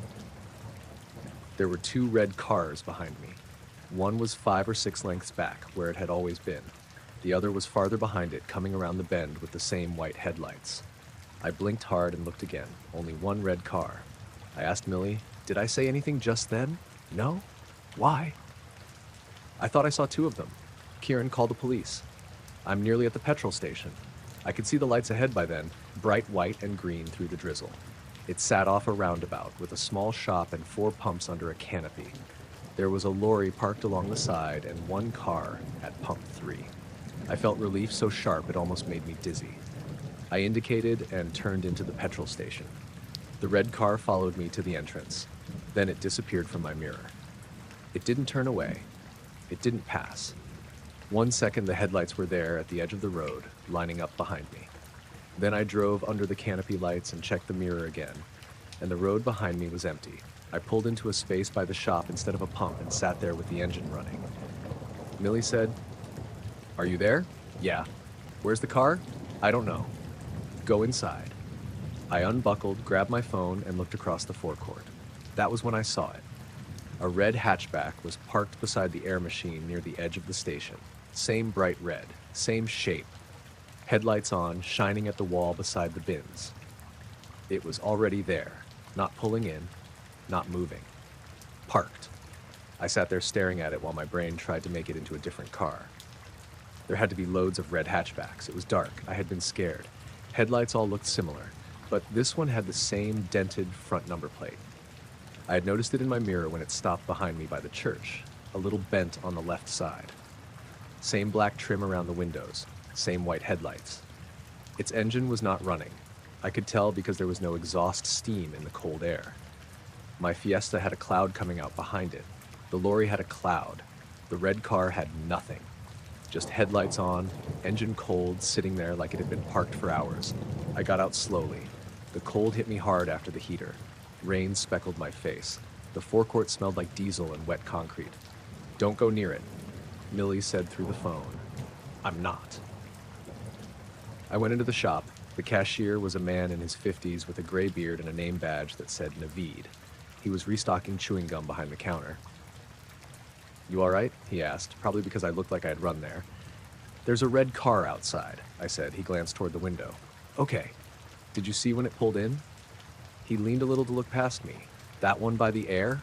There were 2 red cars behind me. One was 5 or 6 lengths back, where it had always been. The other was farther behind it, coming around the bend with the same white headlights. I blinked hard and looked again. Only one red car. I asked Millie, "Did I say anything just then?" "No? Why?" "I thought I saw 2 of them. Kieran, call the police. I'm nearly at the petrol station." I could see the lights ahead by then, bright white and green through the drizzle. It sat off a roundabout with a small shop and 4 pumps under a canopy. There was a lorry parked along the side and 1 car at pump 3. I felt relief so sharp it almost made me dizzy. I indicated and turned into the petrol station. The red car followed me to the entrance. Then it disappeared from my mirror. It didn't turn away. It didn't pass. 1 second the headlights were there at the edge of the road, lining up behind me. Then I drove under the canopy lights and checked the mirror again, and the road behind me was empty. I pulled into a space by the shop instead of a pump and sat there with the engine running. Millie said, "Are you there?" "Yeah." "Where's the car?" "I don't know." "Go inside." I unbuckled, grabbed my phone, and looked across the forecourt. That was when I saw it. A red hatchback was parked beside the air machine near the edge of the station. Same bright red, same shape. Headlights on, shining at the wall beside the bins. It was already there, not pulling in, not moving. Parked. I sat there staring at it while my brain tried to make it into a different car. There had to be loads of red hatchbacks. It was dark. I had been scared. Headlights all looked similar, but this one had the same dented front number plate. I had noticed it in my mirror when it stopped behind me by the church, a little bent on the left side. Same black trim around the windows, same white headlights. Its engine was not running. I could tell because there was no exhaust steam in the cold air. My Fiesta had a cloud coming out behind it. The lorry had a cloud. The red car had nothing. Just headlights on, engine cold, sitting there like it had been parked for hours. I got out slowly. The cold hit me hard after the heater. Rain speckled my face. The forecourt smelled like diesel and wet concrete. "Don't go near it," Millie said through the phone. "I'm not." I went into the shop. The cashier was a man in his 50s with a gray beard and a name badge that said Naveed. He was restocking chewing gum behind the counter. You all right? He asked, probably because I looked like I had run there. There's a red car outside, I said. He glanced toward the window. Okay. Did you see when it pulled in? He leaned a little to look past me. That one by the air?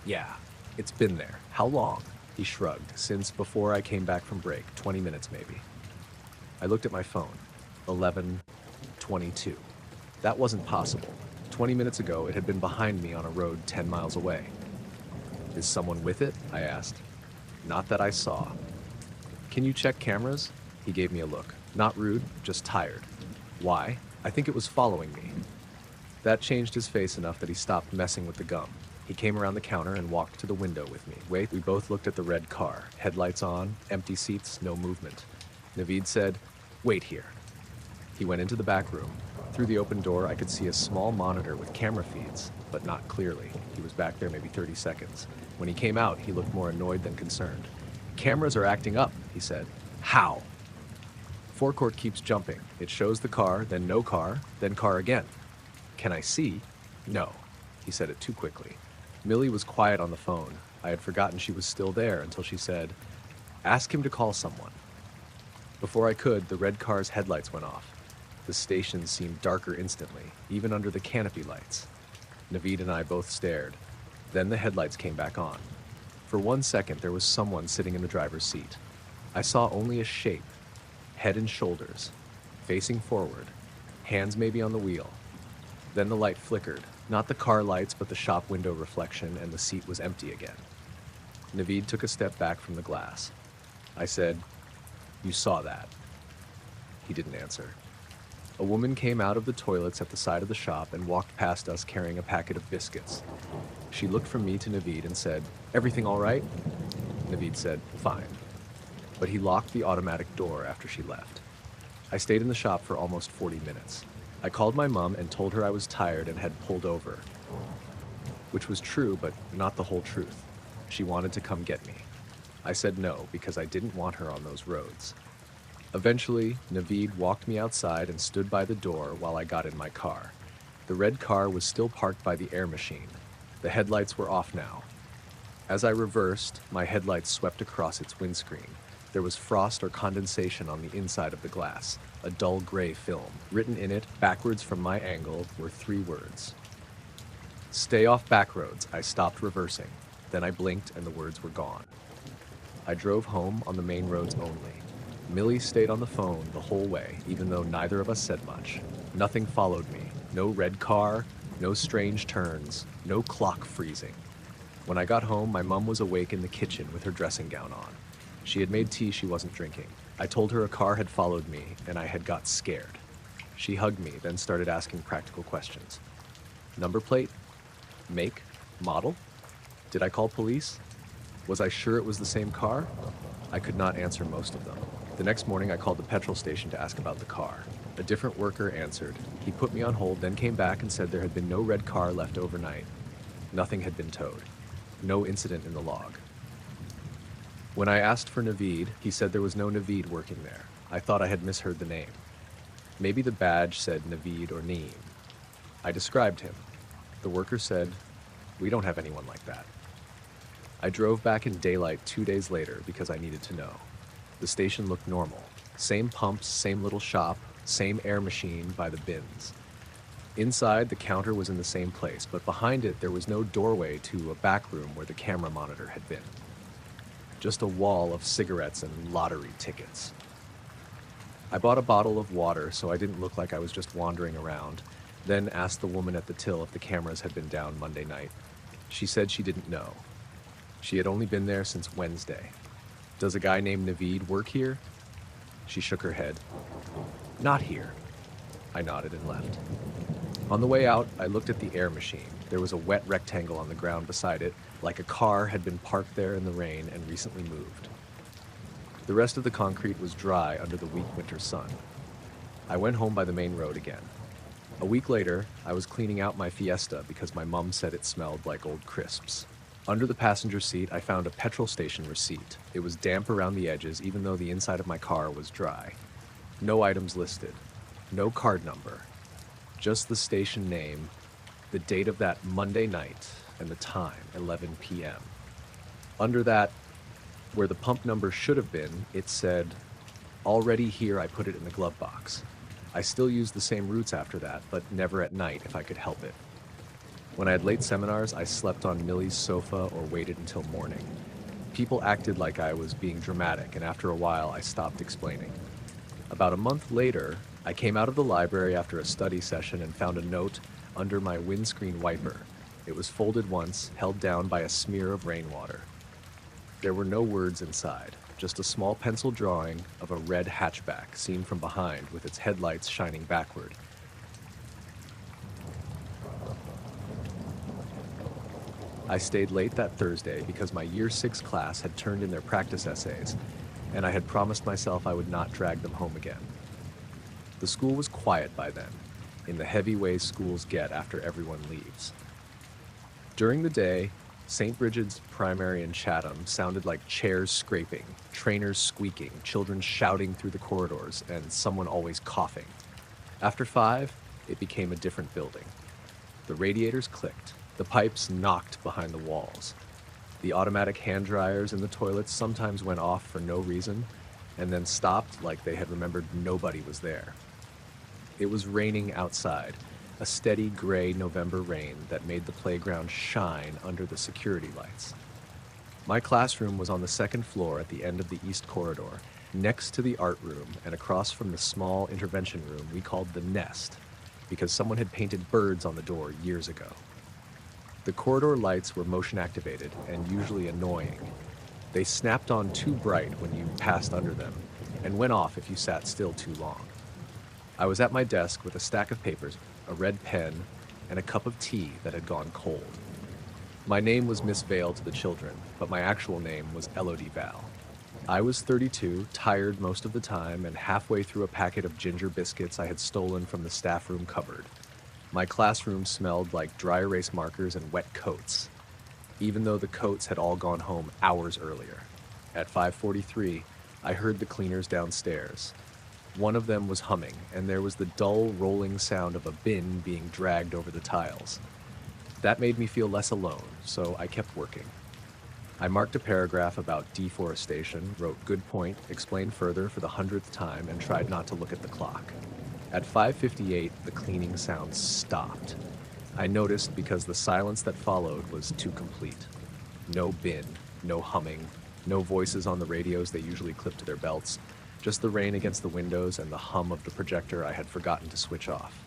Yeah, it's been there. How long? He shrugged. Since before I came back from break, 20 minutes maybe. I looked at my phone. 11:22. That wasn't possible. 20 minutes ago, it had been behind me on a road 10 miles away. Is someone with it? I asked. Not that I saw. Can you check cameras? He gave me a look. Not rude, just tired. Why? I think it was following me. That changed his face enough that he stopped messing with the gum. He came around the counter and walked to the window with me. Wait, we both looked at the red car. Headlights on, empty seats, no movement. Naveed said, "Wait here." He went into the back room. Through the open door, I could see a small monitor with camera feeds, but not clearly. He was back there maybe 30 seconds. When he came out, he looked more annoyed than concerned. "Cameras are acting up," he said. "How?" Forecourt keeps jumping. It shows the car, then no car, then car again. Can I see? No. He said it too quickly. Millie was quiet on the phone. I had forgotten she was still there until she said, "Ask him to call someone." Before I could, the red car's headlights went off. The station seemed darker instantly, even under the canopy lights. Naveed and I both stared. Then the headlights came back on. For 1 second, there was someone sitting in the driver's seat. I saw only a shape, head and shoulders, facing forward, hands maybe on the wheel. Then the light flickered, not the car lights, but the shop window reflection, and the seat was empty again. Naveed took a step back from the glass. I said, "You saw that?" He didn't answer. A woman came out of the toilets at the side of the shop and walked past us carrying a packet of biscuits. She looked from me to Naveed and said, "Everything all right?" Naveed said, "Fine." But he locked the automatic door after she left. I stayed in the shop for almost 40 minutes. I called my mom and told her I was tired and had pulled over, which was true, but not the whole truth. She wanted to come get me. I said no because I didn't want her on those roads. Eventually, Naveed walked me outside and stood by the door while I got in my car. The red car was still parked by the air machine. The headlights were off now. As I reversed, my headlights swept across its windscreen. There was frost or condensation on the inside of the glass, a dull gray film. Written in it, backwards from my angle, were 3 words. "Stay off back roads." I stopped reversing. Then I blinked and the words were gone. I drove home on the main roads only. Millie stayed on the phone the whole way, even though neither of us said much. Nothing followed me. No red car, no strange turns, no clock freezing. When I got home, my mom was awake in the kitchen with her dressing gown on. She had made tea she wasn't drinking. I told her a car had followed me, and I had got scared. She hugged me, then started asking practical questions. Number plate? Make? Model? Did I call police? Was I sure it was the same car? I could not answer most of them. The next morning, I called the petrol station to ask about the car. A different worker answered. He put me on hold, then came back and said there had been no red car left overnight. Nothing had been towed. No incident in the log. When I asked for Naveed, he said there was no Naveed working there. I thought I had misheard the name. Maybe the badge said Naveed or Neem. I described him. The worker said, "We don't have anyone like that." I drove back in daylight 2 days later because I needed to know. The station looked normal. Same pumps, same little shop, same air machine by the bins. Inside, the counter was in the same place, but behind it there was no doorway to a back room where the camera monitor had been. Just a wall of cigarettes and lottery tickets. I bought a bottle of water so I didn't look like I was just wandering around, then asked the woman at the till if the cameras had been down Monday night. She said she didn't know. She had only been there since Wednesday. "Does a guy named Naveed work here?" She shook her head. "Not here." I nodded and left. On the way out, I looked at the air machine. There was a wet rectangle on the ground beside it, like a car had been parked there in the rain and recently moved. The rest of the concrete was dry under the weak winter sun. I went home by the main road again. A week later, I was cleaning out my Fiesta because my mom said it smelled like old crisps. Under the passenger seat, I found a petrol station receipt. It was damp around the edges, even though the inside of my car was dry. No items listed. No card number. Just the station name, the date of that Monday night, and the time, 11 p.m. Under that, Where the pump number should have been, it said, "Already here, I put it in the glove box." I still used the same routes after that, but never at night if I could help it. When I had late seminars, I slept on Millie's sofa or waited until morning. People acted like I was being dramatic, and after a while, I stopped explaining. About a month later, I came out of the library after a study session and found a note under my windscreen wiper. It was folded once, held down by a smear of rainwater. There were no words inside, just a small pencil drawing of a red hatchback seen from behind with its headlights shining backward. I stayed late that Thursday because my Year 6 class had turned in their practice essays, and I had promised myself I would not drag them home again. The school was quiet by then, in the heavy way schools get after everyone leaves. During the day, St. Bridget's Primary in Chatham sounded like chairs scraping, trainers squeaking, children shouting through the corridors, and someone always coughing. After 5, it became a different building. The radiators clicked. The pipes knocked behind the walls. The automatic hand dryers in the toilets sometimes went off for no reason, and then stopped like they had remembered nobody was there. It was raining outside, a steady gray November rain that made the playground shine under the security lights. My classroom was on the second floor at the end of the east corridor, next to the art room and across from the small intervention room we called the Nest, because someone had painted birds on the door years ago. The corridor lights were motion activated and usually annoying. They snapped on too bright when you passed under them and went off if you sat still too long. I was at my desk with a stack of papers, a red pen, and a cup of tea that had gone cold. My name was Miss Vale to the children, but my actual name was Elodie Val. I was 32, tired most of the time, and halfway through a packet of ginger biscuits I had stolen from the staff room cupboard. My classroom smelled like dry erase markers and wet coats, even though the coats had all gone home hours earlier. At 5:43, I heard the cleaners downstairs. One of them was humming, and there was the dull, rolling sound of a bin being dragged over the tiles. That made me feel less alone, so I kept working. I marked a paragraph about deforestation, wrote "good point," explained further for the 100th time, and tried not to look at the clock. At 5:58, the cleaning sounds stopped. I noticed because the silence that followed was too complete. No bin, no humming, no voices on the radios they usually clip to their belts, just the rain against the windows and the hum of the projector I had forgotten to switch off.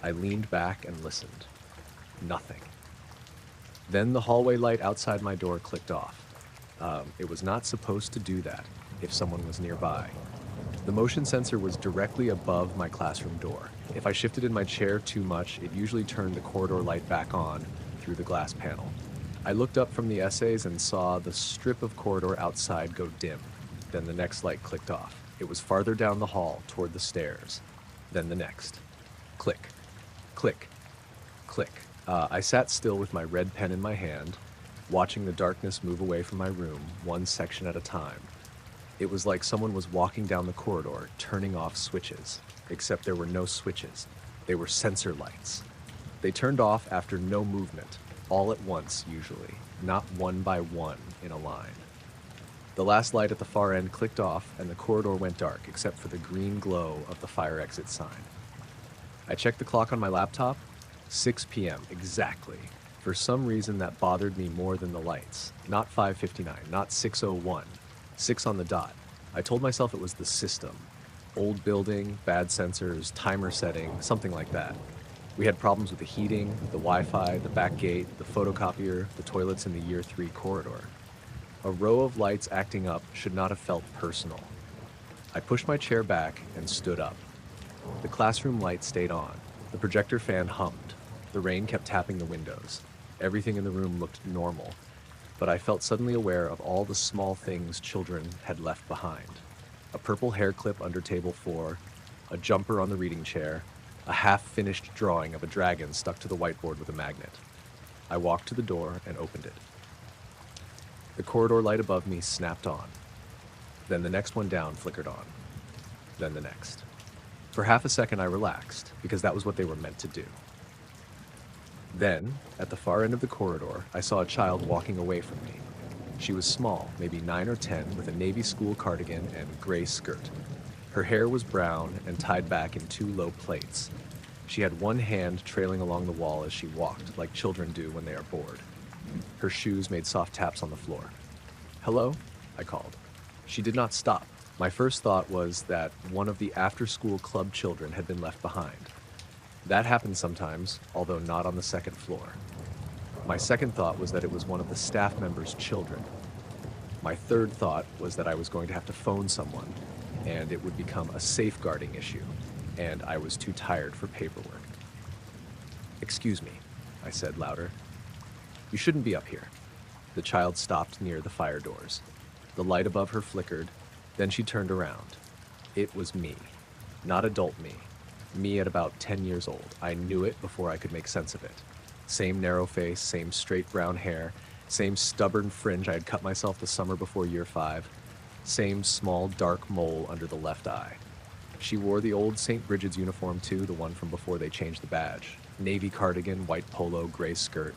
I leaned back and listened. Nothing. Then the hallway light outside my door clicked off. It was not supposed to do that if someone was nearby. The motion sensor was directly above my classroom door. If I shifted in my chair too much, it usually turned the corridor light back on through the glass panel. I looked up from the essays and saw the strip of corridor outside go dim. Then the next light clicked off. It was farther down the hall toward the stairs. Then the next. Click, click, click. I sat still with my red pen in my hand, watching the darkness move away from my room, one section at a time. It was like someone was walking down the corridor, turning off switches, except there were no switches. They were sensor lights. They turned off after no movement, all at once usually, not one by one in a line. The last light at the far end clicked off and the corridor went dark except for the green glow of the fire exit sign. I checked the clock on my laptop, 6 p.m. exactly. For some reason that bothered me more than the lights. Not 5:59, not 6:01. 6 on the dot. I told myself it was the system. Old building, bad sensors, timer setting, something like that. We had problems with the heating, the Wi-Fi, the back gate, the photocopier, the toilets in the Year 3 corridor. A row of lights acting up should not have felt personal. I pushed my chair back and stood up. The classroom light stayed on. The projector fan hummed. The rain kept tapping the windows. Everything in the room looked normal. But I felt suddenly aware of all the small things children had left behind. A purple hair clip under table 4, a jumper on the reading chair, a half-finished drawing of a dragon stuck to the whiteboard with a magnet. I walked to the door and opened it. The corridor light above me snapped on. Then the next one down flickered on. Then the next. For half a second I relaxed, because that was what they were meant to do. Then, at the far end of the corridor, I saw a child walking away from me. She was small, maybe 9 or 10, with a navy school cardigan and gray skirt. Her hair was brown and tied back in 2 low plaits. She had one hand trailing along the wall as she walked, like children do when they are bored. Her shoes made soft taps on the floor. "Hello?" I called. She did not stop. My first thought was that one of the after-school club children had been left behind. That happens sometimes, although not on the second floor. My second thought was that it was one of the staff members' children. My third thought was that I was going to have to phone someone, and it would become a safeguarding issue, and I was too tired for paperwork. "Excuse me," I said louder. "You shouldn't be up here." The child stopped near the fire doors. The light above her flickered, then she turned around. It was me, not adult me. Me at about 10 years old. I knew it before I could make sense of it. Same narrow face, same straight brown hair, same stubborn fringe I had cut myself the summer before year 5, same small dark mole under the left eye. She wore the old St. Bridget's uniform too, the one from before they changed the badge. Navy cardigan, white polo, gray skirt.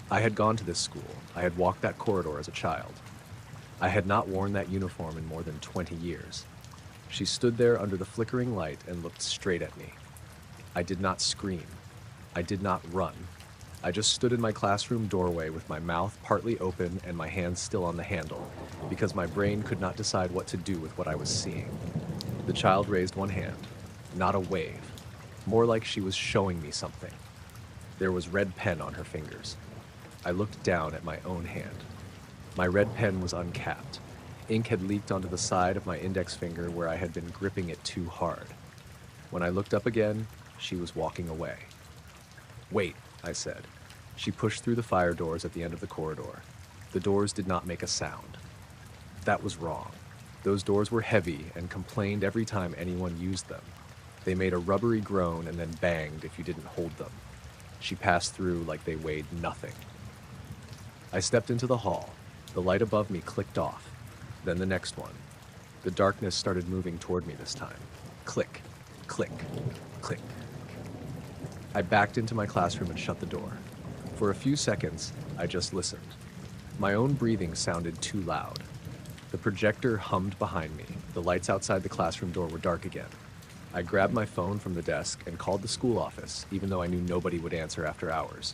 I had gone to this school. I had walked that corridor as a child. I had not worn that uniform in more than 20 years. She stood there under the flickering light and looked straight at me. I did not scream. I did not run. I just stood in my classroom doorway with my mouth partly open and my hands still on the handle, because my brain could not decide what to do with what I was seeing. The child raised one hand, not a wave, more like she was showing me something. There was red pen on her fingers. I looked down at my own hand. My red pen was uncapped. Ink had leaked onto the side of my index finger where I had been gripping it too hard. When I looked up again, she was walking away. "Wait," I said. She pushed through the fire doors at the end of the corridor. The doors did not make a sound. That was wrong. Those doors were heavy and complained every time anyone used them. They made a rubbery groan and then banged if you didn't hold them. She passed through like they weighed nothing. I stepped into the hall. The light above me clicked off. Then the next one. The darkness started moving toward me this time. Click, click, click. I backed into my classroom and shut the door. For a few seconds, I just listened. My own breathing sounded too loud. The projector hummed behind me. The lights outside the classroom door were dark again. I grabbed my phone from the desk and called the school office, even though I knew nobody would answer after hours.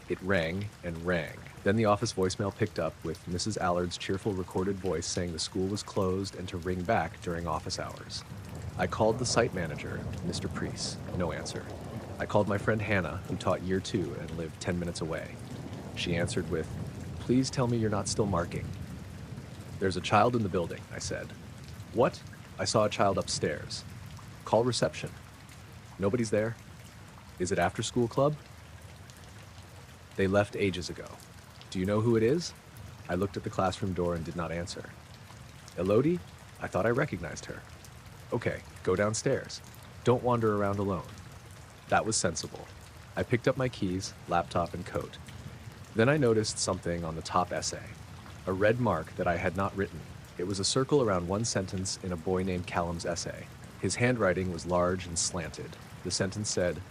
It rang and rang. Then the office voicemail picked up with Mrs. Allard's cheerful recorded voice saying the school was closed and to ring back during office hours. I called the site manager, Mr. Priest. No answer. I called my friend Hannah, who taught year 2 and lived 10 minutes away. She answered with, "Please tell me you're not still marking." "There's a child in the building," I said. "What?" "I saw a child upstairs." "Call reception." "Nobody's there." "Is it after school club?" "They left ages ago." "Do you know who it is?" I looked at the classroom door and did not answer. "Elodie? I thought I recognized her." "Okay, go downstairs. Don't wander around alone." That was sensible. I picked up my keys, laptop, and coat. Then I noticed something on the top essay. A red mark that I had not written. It was a circle around one sentence in a boy named Callum's essay. His handwriting was large and slanted. The sentence said,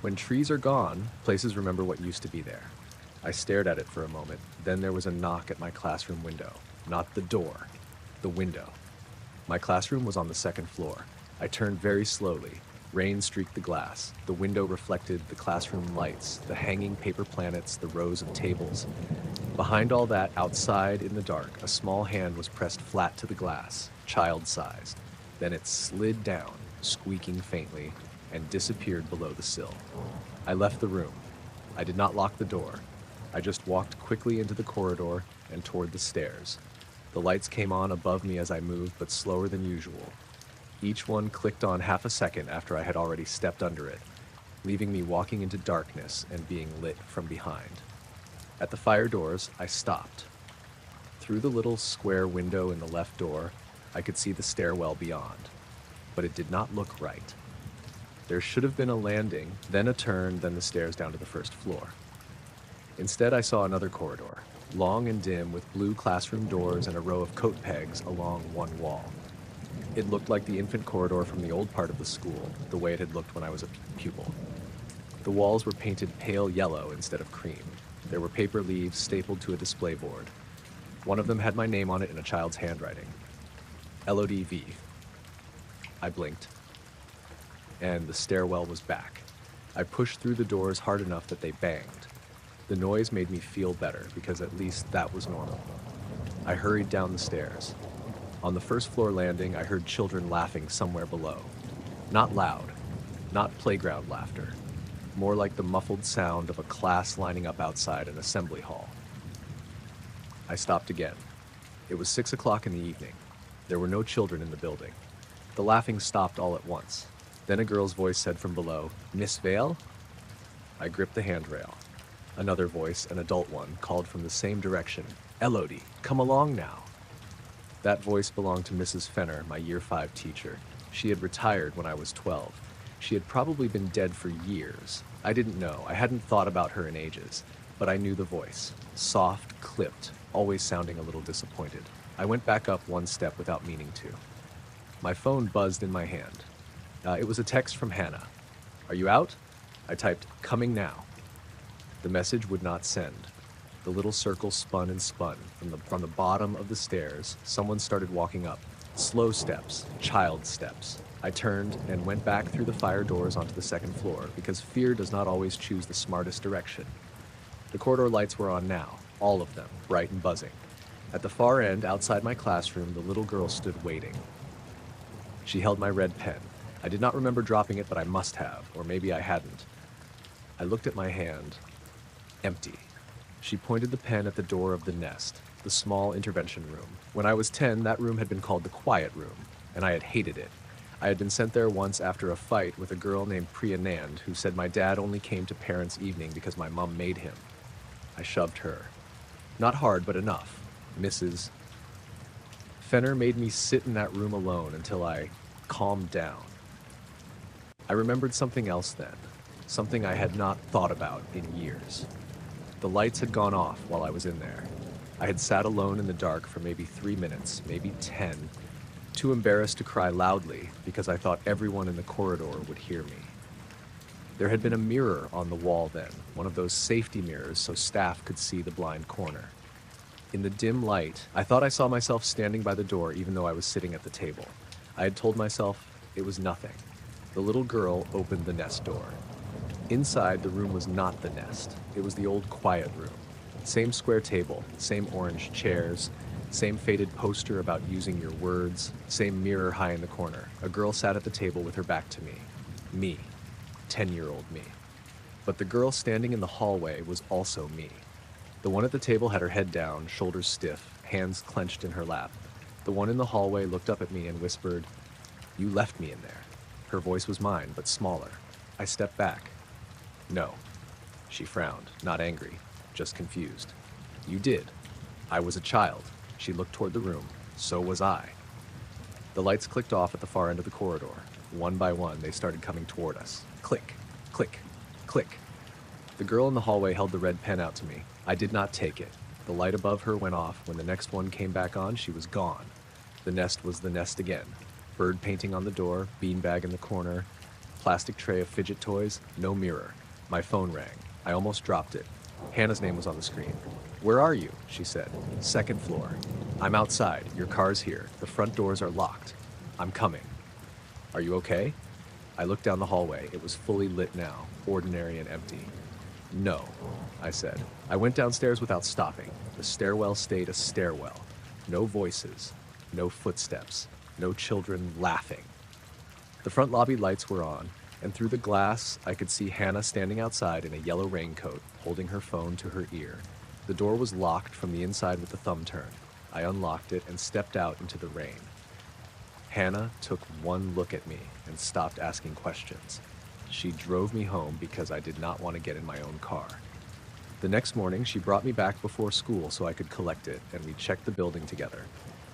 "When trees are gone, places remember what used to be there." I stared at it for a moment. Then there was a knock at my classroom window. Not the door, the window. My classroom was on the second floor. I turned very slowly. Rain streaked the glass. The window reflected the classroom lights, the hanging paper planets, the rows of tables. Behind all that, outside in the dark, a small hand was pressed flat to the glass, child-sized. Then it slid down, squeaking faintly, and disappeared below the sill. I left the room. I did not lock the door. I just walked quickly into the corridor and toward the stairs. The lights came on above me as I moved, but slower than usual. Each one clicked on half a second after I had already stepped under it, leaving me walking into darkness and being lit from behind. At the fire doors, I stopped. Through the little square window in the left door, I could see the stairwell beyond, but it did not look right. There should have been a landing, then a turn, then the stairs down to the first floor. Instead, I saw another corridor, long and dim with blue classroom doors and a row of coat pegs along one wall. It looked like the infant corridor from the old part of the school, the way it had looked when I was a pupil. The walls were painted pale yellow instead of cream. There were paper leaves stapled to a display board. One of them had my name on it in a child's handwriting. LODV. I blinked, and the stairwell was back. I pushed through the doors hard enough that they banged. The noise made me feel better, because at least that was normal. I hurried down the stairs. On the first floor landing, I heard children laughing somewhere below. Not loud, not playground laughter, more like the muffled sound of a class lining up outside an assembly hall. I stopped again. It was 6 o'clock in the evening. There were no children in the building. The laughing stopped all at once. Then a girl's voice said from below, "Miss Vale?" I gripped the handrail. Another voice, an adult one, called from the same direction, "Elodie, come along now." That voice belonged to Mrs. Fenner, my Year 5 teacher. She had retired when I was 12. She had probably been dead for years. I didn't know. I hadn't thought about her in ages. But I knew the voice. Soft, clipped, always sounding a little disappointed. I went back up one step without meaning to. My phone buzzed in my hand. It was a text from Hannah. "Are you out?" I typed, "Coming now." The message would not send. The little circle spun and spun. From the bottom of the stairs, someone started walking up. Slow steps, child steps. I turned and went back through the fire doors onto the second floor, because fear does not always choose the smartest direction. The corridor lights were on now, all of them, bright and buzzing. At the far end, outside my classroom, the little girl stood waiting. She held my red pen. I did not remember dropping it, but I must have, or maybe I hadn't. I looked at my hand. Empty. She pointed the pen at the door of the nest, the small intervention room. When I was 10, that room had been called the quiet room, and I had hated it. I had been sent there once after a fight with a girl named Priya Nand, who said my dad only came to parents' evening because my mom made him. I shoved her. Not hard, but enough. Mrs. Fenner made me sit in that room alone until I calmed down. I remembered something else then, something I had not thought about in years. The lights had gone off while I was in there. I had sat alone in the dark for maybe 3 minutes, maybe 10, too embarrassed to cry loudly because I thought everyone in the corridor would hear me. There had been a mirror on the wall then, one of those safety mirrors so staff could see the blind corner. In the dim light, I thought I saw myself standing by the door even though I was sitting at the table. I had told myself it was nothing. The little girl opened the nest door. Inside, the room was not the nest. It was the old quiet room. Same square table, same orange chairs, same faded poster about using your words, same mirror high in the corner. A girl sat at the table with her back to me. Me. 10-year-old me. But the girl standing in the hallway was also me. The one at the table had her head down, shoulders stiff, hands clenched in her lap. The one in the hallway looked up at me and whispered, "You left me in there." Her voice was mine, but smaller. I stepped back. "No." She frowned, not angry, just confused. "You did. I was a child." She looked toward the room. So was I. The lights clicked off at the far end of the corridor. One by one, they started coming toward us. Click, click, click. The girl in the hallway held the red pen out to me. I did not take it. The light above her went off. When the next one came back on, she was gone. The nest was the nest again. Bird painting on the door, beanbag in the corner, plastic tray of fidget toys, no mirror. My phone rang. I almost dropped it. Hannah's name was on the screen. "Where are you?" she said. "Second floor." "I'm outside. Your car's here. The front doors are locked." "I'm coming." "Are you okay?" I looked down the hallway. It was fully lit now, ordinary and empty. "No," I said. I went downstairs without stopping. The stairwell stayed a stairwell. No voices, no footsteps, no children laughing. The front lobby lights were on, and through the glass, I could see Hannah standing outside in a yellow raincoat, holding her phone to her ear. The door was locked from the inside with the thumb turn. I unlocked it and stepped out into the rain. Hannah took one look at me and stopped asking questions. She drove me home because I did not want to get in my own car. The next morning, she brought me back before school so I could collect it, and we checked the building together.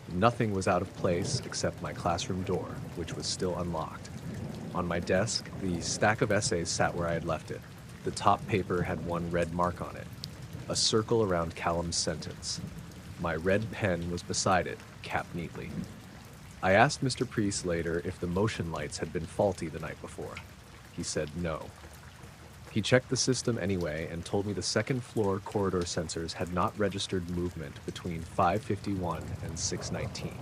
Nothing was out of place except my classroom door, which was still unlocked. On my desk, the stack of essays sat where I had left it. The top paper had one red mark on it, a circle around Callum's sentence. My red pen was beside it, capped neatly. I asked Mr. Priest later if the motion lights had been faulty the night before. He said no. He checked the system anyway and told me the second floor corridor sensors had not registered movement between 5:51 and 6:19.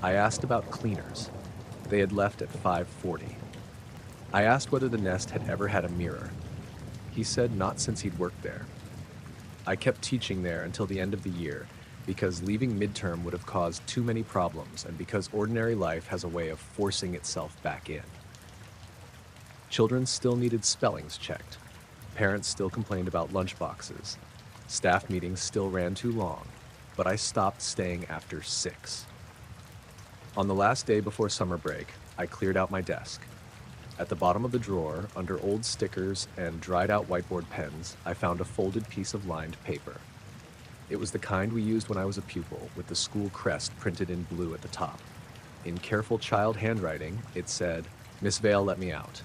I asked about cleaners. They had left at 5:40. I asked whether the nest had ever had a mirror. He said not since he'd worked there. I kept teaching there until the end of the year because leaving midterm would have caused too many problems and because ordinary life has a way of forcing itself back in. Children still needed spellings checked. Parents still complained about lunchboxes. Staff meetings still ran too long, but I stopped staying after 6. On the last day before summer break, I cleared out my desk. At the bottom of the drawer, under old stickers and dried-out whiteboard pens, I found a folded piece of lined paper. It was the kind we used when I was a pupil, with the school crest printed in blue at the top. In careful child handwriting, it said, "Miss Vale let me out."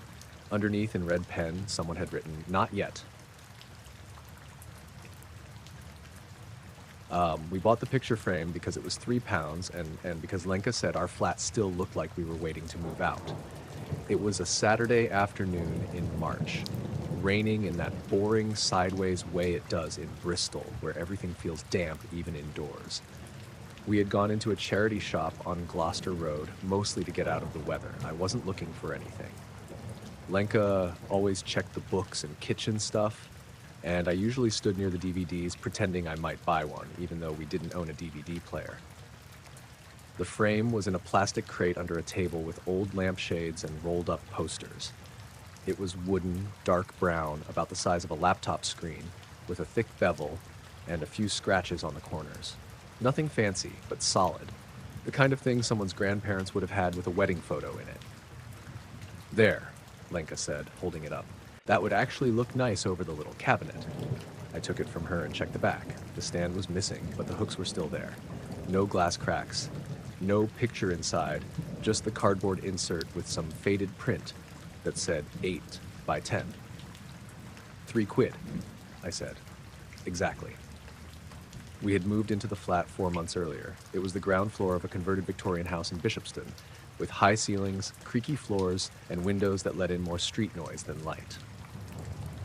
Underneath, in red pen, someone had written, "Not yet." We bought the picture frame because it was £3 and because Lenka said our flat still looked like we were waiting to move out. It was a Saturday afternoon in March, raining in that boring sideways way it does in Bristol, where everything feels damp even indoors. We had gone into a charity shop on Gloucester Road, mostly to get out of the weather. I wasn't looking for anything. Lenka always checked the books and kitchen stuff, and I usually stood near the DVDs pretending I might buy one, even though we didn't own a DVD player. The frame was in a plastic crate under a table with old lampshades and rolled-up posters. It was wooden, dark brown, about the size of a laptop screen, with a thick bevel and a few scratches on the corners. Nothing fancy, but solid. The kind of thing someone's grandparents would have had with a wedding photo in it. "There," Lenka said, holding it up. "That would actually look nice over the little cabinet." I took it from her and checked the back. The stand was missing, but the hooks were still there. No glass cracks. No picture inside, just the cardboard insert with some faded print that said 8 by 10. £3, I said. Exactly. We had moved into the flat 4 months earlier. It was the ground floor of a converted Victorian house in Bishopston, with high ceilings, creaky floors, and windows that let in more street noise than light.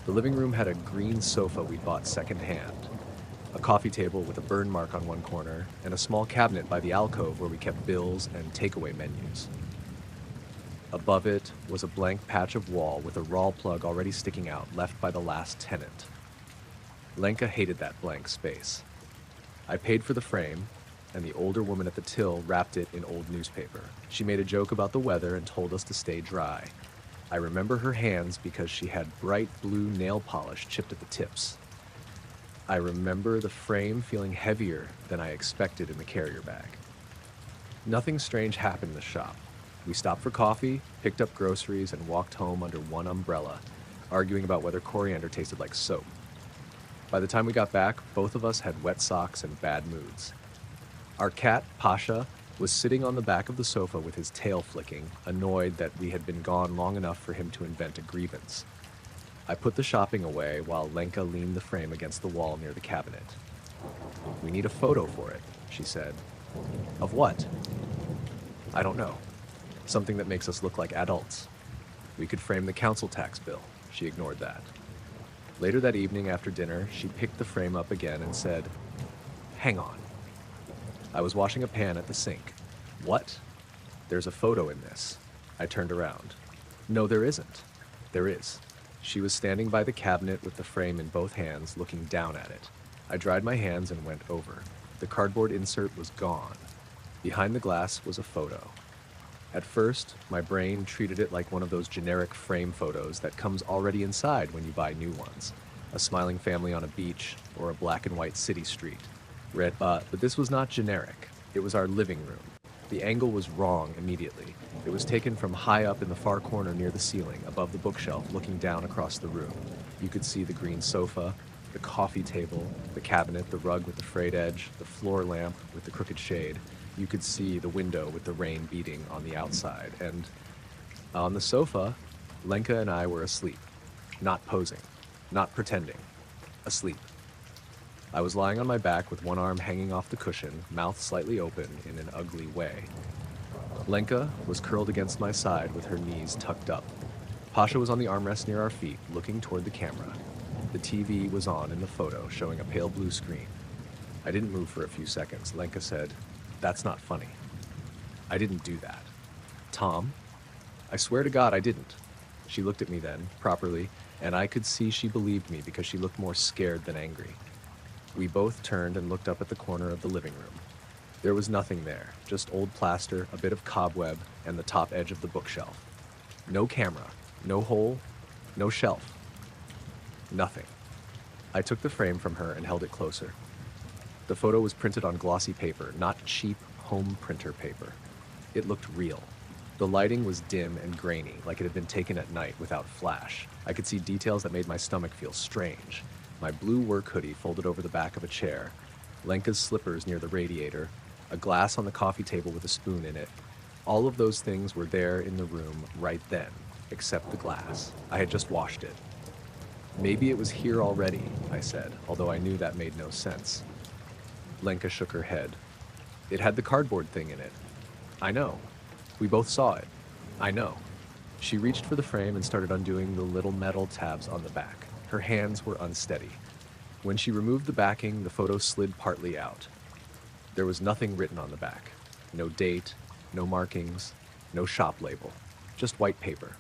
The living room had a green sofa we'd bought secondhand, a coffee table with a burn mark on one corner, and a small cabinet by the alcove where we kept bills and takeaway menus. Above it was a blank patch of wall with a rawl plug already sticking out, left by the last tenant. Lenka hated that blank space. I paid for the frame, and the older woman at the till wrapped it in old newspaper. She made a joke about the weather and told us to stay dry. I remember her hands because she had bright blue nail polish chipped at the tips. I remember the frame feeling heavier than I expected in the carrier bag. Nothing strange happened in the shop. We stopped for coffee, picked up groceries, and walked home under one umbrella, arguing about whether coriander tasted like soap. By the time we got back, both of us had wet socks and bad moods. Our cat, Pasha, was sitting on the back of the sofa with his tail flicking, annoyed that we had been gone long enough for him to invent a grievance. I put the shopping away while Lenka leaned the frame against the wall near the cabinet. "We need a photo for it," she said. "Of what?" "I don't know. Something that makes us look like adults. We could frame the council tax bill." She ignored that. Later that evening after dinner, she picked the frame up again and said, "Hang on." I was washing a pan at the sink. "What?" "There's a photo in this." I turned around. "No, there isn't." "There is." She was standing by the cabinet with the frame in both hands, looking down at it. I dried my hands and went over. The cardboard insert was gone. Behind the glass was a photo. At first, my brain treated it like one of those generic frame photos that comes already inside when you buy new ones. A smiling family on a beach, or a black and white city street. But this was not generic. It was our living room. The angle was wrong immediately. It was taken from high up in the far corner near the ceiling, above the bookshelf, looking down across the room. You could see the green sofa, the coffee table, the cabinet, the rug with the frayed edge, the floor lamp with the crooked shade. You could see the window with the rain beating on the outside. And on the sofa, Lenka and I were asleep. Not posing. Not pretending. Asleep. I was lying on my back with one arm hanging off the cushion, mouth slightly open in an ugly way. Lenka was curled against my side with her knees tucked up. Pasha was on the armrest near our feet, looking toward the camera. The TV was on in the photo, showing a pale blue screen. I didn't move for a few seconds. Lenka said, "That's not funny." I didn't do that. "Tom?" "I swear to God I didn't." She looked at me then, properly, and I could see she believed me because she looked more scared than angry. We both turned and looked up at the corner of the living room. There was nothing there, just old plaster, a bit of cobweb, and the top edge of the bookshelf. No camera, no hole, no shelf. Nothing. I took the frame from her and held it closer. The photo was printed on glossy paper, not cheap home printer paper. It looked real. The lighting was dim and grainy, like it had been taken at night without flash. I could see details that made my stomach feel strange. My blue work hoodie folded over the back of a chair, Lenka's slippers near the radiator, a glass on the coffee table with a spoon in it. All of those things were there in the room right then, except the glass. I had just washed it. "Maybe it was here already," I said, although I knew that made no sense. Lenka shook her head. "It had the cardboard thing in it." "I know. We both saw it." "I know." She reached for the frame and started undoing the little metal tabs on the back. Her hands were unsteady. When she removed the backing, the photo slid partly out. There was nothing written on the back. No date, no markings, no shop label. Just white paper.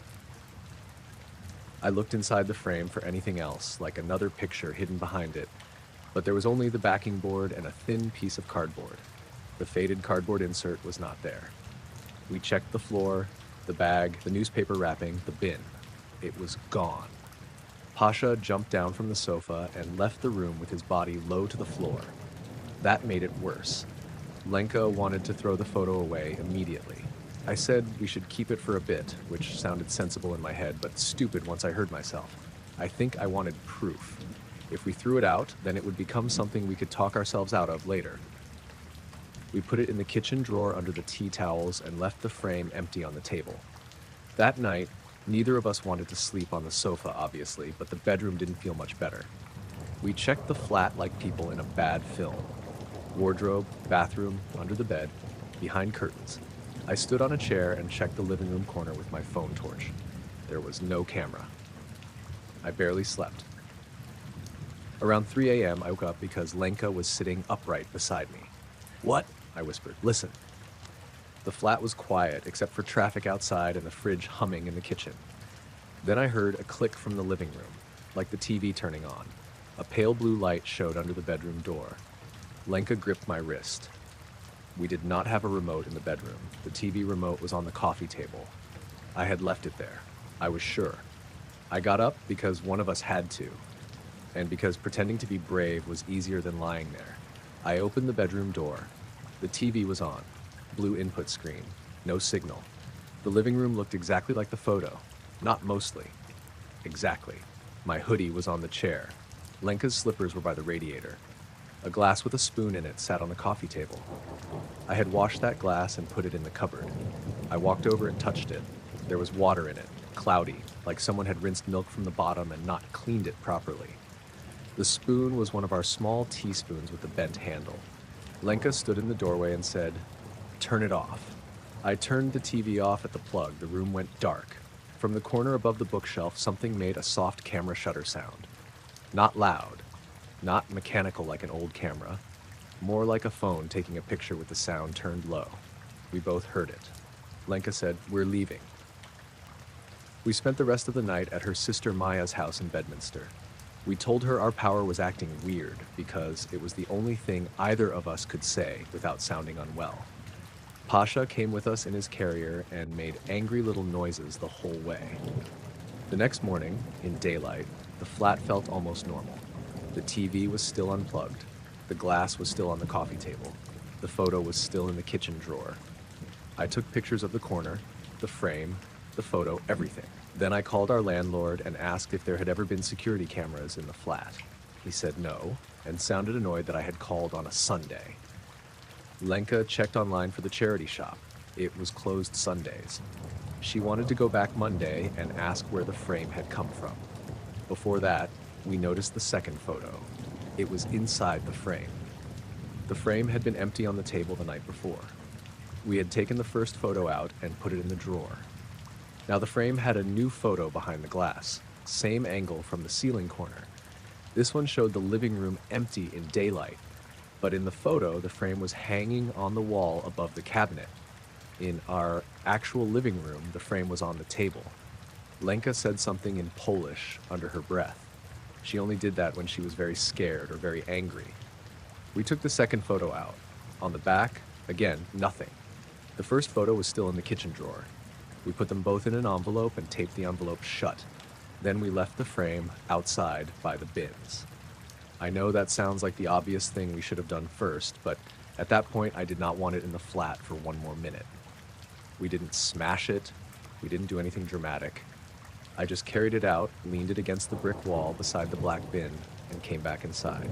I looked inside the frame for anything else, like another picture hidden behind it, but there was only the backing board and a thin piece of cardboard. The faded cardboard insert was not there. We checked the floor, the bag, the newspaper wrapping, the bin. It was gone. Pasha jumped down from the sofa and left the room with his body low to the floor. That made it worse. Lenka wanted to throw the photo away immediately. I said we should keep it for a bit, which sounded sensible in my head, but stupid once I heard myself. I think I wanted proof. If we threw it out, then it would become something we could talk ourselves out of later. We put it in the kitchen drawer under the tea towels and left the frame empty on the table. That night, neither of us wanted to sleep on the sofa, obviously, but the bedroom didn't feel much better. We checked the flat like people in a bad film. Wardrobe, bathroom, under the bed, behind curtains. I stood on a chair and checked the living room corner with my phone torch. There was no camera. I barely slept. Around 3 a.m., I woke up because Lenka was sitting upright beside me. "What?" I whispered. "Listen." The flat was quiet, except for traffic outside and the fridge humming in the kitchen. Then I heard a click from the living room, like the TV turning on. A pale blue light showed under the bedroom door. Lenka gripped my wrist. We did not have a remote in the bedroom. The TV remote was on the coffee table. I had left it there. I was sure. I got up because one of us had to, and because pretending to be brave was easier than lying there. I opened the bedroom door. The TV was on. Blue input screen. No signal. The living room looked exactly like the photo. Not mostly. Exactly. My hoodie was on the chair. Lenka's slippers were by the radiator. A glass with a spoon in it sat on the coffee table. I had washed that glass and put it in the cupboard. I walked over and touched it. There was water in it, cloudy, like someone had rinsed milk from the bottom and not cleaned it properly. The spoon was one of our small teaspoons with a bent handle. Lenka stood in the doorway and said, "Turn it off." I turned the TV off at the plug. The room went dark. From the corner above the bookshelf, something made a soft camera shutter sound. Not loud. Not mechanical like an old camera. More like a phone taking a picture with the sound turned low. We both heard it. Lenka said, "We're leaving." We spent the rest of the night at her sister Maya's house in Bedminster. We told her our power was acting weird because it was the only thing either of us could say without sounding unwell. Pasha came with us in his carrier and made angry little noises the whole way. The next morning, in daylight, the flat felt almost normal. The TV was still unplugged. The glass was still on the coffee table. The photo was still in the kitchen drawer. I took pictures of the corner, the frame, the photo, everything. Then I called our landlord and asked if there had ever been security cameras in the flat. He said no, and sounded annoyed that I had called on a Sunday. Lenka checked online for the charity shop. It was closed Sundays. She wanted to go back Monday and ask where the frame had come from. Before that, we noticed the second photo. It was inside the frame. The frame had been empty on the table the night before. We had taken the first photo out and put it in the drawer. Now the frame had a new photo behind the glass, same angle from the ceiling corner. This one showed the living room empty in daylight, but in the photo, the frame was hanging on the wall above the cabinet. In our actual living room, the frame was on the table. Lenka said something in Polish under her breath. She only did that when she was very scared or very angry. We took the second photo out. On the back, again, nothing. The first photo was still in the kitchen drawer. We put them both in an envelope and taped the envelope shut. Then we left the frame outside by the bins. I know that sounds like the obvious thing we should have done first, but at that point I did not want it in the flat for one more minute. We didn't smash it. We didn't do anything dramatic. I just carried it out, leaned it against the brick wall beside the black bin, and came back inside.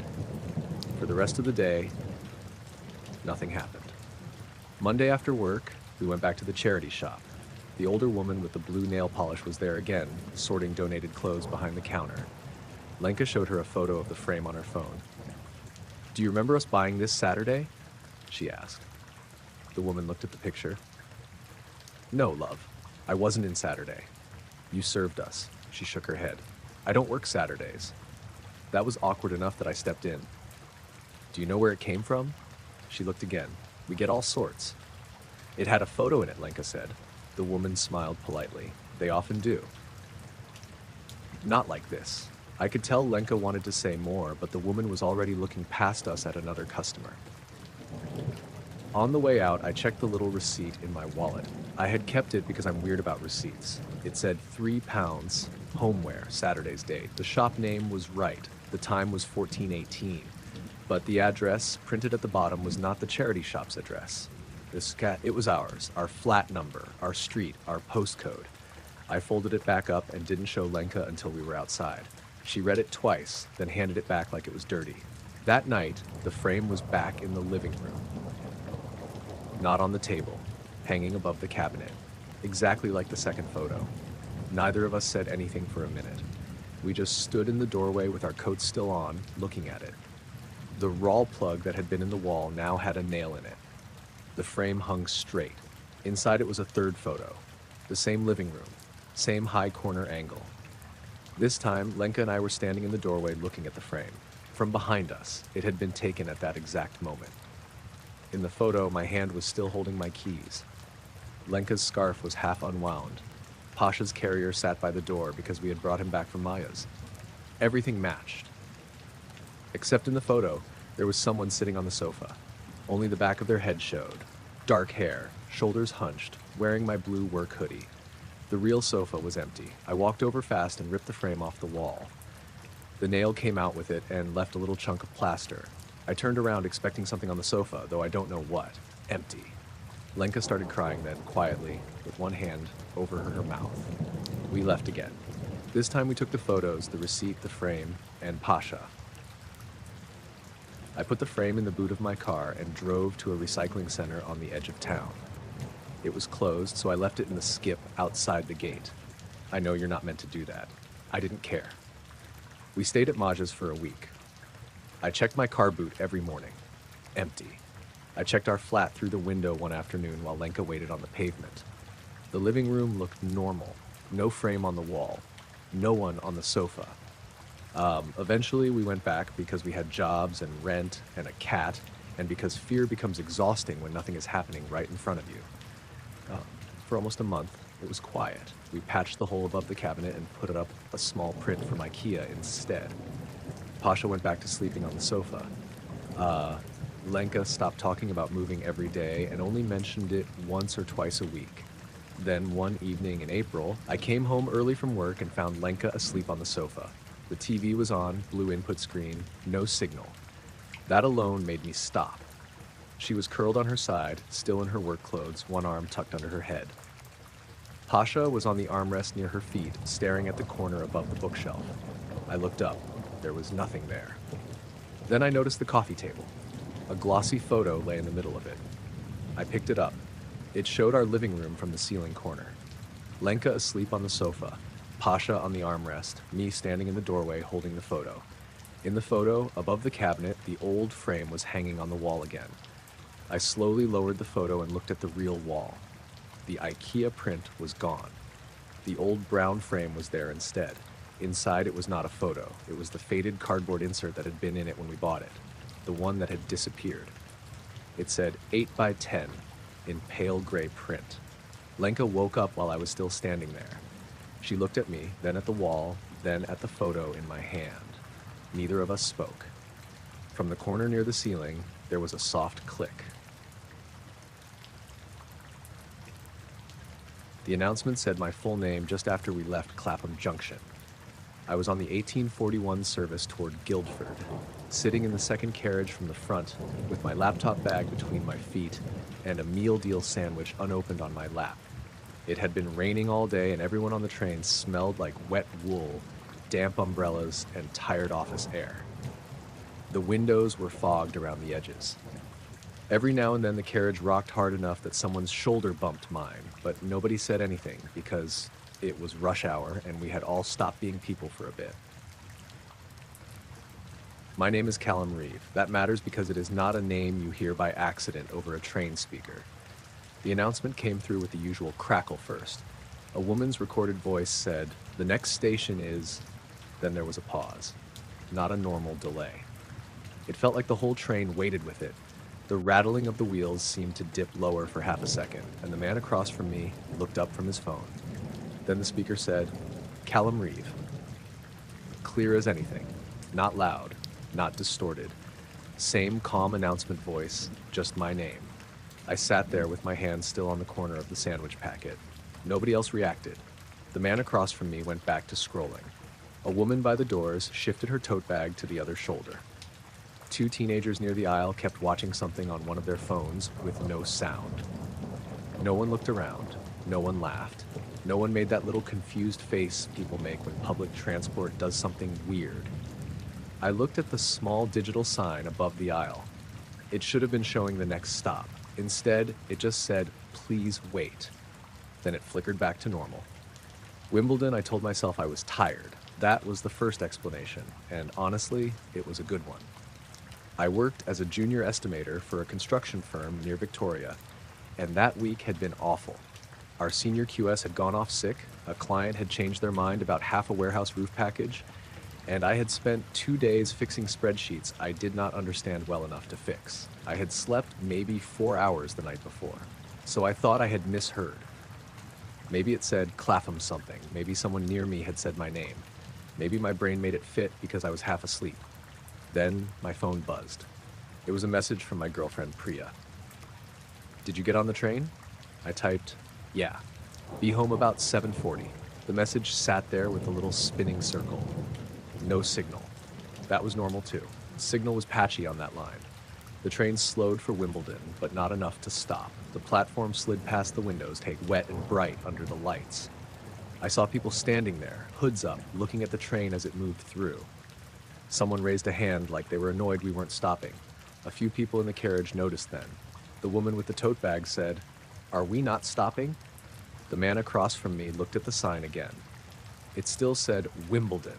For the rest of the day, nothing happened. Monday after work, we went back to the charity shop. The older woman with the blue nail polish was there again, sorting donated clothes behind the counter. Lenka showed her a photo of the frame on her phone. "Do you remember us buying this Saturday?" she asked. The woman looked at the picture. "No, love. I wasn't in Saturday. You served us." She shook her head. "I don't work Saturdays." That was awkward enough that I stepped in. "Do you know where it came from?" She looked again. "We get all sorts." "It had a photo in it," Lenka said. The woman smiled politely. "They often do." "Not like this." I could tell Lenka wanted to say more, but the woman was already looking past us at another customer. On the way out, I checked the little receipt in my wallet. I had kept it because I'm weird about receipts. It said £3, homeware, Saturday's date. The shop name was right. The time was 14:18. But the address printed at the bottom was not the charity shop's address. It was ours, our flat number, our street, our postcode. I folded it back up and didn't show Lenka until we were outside. She read it twice, then handed it back like it was dirty. That night, the frame was back in the living room. Not on the table, hanging above the cabinet, exactly like the second photo. Neither of us said anything for a minute. We just stood in the doorway with our coats still on, looking at it. The rawl plug that had been in the wall now had a nail in it. The frame hung straight. Inside it was a third photo. The same living room, same high corner angle. This time, Lenka and I were standing in the doorway looking at the frame. From behind us, it had been taken at that exact moment. In the photo, my hand was still holding my keys. Lenka's scarf was half unwound. Pasha's carrier sat by the door because we had brought him back from Maya's. Everything matched. Except in the photo, there was someone sitting on the sofa. Only the back of their head showed. Dark hair, shoulders hunched, wearing my blue work hoodie. The real sofa was empty. I walked over fast and ripped the frame off the wall. The nail came out with it and left a little chunk of plaster. I turned around expecting something on the sofa, though I don't know what. Empty. Lenka started crying then, quietly, with one hand over her mouth. We left again. This time we took the photos, the receipt, the frame, and Pasha. I put the frame in the boot of my car and drove to a recycling center on the edge of town. It was closed, so I left it in the skip outside the gate. I know you're not meant to do that. I didn't care. We stayed at Maja's for a week. I checked my car boot every morning. Empty. I checked our flat through the window one afternoon while Lenka waited on the pavement. The living room looked normal. No frame on the wall. No one on the sofa. Eventually we went back because we had jobs and rent and a cat, and because fear becomes exhausting when nothing is happening right in front of you. For almost a month, it was quiet. We patched the hole above the cabinet and put up a small print from IKEA instead. Pasha went back to sleeping on the sofa. Lenka stopped talking about moving every day and only mentioned it once or twice a week. Then one evening in April, I came home early from work and found Lenka asleep on the sofa. The TV was on, blue input screen, no signal. That alone made me stop. She was curled on her side, still in her work clothes, one arm tucked under her head. Pasha was on the armrest near her feet, staring at the corner above the bookshelf. I looked up. There was nothing there. Then I noticed the coffee table. A glossy photo lay in the middle of it. I picked it up. It showed our living room from the ceiling corner. Lenka asleep on the sofa, Pasha on the armrest, me standing in the doorway holding the photo. In the photo, above the cabinet, the old frame was hanging on the wall again. I slowly lowered the photo and looked at the real wall. The IKEA print was gone. The old brown frame was there instead. Inside, it was not a photo. It was the faded cardboard insert that had been in it when we bought it, the one that had disappeared. It said 8 by 10 in pale gray print. Lenka woke up while I was still standing there. She looked at me, then at the wall, then at the photo in my hand. Neither of us spoke. From the corner near the ceiling, there was a soft click. The announcement said my full name just after we left Clapham Junction. I was on the 1841 service toward Guildford, sitting in the second carriage from the front with my laptop bag between my feet and a meal deal sandwich unopened on my lap. It had been raining all day and everyone on the train smelled like wet wool, damp umbrellas, and tired office air. The windows were fogged around the edges. Every now and then the carriage rocked hard enough that someone's shoulder bumped mine, but nobody said anything because it was rush hour and we had all stopped being people for a bit. My name is Callum Reeve. That matters because it is not a name you hear by accident over a train speaker. The announcement came through with the usual crackle first. A woman's recorded voice said, "The next station is..." Then there was a pause. Not a normal delay. It felt like the whole train waited with it. The rattling of the wheels seemed to dip lower for half a second, and the man across from me looked up from his phone. Then the speaker said, "Callum Reeve." Clear as anything. Not loud, not distorted. Same calm announcement voice, just my name. I sat there with my hand still on the corner of the sandwich packet. Nobody else reacted. The man across from me went back to scrolling. A woman by the doors shifted her tote bag to the other shoulder. Two teenagers near the aisle kept watching something on one of their phones with no sound. No one looked around. No one laughed. No one made that little confused face people make when public transport does something weird. I looked at the small digital sign above the aisle. It should have been showing the next stop. Instead, it just said, "Please wait." Then it flickered back to normal. Wimbledon, I told myself I was tired. That was the first explanation, and honestly, it was a good one. I worked as a junior estimator for a construction firm near Victoria, and that week had been awful. Our senior QS had gone off sick, a client had changed their mind about half a warehouse roof package, and I had spent 2 days fixing spreadsheets I did not understand well enough to fix. I had slept maybe 4 hours the night before, so I thought I had misheard. Maybe it said Clapham something, maybe someone near me had said my name. Maybe my brain made it fit because I was half asleep. Then my phone buzzed. It was a message from my girlfriend Priya. "Did you get on the train?" I typed, "Yeah. Be home about 7:40. The message sat there with a little spinning circle. No signal. That was normal too. Signal was patchy on that line. The train slowed for Wimbledon, but not enough to stop. The platform slid past the windows, take wet and bright under the lights. I saw people standing there, hoods up, looking at the train as it moved through. Someone raised a hand like they were annoyed we weren't stopping. A few people in the carriage noticed then. The woman with the tote bag said, "Are we not stopping?" The man across from me looked at the sign again. It still said Wimbledon.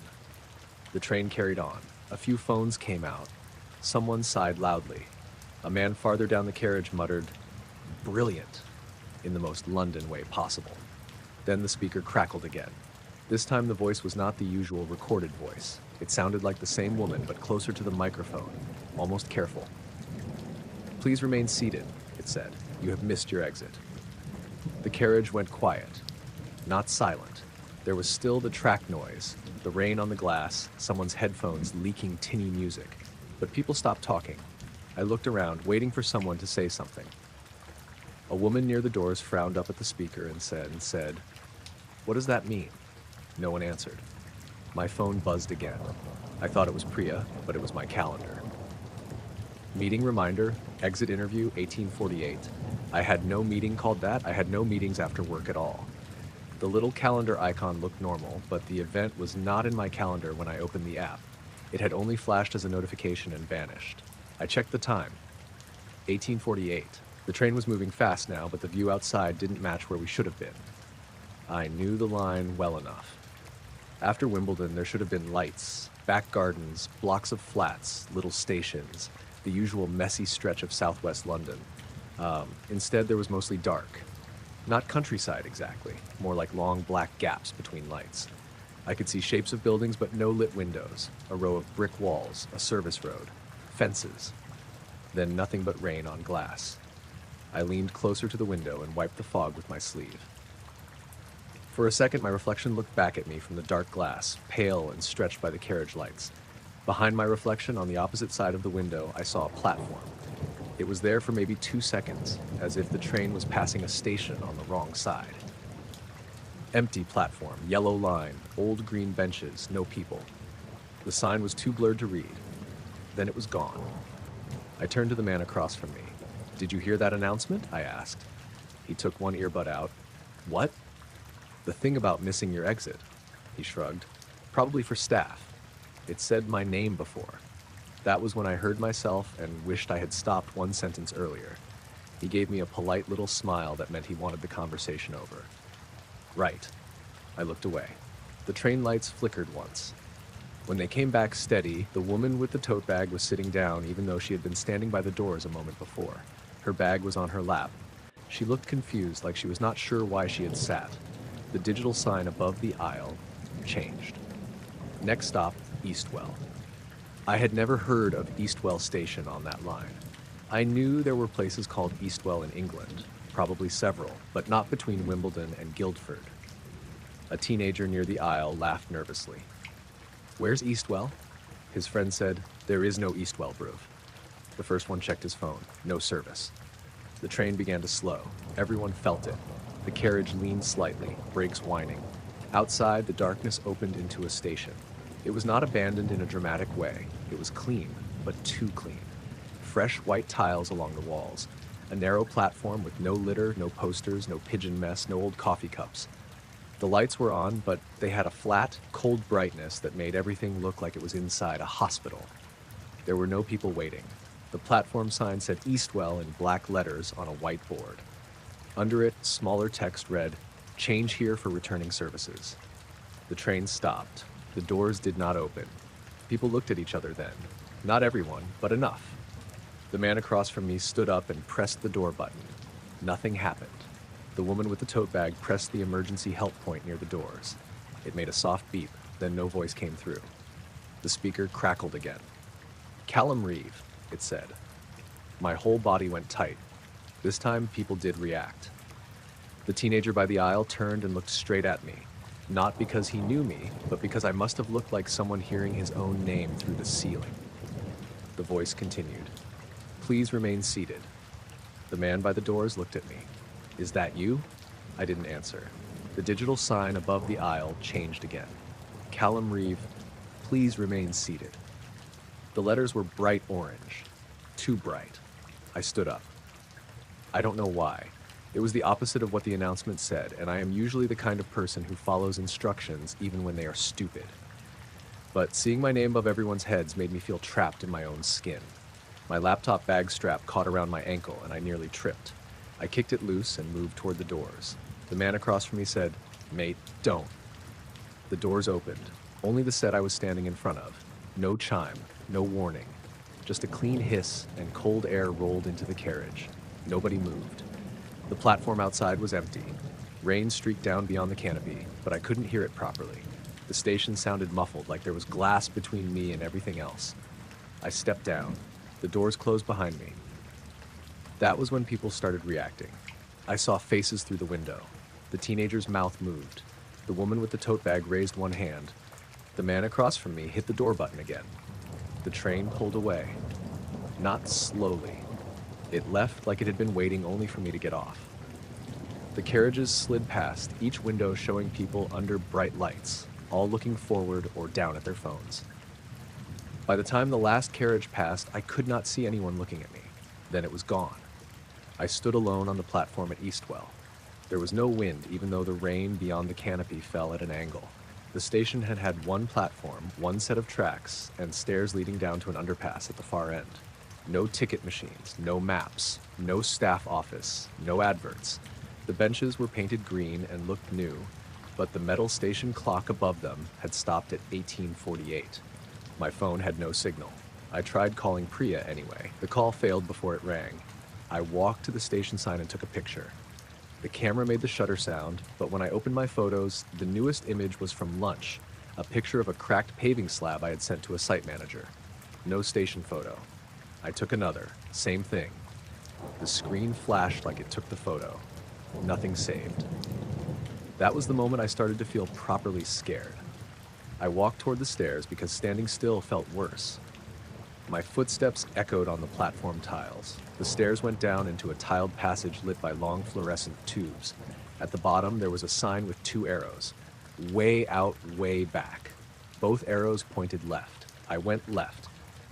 The train carried on. A few phones came out. Someone sighed loudly. A man farther down the carriage muttered, "Brilliant," in the most London way possible. Then the speaker crackled again. This time the voice was not the usual recorded voice. It sounded like the same woman, but closer to the microphone, almost careful. "Please remain seated," it said. "You have missed your exit." The carriage went quiet, not silent. There was still the track noise, the rain on the glass, someone's headphones leaking tinny music. But people stopped talking. I looked around, waiting for someone to say something. A woman near the doors frowned up at the speaker and said, "What does that mean?" No one answered. My phone buzzed again. I thought it was Priya, but it was my calendar. Meeting reminder, exit interview 1848. I had no meeting called that. I had no meetings after work at all. The little calendar icon looked normal, but the event was not in my calendar when I opened the app. It had only flashed as a notification and vanished. I checked the time. 1848. The train was moving fast now, but the view outside didn't match where we should have been. I knew the line well enough. After Wimbledon, there should have been lights, back gardens, blocks of flats, little stations, the usual messy stretch of southwest London. Instead, there was mostly dark. Not countryside exactly, more like long black gaps between lights. I could see shapes of buildings but no lit windows, a row of brick walls, a service road, fences, then nothing but rain on glass. I leaned closer to the window and wiped the fog with my sleeve. For a second, my reflection looked back at me from the dark glass, pale and stretched by the carriage lights. Behind my reflection, on the opposite side of the window, I saw a platform. It was there for maybe 2 seconds, as if the train was passing a station on the wrong side. Empty platform, yellow line, old green benches, no people. The sign was too blurred to read. Then it was gone. I turned to the man across from me. "Did you hear that announcement?" I asked. He took one earbud out. "What?" "The thing about missing your exit." He shrugged. "Probably for staff. It said my name before." That was when I heard myself and wished I had stopped one sentence earlier. He gave me a polite little smile that meant he wanted the conversation over. "Right." I looked away. The train lights flickered once. When they came back steady, the woman with the tote bag was sitting down even though she had been standing by the doors a moment before. Her bag was on her lap. She looked confused, like she was not sure why she had sat. The digital sign above the aisle changed. Next stop, Eastwell. I had never heard of Eastwell Station on that line. I knew there were places called Eastwell in England, probably several, but not between Wimbledon and Guildford. A teenager near the aisle laughed nervously. "Where's Eastwell?" His friend said, "There is no Eastwell, bruv." The first one checked his phone. No service. The train began to slow. Everyone felt it. The carriage leaned slightly, brakes whining. Outside, the darkness opened into a station. It was not abandoned in a dramatic way. It was clean, but too clean. Fresh white tiles along the walls. A narrow platform with no litter, no posters, no pigeon mess, no old coffee cups. The lights were on, but they had a flat, cold brightness that made everything look like it was inside a hospital. There were no people waiting. The platform sign said Eastwell in black letters on a white board. Under it, smaller text read, "Change here for returning services." The train stopped. The doors did not open. People looked at each other then. Not everyone, but enough. The man across from me stood up and pressed the door button. Nothing happened. The woman with the tote bag pressed the emergency help point near the doors. It made a soft beep, then no voice came through. The speaker crackled again. "Callum Reeve," it said. My whole body went tight. This time, people did react. The teenager by the aisle turned and looked straight at me. Not because he knew me, but because I must have looked like someone hearing his own name through the ceiling. The voice continued. "Please remain seated." The man by the doors looked at me. "Is that you?" I didn't answer. The digital sign above the aisle changed again. "Callum Reeve, please remain seated." The letters were bright orange. Too bright. I stood up. I don't know why. It was the opposite of what the announcement said, and I am usually the kind of person who follows instructions even when they are stupid. But seeing my name above everyone's heads made me feel trapped in my own skin. My laptop bag strap caught around my ankle, and I nearly tripped. I kicked it loose and moved toward the doors. The man across from me said, "Mate, don't." The doors opened. Only the set I was standing in front of. No chime, no warning. Just a clean hiss and cold air rolled into the carriage. Nobody moved. The platform outside was empty. Rain streaked down beyond the canopy, but I couldn't hear it properly. The station sounded muffled, like there was glass between me and everything else. I stepped down. The doors closed behind me. That was when people started reacting. I saw faces through the window. The teenager's mouth moved. The woman with the tote bag raised one hand. The man across from me hit the door button again. The train pulled away. Not slowly. It left like it had been waiting only for me to get off. The carriages slid past, each window showing people under bright lights, all looking forward or down at their phones. By the time the last carriage passed, I could not see anyone looking at me. Then it was gone. I stood alone on the platform at Eastwell. There was no wind, even though the rain beyond the canopy fell at an angle. The station had had one platform, one set of tracks, and stairs leading down to an underpass at the far end. No ticket machines, no maps, no staff office, no adverts. The benches were painted green and looked new, but the metal station clock above them had stopped at 1848. My phone had no signal. I tried calling Priya anyway. The call failed before it rang. I walked to the station sign and took a picture. The camera made the shutter sound, but when I opened my photos, the newest image was from lunch, a picture of a cracked paving slab I had sent to a site manager. No station photo. I took another. Same thing. The screen flashed like it took the photo. Nothing saved. That was the moment I started to feel properly scared. I walked toward the stairs because standing still felt worse. My footsteps echoed on the platform tiles. The stairs went down into a tiled passage lit by long fluorescent tubes. At the bottom, there was a sign with two arrows. Way out, way back. Both arrows pointed left. I went left.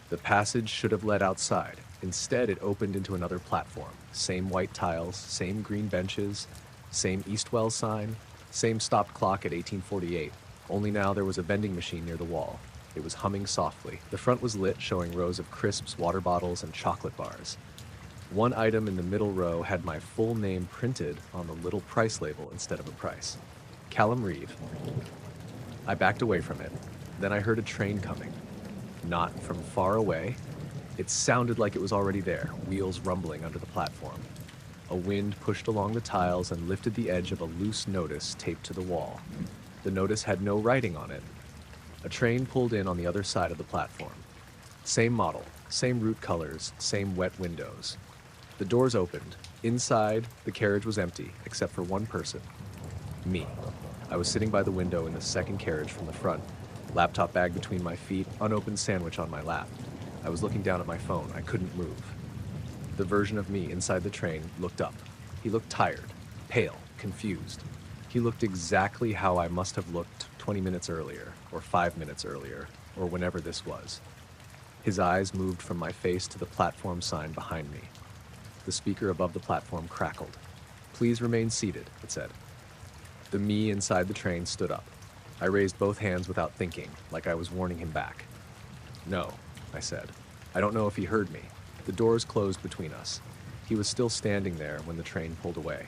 The passage should have led outside. Instead, it opened into another platform. Same white tiles, same green benches, same Eastwell sign, same stopped clock at 1848. Only now there was a vending machine near the wall. It was humming softly. The front was lit, showing rows of crisps, water bottles, and chocolate bars. One item in the middle row had my full name printed on the little price label instead of a price. Callum Reeve. I backed away from it. Then I heard a train coming. Not from far away. It sounded like it was already there, wheels rumbling under the platform. A wind pushed along the tiles and lifted the edge of a loose notice taped to the wall. The notice had no writing on it. A train pulled in on the other side of the platform. Same model, same route colors, same wet windows. The doors opened. Inside, the carriage was empty, except for one person. Me. I was sitting by the window in the second carriage from the front, laptop bag between my feet, unopened sandwich on my lap. I was looking down at my phone. I couldn't move. The version of me inside the train looked up. He looked tired, pale, confused. He looked exactly how I must have looked 20 minutes earlier, or 5 minutes earlier, or whenever this was. His eyes moved from my face to the platform sign behind me. The speaker above the platform crackled. "Please remain seated," it said. The me inside the train stood up. I raised both hands without thinking, like I was warning him back. "No," I said. I don't know if he heard me. The doors closed between us. He was still standing there when the train pulled away.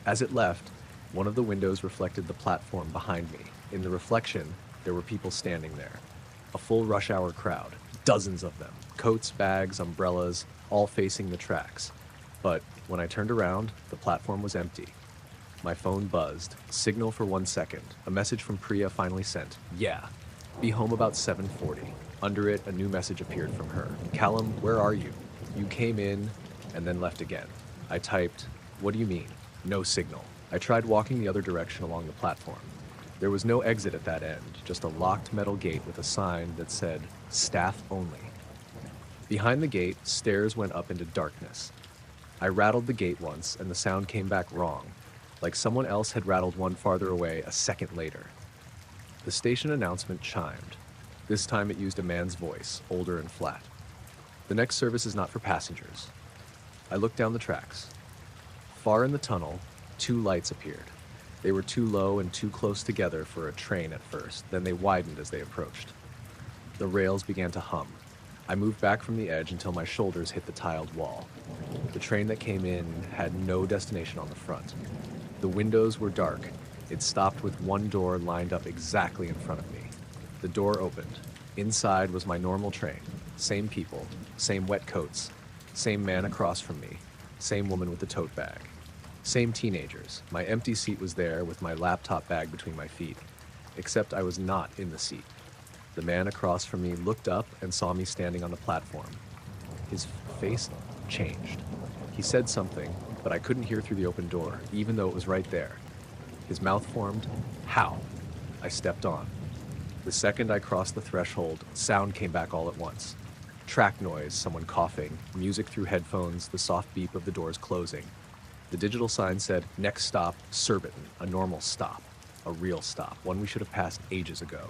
As it left, one of the windows reflected the platform behind me. In the reflection, there were people standing there. A full rush hour crowd, dozens of them, coats, bags, umbrellas, all facing the tracks. But when I turned around, the platform was empty. My phone buzzed. Signal for 1 second. A message from Priya finally sent. "Yeah. Be home about 7:40. Under it, a new message appeared from her. "Callum, where are you? You came in and then left again." I typed, "What do you mean? No signal." I tried walking the other direction along the platform. There was no exit at that end, just a locked metal gate with a sign that said, "Staff only." Behind the gate, stairs went up into darkness. I rattled the gate once, and the sound came back wrong, like someone else had rattled one farther away a second later. The station announcement chimed. This time it used a man's voice, older and flat. "The next service is not for passengers." I looked down the tracks. Far in the tunnel, 2 lights appeared. They were too low and too close together for a train at first, then they widened as they approached. The rails began to hum. I moved back from the edge until my shoulders hit the tiled wall. The train that came in had no destination on the front. The windows were dark. It stopped with one door lined up exactly in front of me. The door opened. Inside was my normal train. Same people, same wet coats, same man across from me, same woman with the tote bag. Same teenagers. My empty seat was there with my laptop bag between my feet, except I was not in the seat. The man across from me looked up and saw me standing on the platform. His face changed. He said something, but I couldn't hear through the open door, even though it was right there. His mouth formed. "How?" I stepped on. The second I crossed the threshold, sound came back all at once. Track noise, someone coughing, music through headphones, the soft beep of the doors closing. The digital sign said, "Next stop, Surbiton," a normal stop, a real stop, one we should have passed ages ago.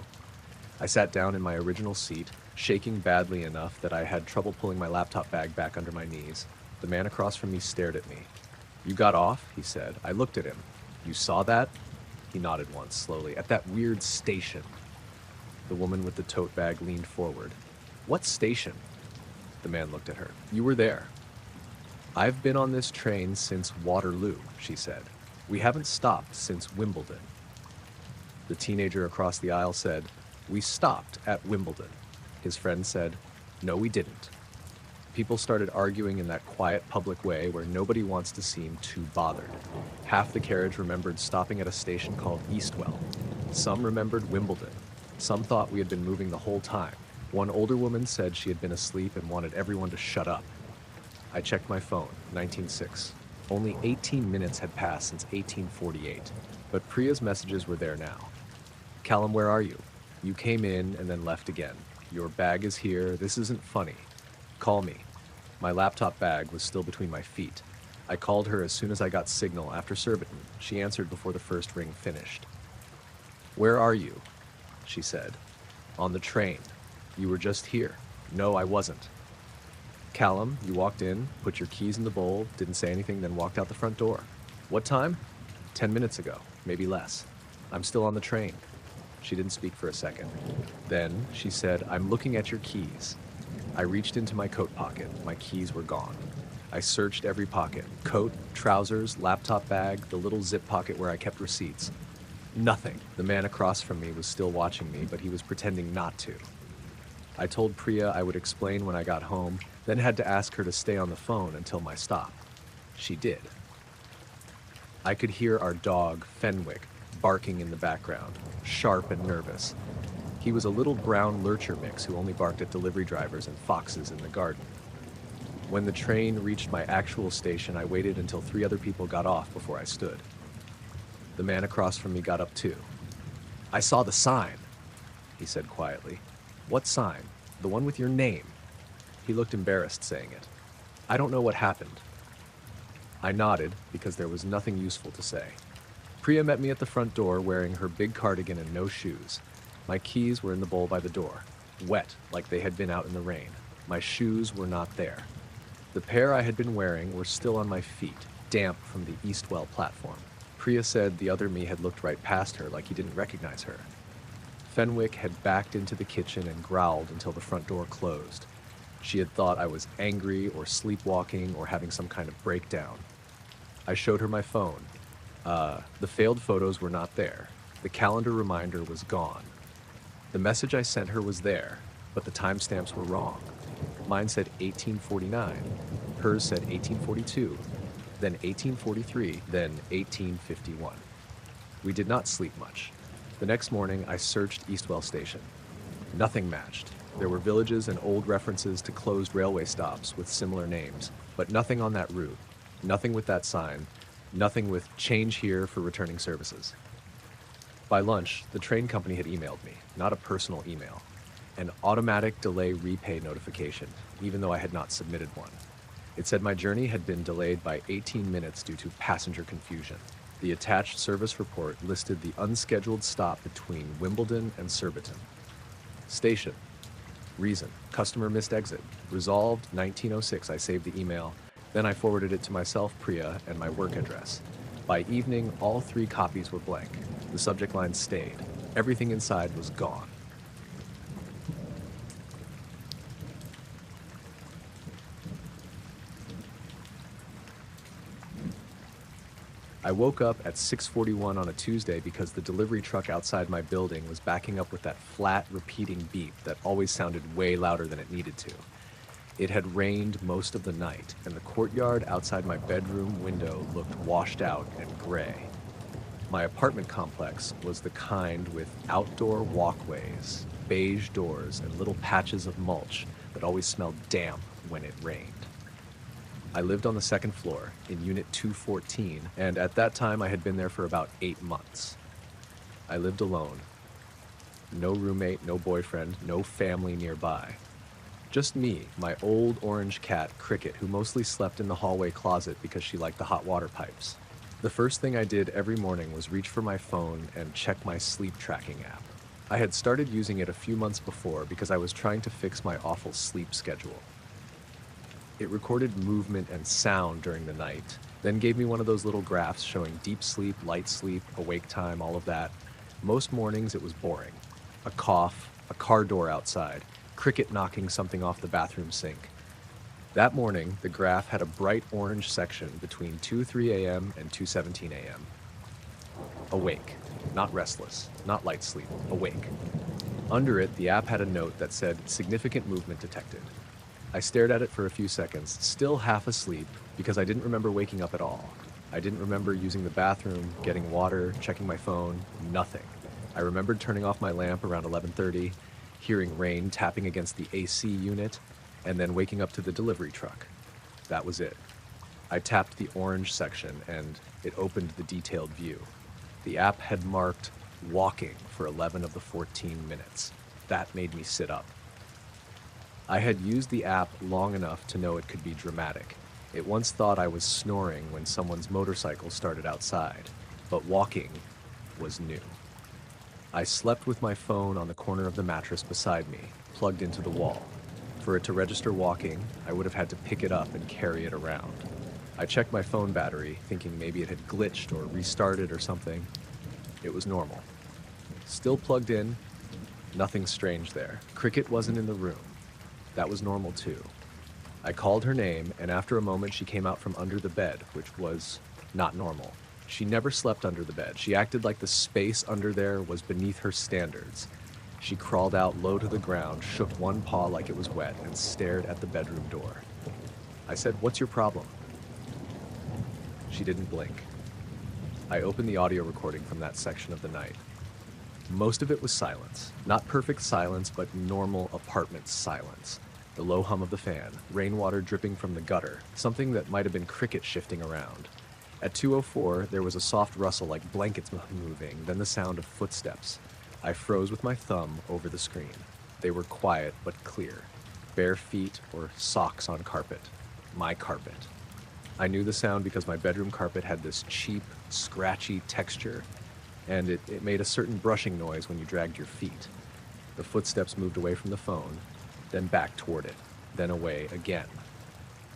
I sat down in my original seat, shaking badly enough that I had trouble pulling my laptop bag back under my knees. The man across from me stared at me. "You got off?" he said. I looked at him. "You saw that?" He nodded once, slowly. "At that weird station." The woman with the tote bag leaned forward. "What station?" The man looked at her. "You were there." "I've been on this train since Waterloo," she said. "We haven't stopped since Wimbledon." The teenager across the aisle said, "We stopped at Wimbledon." His friend said, "No, we didn't." People started arguing in that quiet public way where nobody wants to seem too bothered. Half the carriage remembered stopping at a station called Eastwell. Some remembered Wimbledon. Some thought we had been moving the whole time. One older woman said she had been asleep and wanted everyone to shut up. I checked my phone, 19:06. Only 18 minutes had passed since 1848, but Priya's messages were there now. Callum, where are you? You came in and then left again. Your bag is here. This isn't funny. Call me. My laptop bag was still between my feet. I called her as soon as I got signal after Surbiton. She answered before the first ring finished. Where are you? She said. On the train. You were just here. No, I wasn't. Callum, you walked in, put your keys in the bowl, didn't say anything, then walked out the front door. What time? 10 minutes ago, maybe less. I'm still on the train. She didn't speak for a second. Then she said, I'm looking at your keys. I reached into my coat pocket. My keys were gone. I searched every pocket. Coat, trousers, laptop bag, the little zip pocket where I kept receipts. Nothing. The man across from me was still watching me, but he was pretending not to. I told Priya I would explain when I got home, then had to ask her to stay on the phone until my stop. She did. I could hear our dog, Fenwick, barking in the background, sharp and nervous. He was a little brown lurcher mix who only barked at delivery drivers and foxes in the garden. When the train reached my actual station, I waited until 3 other people got off before I stood. The man across from me got up too. I saw the sign, he said quietly. What sign? The one with your name. He looked embarrassed saying it. I don't know what happened. I nodded because there was nothing useful to say. Priya met me at the front door wearing her big cardigan and no shoes. My keys were in the bowl by the door, wet like they had been out in the rain. My shoes were not there. The pair I had been wearing were still on my feet, damp from the Eastwell platform. Priya said the other me had looked right past her like he didn't recognize her. Fenwick had backed into the kitchen and growled until the front door closed. She had thought I was angry or sleepwalking or having some kind of breakdown. I showed her my phone. The failed photos were not there. The calendar reminder was gone. The message I sent her was there, but the timestamps were wrong. Mine said 1849, hers said 1842, then 1843, then 1851. We did not sleep much. The next morning, I searched Eastwell Station. Nothing matched. There were villages and old references to closed railway stops with similar names, but nothing on that route, nothing with that sign, nothing with change here for returning services. By lunch, the train company had emailed me, not a personal email, an automatic delay repay notification, even though I had not submitted one. It said my journey had been delayed by 18 minutes due to passenger confusion. The attached service report listed the unscheduled stop between Wimbledon and Surbiton. Station. Reason. Customer missed exit. Resolved 1906. I saved the email. Then I forwarded it to myself, Priya, and my work address. By evening, all 3 copies were blank. The subject line stayed. Everything inside was gone. I woke up at 6:41 on a Tuesday because the delivery truck outside my building was backing up with that flat, repeating beep that always sounded way louder than it needed to. It had rained most of the night, and the courtyard outside my bedroom window looked washed out and gray. My apartment complex was the kind with outdoor walkways, beige doors, and little patches of mulch that always smelled damp when it rained. I lived on the 2nd floor, in Unit 214, and at that time I had been there for about 8 months. I lived alone. No roommate, no boyfriend, no family nearby. Just me, my old orange cat, Cricket, who mostly slept in the hallway closet because she liked the hot water pipes. The first thing I did every morning was reach for my phone and check my sleep tracking app. I had started using it a few months before because I was trying to fix my awful sleep schedule. It recorded movement and sound during the night, then gave me one of those little graphs showing deep sleep, light sleep, awake time, all of that. Most mornings it was boring. A cough, a car door outside, Cricket knocking something off the bathroom sink. That morning, the graph had a bright orange section between 2:03 a.m. and 2:17 a.m. Awake, not restless, not light sleep, awake. Under it, the app had a note that said significant movement detected. I stared at it for a few seconds, still half asleep, because I didn't remember waking up at all. I didn't remember using the bathroom, getting water, checking my phone, nothing. I remembered turning off my lamp around 11:30, hearing rain tapping against the AC unit, and then waking up to the delivery truck. That was it. I tapped the orange section and it opened the detailed view. The app had marked walking for 11 of the 14 minutes. That made me sit up. I had used the app long enough to know it could be dramatic. It once thought I was snoring when someone's motorcycle started outside, but walking was new. I slept with my phone on the corner of the mattress beside me, plugged into the wall. For it to register walking, I would have had to pick it up and carry it around. I checked my phone battery, thinking maybe it had glitched or restarted or something. It was normal. Still plugged in, nothing strange there. Cricket wasn't in the room. That was normal too. I called her name, and after a moment she came out from under the bed, which was not normal. She never slept under the bed. She acted like the space under there was beneath her standards. She crawled out low to the ground, shook one paw like it was wet, and stared at the bedroom door. I said, "What's your problem?" She didn't blink. I opened the audio recording from that section of the night. Most of it was silence. Not perfect silence, but normal apartment silence. The low hum of the fan, rainwater dripping from the gutter, something that might have been cricket shifting around. At 2:04, there was a soft rustle like blankets moving, then the sound of footsteps. I froze with my thumb over the screen. They were quiet but clear. Bare feet or socks on carpet. My carpet. I knew the sound because my bedroom carpet had this cheap, scratchy texture, and it made a certain brushing noise when you dragged your feet. The footsteps moved away from the phone, then back toward it, then away again.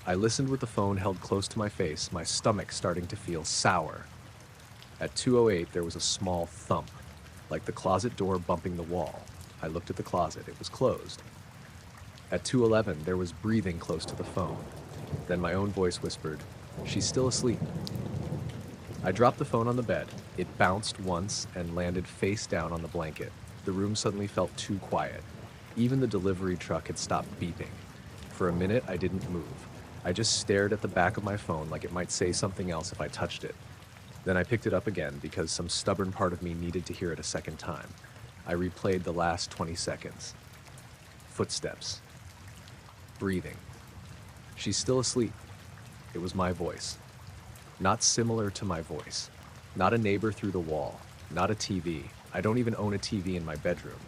I listened with the phone held close to my face, my stomach starting to feel sour. At 2:08, there was a small thump, like the closet door bumping the wall. I looked at the closet. It was closed. At 2:11, there was breathing close to the phone. Then my own voice whispered, "She's still asleep." I dropped the phone on the bed. It bounced once and landed face down on the blanket. The room suddenly felt too quiet. Even the delivery truck had stopped beeping. For a minute, I didn't move. I just stared at the back of my phone like it might say something else if I touched it. Then I picked it up again because some stubborn part of me needed to hear it a second time. I replayed the last 20 seconds. Footsteps. Breathing. She's still asleep. It was my voice. Not similar to my voice. Not a neighbor through the wall. Not a TV. I don't even own a TV in my bedroom.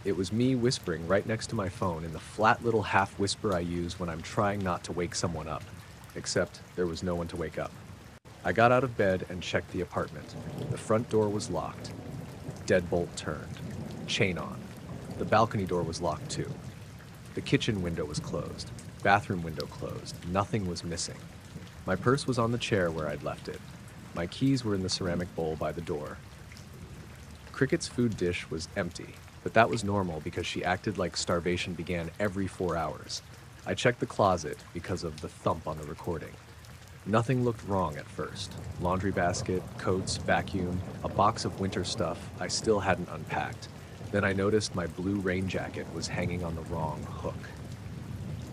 It was me whispering right next to my phone in the flat little half whisper I use when I'm trying not to wake someone up. Except there was no one to wake up. I got out of bed and checked the apartment. The front door was locked. Deadbolt turned. Chain on. The balcony door was locked too. The kitchen window was closed. Bathroom window closed. Nothing was missing. My purse was on the chair where I'd left it. My keys were in the ceramic bowl by the door. Cricket's food dish was empty, but that was normal because she acted like starvation began every 4 hours. I checked the closet because of the thump on the recording. Nothing looked wrong at first. Laundry basket, coats, vacuum, a box of winter stuff I still hadn't unpacked. Then I noticed my blue rain jacket was hanging on the wrong hook.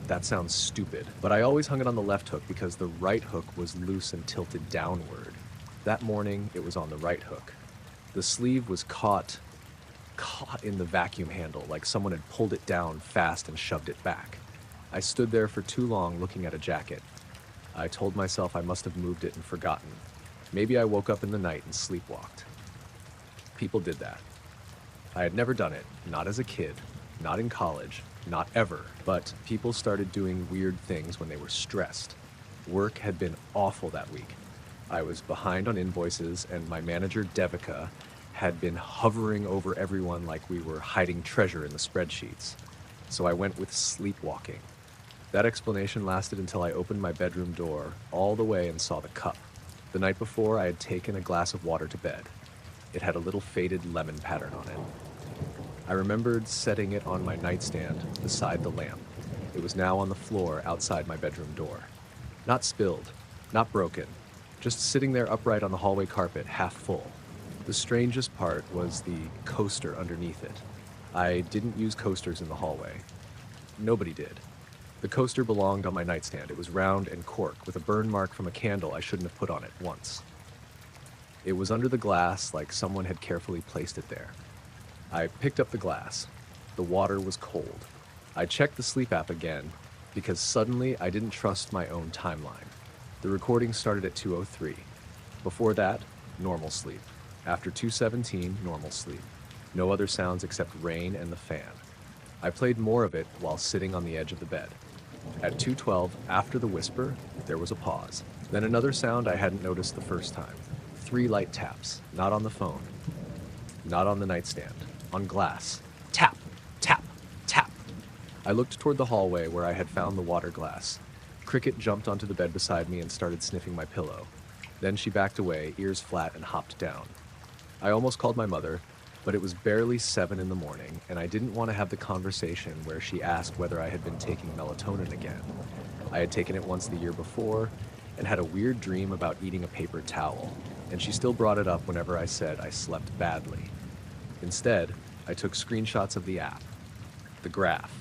That sounds stupid, but I always hung it on the left hook because the right hook was loose and tilted downward. That morning, it was on the right hook. The sleeve was caught in the vacuum handle, like someone had pulled it down fast and shoved it back. I stood there for too long looking at a jacket. I told myself I must have moved it and forgotten. Maybe I woke up in the night and sleepwalked. People did that. I had never done it, not as a kid, not in college, not ever, but people started doing weird things when they were stressed. Work had been awful that week. I was behind on invoices, and my manager, Devika, had been hovering over everyone like we were hiding treasure in the spreadsheets. So I went with sleepwalking. That explanation lasted until I opened my bedroom door all the way and saw the cup. The night before, I had taken a glass of water to bed. It had a little faded lemon pattern on it. I remembered setting it on my nightstand beside the lamp. It was now on the floor outside my bedroom door. Not spilled, not broken, just sitting there upright on the hallway carpet, half full. The strangest part was the coaster underneath it. I didn't use coasters in the hallway. Nobody did. The coaster belonged on my nightstand. It was round and cork, with a burn mark from a candle I shouldn't have put on it once. It was under the glass, like someone had carefully placed it there. I picked up the glass. The water was cold. I checked the sleep app again, because suddenly I didn't trust my own timeline. The recording started at 2:03. Before that, normal sleep. After 2:17, normal sleep. No other sounds except rain and the fan. I played more of it while sitting on the edge of the bed. At 2:12, after the whisper, there was a pause. Then another sound I hadn't noticed the first time. 3 light taps, not on the phone, not on the nightstand, on glass. Tap, tap, tap. I looked toward the hallway where I had found the water glass. Cricket jumped onto the bed beside me and started sniffing my pillow. Then she backed away, ears flat, and hopped down. I almost called my mother, but it was barely 7 in the morning, and I didn't want to have the conversation where she asked whether I had been taking melatonin again. I had taken it once the year before and had a weird dream about eating a paper towel, and she still brought it up whenever I said I slept badly. Instead, I took screenshots of the app, the graph,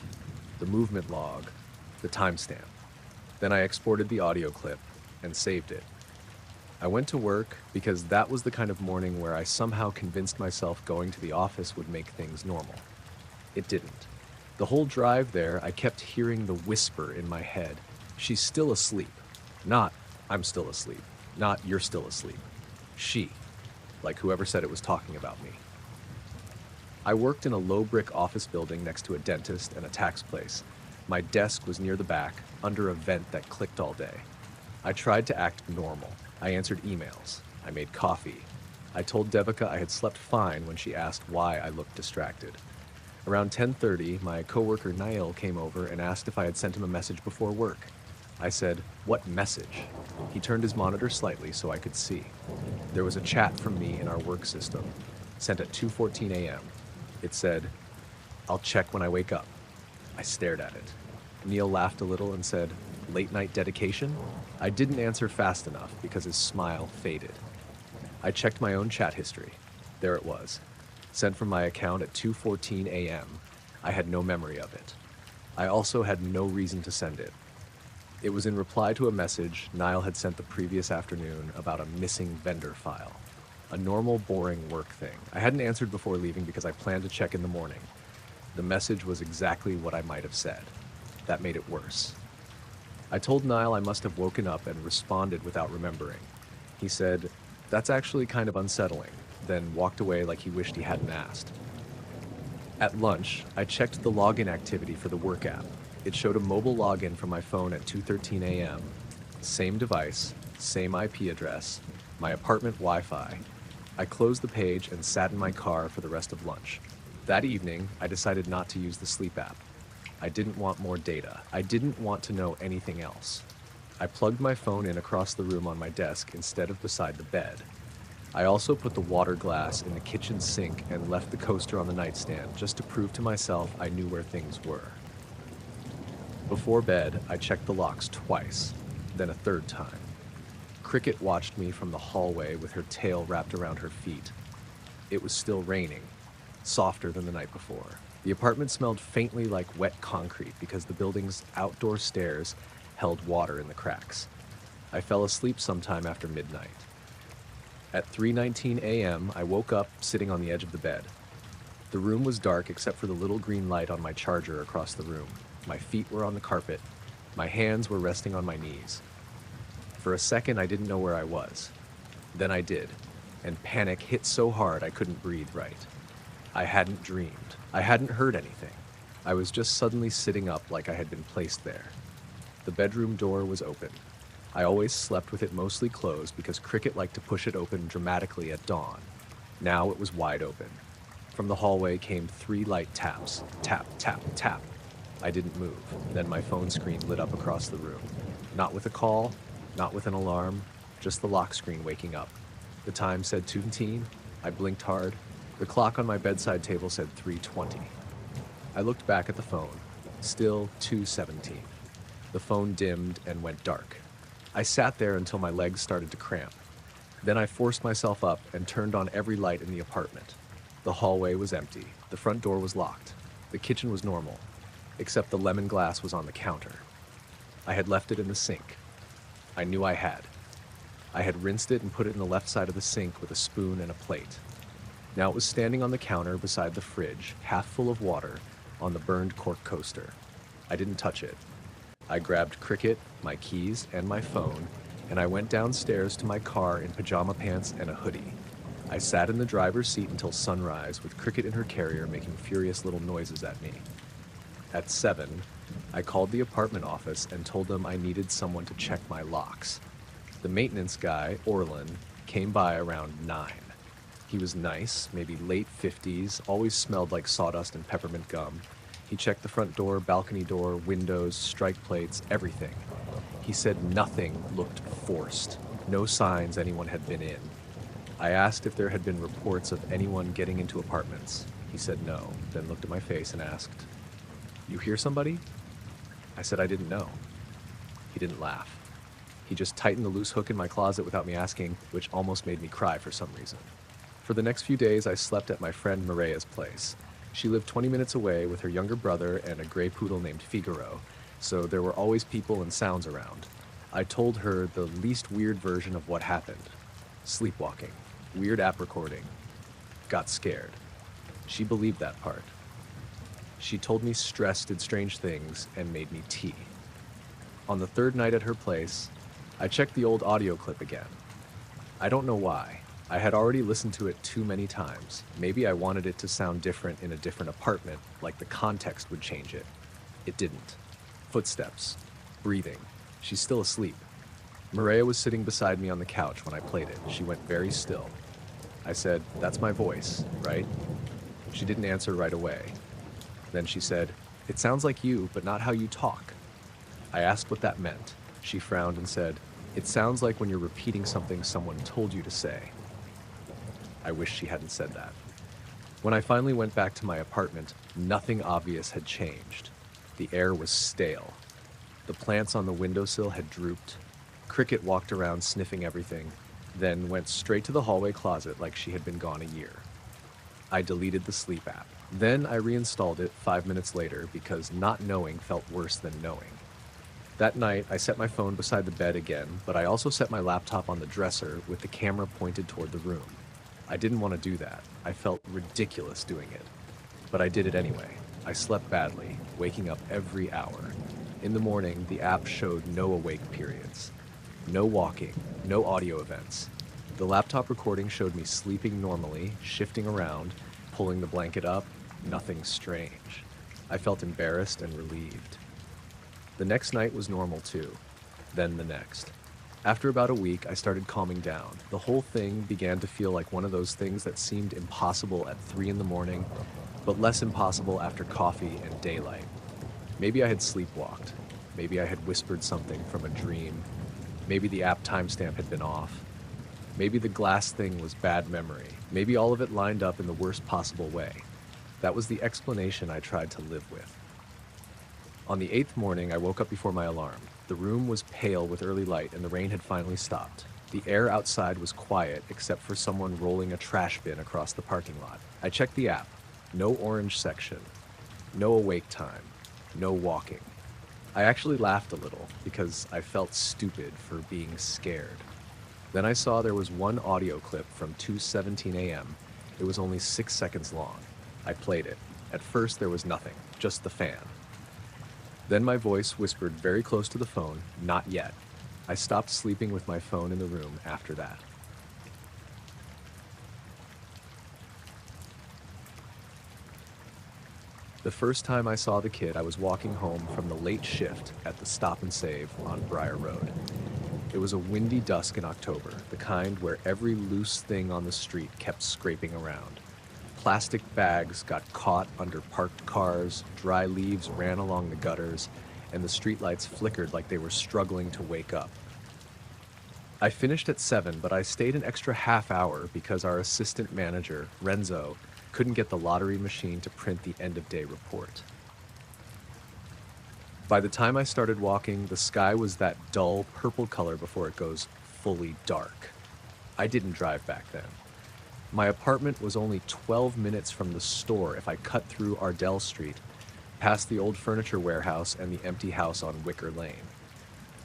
the movement log, the timestamp. Then I exported the audio clip and saved it. I went to work because that was the kind of morning where I somehow convinced myself going to the office would make things normal. It didn't. The whole drive there, I kept hearing the whisper in my head. She's still asleep. Not, I'm still asleep. Not, you're still asleep. She. Like whoever said it was talking about me. I worked in a low-brick office building next to a dentist and a tax place. My desk was near the back, under a vent that clicked all day. I tried to act normal. I answered emails. I made coffee. I told Devika I had slept fine when she asked why I looked distracted. Around 10:30, my coworker Niall came over and asked if I had sent him a message before work. I said, "What message?" He turned his monitor slightly so I could see. There was a chat from me in our work system, sent at 2:14 a.m. It said, "I'll check when I wake up." I stared at it. Neil laughed a little and said, "Late night dedication?" I didn't answer fast enough because his smile faded. I checked my own chat history. There it was, sent from my account at 2:14 a.m. I had no memory of it. I also had no reason to send it. It was in reply to a message Niall had sent the previous afternoon about a missing vendor file. A normal, boring work thing. I hadn't answered before leaving because I planned to check in the morning. The message was exactly what I might have said. That made it worse. I told Niall I must have woken up and responded without remembering. He said, "That's actually kind of unsettling," then walked away like he wished he hadn't asked. At lunch, I checked the login activity for the work app. It showed a mobile login from my phone at 2:13 a.m. Same device, same IP address, my apartment Wi-Fi. I closed the page and sat in my car for the rest of lunch. That evening, I decided not to use the sleep app. I didn't want more data. I didn't want to know anything else. I plugged my phone in across the room on my desk instead of beside the bed. I also put the water glass in the kitchen sink and left the coaster on the nightstand just to prove to myself I knew where things were. Before bed, I checked the locks twice, then a third time. Cricket watched me from the hallway with her tail wrapped around her feet. It was still raining, softer than the night before. The apartment smelled faintly like wet concrete because the building's outdoor stairs held water in the cracks. I fell asleep sometime after midnight. At 3:19 a.m., I woke up sitting on the edge of the bed. The room was dark except for the little green light on my charger across the room. My feet were on the carpet. My hands were resting on my knees. For a second, I didn't know where I was. Then I did, and panic hit so hard I couldn't breathe right. I hadn't dreamed. I hadn't heard anything. I was just suddenly sitting up like I had been placed there. The bedroom door was open. I always slept with it mostly closed because Cricket liked to push it open dramatically at dawn. Now it was wide open. From the hallway came 3 light taps. Tap, tap, tap. I didn't move. Then my phone screen lit up across the room. Not with a call, not with an alarm, just the lock screen waking up. The time said 2:15. I blinked hard. The clock on my bedside table said 3:20. I looked back at the phone. Still 2:17. The phone dimmed and went dark. I sat there until my legs started to cramp. Then I forced myself up and turned on every light in the apartment. The hallway was empty. The front door was locked. The kitchen was normal. except the lemon glass was on the counter. I had left it in the sink. I knew I had. I had rinsed it and put it in the left side of the sink with a spoon and a plate. Now it was standing on the counter beside the fridge, half full of water, on the burned cork coaster. I didn't touch it. I grabbed Cricket, my keys, and my phone, and I went downstairs to my car in pajama pants and a hoodie. I sat in the driver's seat until sunrise with Cricket in her carrier making furious little noises at me. At 7, I called the apartment office and told them I needed someone to check my locks. The maintenance guy, Orlin, came by around 9. He was nice, maybe late 50s, always smelled like sawdust and peppermint gum. He checked the front door, balcony door, windows, strike plates, everything. He said nothing looked forced, no signs anyone had been in. I asked if there had been reports of anyone getting into apartments. He said no, then looked at my face and asked, "You hear somebody?" I said I didn't know. He didn't laugh. He just tightened the loose hook in my closet without me asking, which almost made me cry for some reason. For the next few days, I slept at my friend Maria's place. She lived 20 minutes away with her younger brother and a gray poodle named Figaro, so there were always people and sounds around. I told her the least weird version of what happened. Sleepwalking, weird app recording, got scared. She believed that part. She told me stress did strange things and made me tea. On the third night at her place, I checked the old audio clip again. I don't know why. I had already listened to it too many times. Maybe I wanted it to sound different in a different apartment, like the context would change it. It didn't. Footsteps. Breathing. She's still asleep. Maria was sitting beside me on the couch when I played it. She went very still. I said, "That's my voice, right?" She didn't answer right away. Then she said, "It sounds like you, but not how you talk." I asked what that meant. She frowned and said, "It sounds like when you're repeating something someone told you to say." I wish she hadn't said that. When I finally went back to my apartment, nothing obvious had changed. The air was stale. The plants on the windowsill had drooped. Cricket walked around sniffing everything, then went straight to the hallway closet like she had been gone a year. I deleted the sleep app. Then I reinstalled it 5 minutes later because not knowing felt worse than knowing. That night, I set my phone beside the bed again, but I also set my laptop on the dresser with the camera pointed toward the room. I didn't want to do that. I felt ridiculous doing it. But I did it anyway. I slept badly, waking up every hour. In the morning, the app showed no awake periods. No walking, no audio events. The laptop recording showed me sleeping normally, shifting around, pulling the blanket up, nothing strange. I felt embarrassed and relieved. The next night was normal too. Then the next. After about a week, I started calming down. The whole thing began to feel like one of those things that seemed impossible at 3 in the morning, but less impossible after coffee and daylight. Maybe I had sleepwalked. Maybe I had whispered something from a dream. Maybe the app timestamp had been off. Maybe the glass thing was bad memory. Maybe all of it lined up in the worst possible way. That was the explanation I tried to live with. On the 8th morning, I woke up before my alarm. The room was pale with early light and the rain had finally stopped. The air outside was quiet except for someone rolling a trash bin across the parking lot. I checked the app. No orange section. No awake time. No walking. I actually laughed a little because I felt stupid for being scared. Then I saw there was one audio clip from 2:17 a.m. It was only 6 seconds long. I played it. At first there was nothing, just the fan. Then my voice whispered very close to the phone, "Not yet." I stopped sleeping with my phone in the room after that. The first time I saw the kid, I was walking home from the late shift at the Stop and Save on Briar Road. It was a windy dusk in October, the kind where every loose thing on the street kept scraping around. Plastic bags got caught under parked cars, dry leaves ran along the gutters, and the streetlights flickered like they were struggling to wake up. I finished at 7, but I stayed an extra half hour because our assistant manager, Renzo, couldn't get the lottery machine to print the end-of-day report. By the time I started walking, the sky was that dull purple color before it goes fully dark. I didn't drive back then. My apartment was only 12 minutes from the store if I cut through Ardell Street, past the old furniture warehouse and the empty house on Wicker Lane.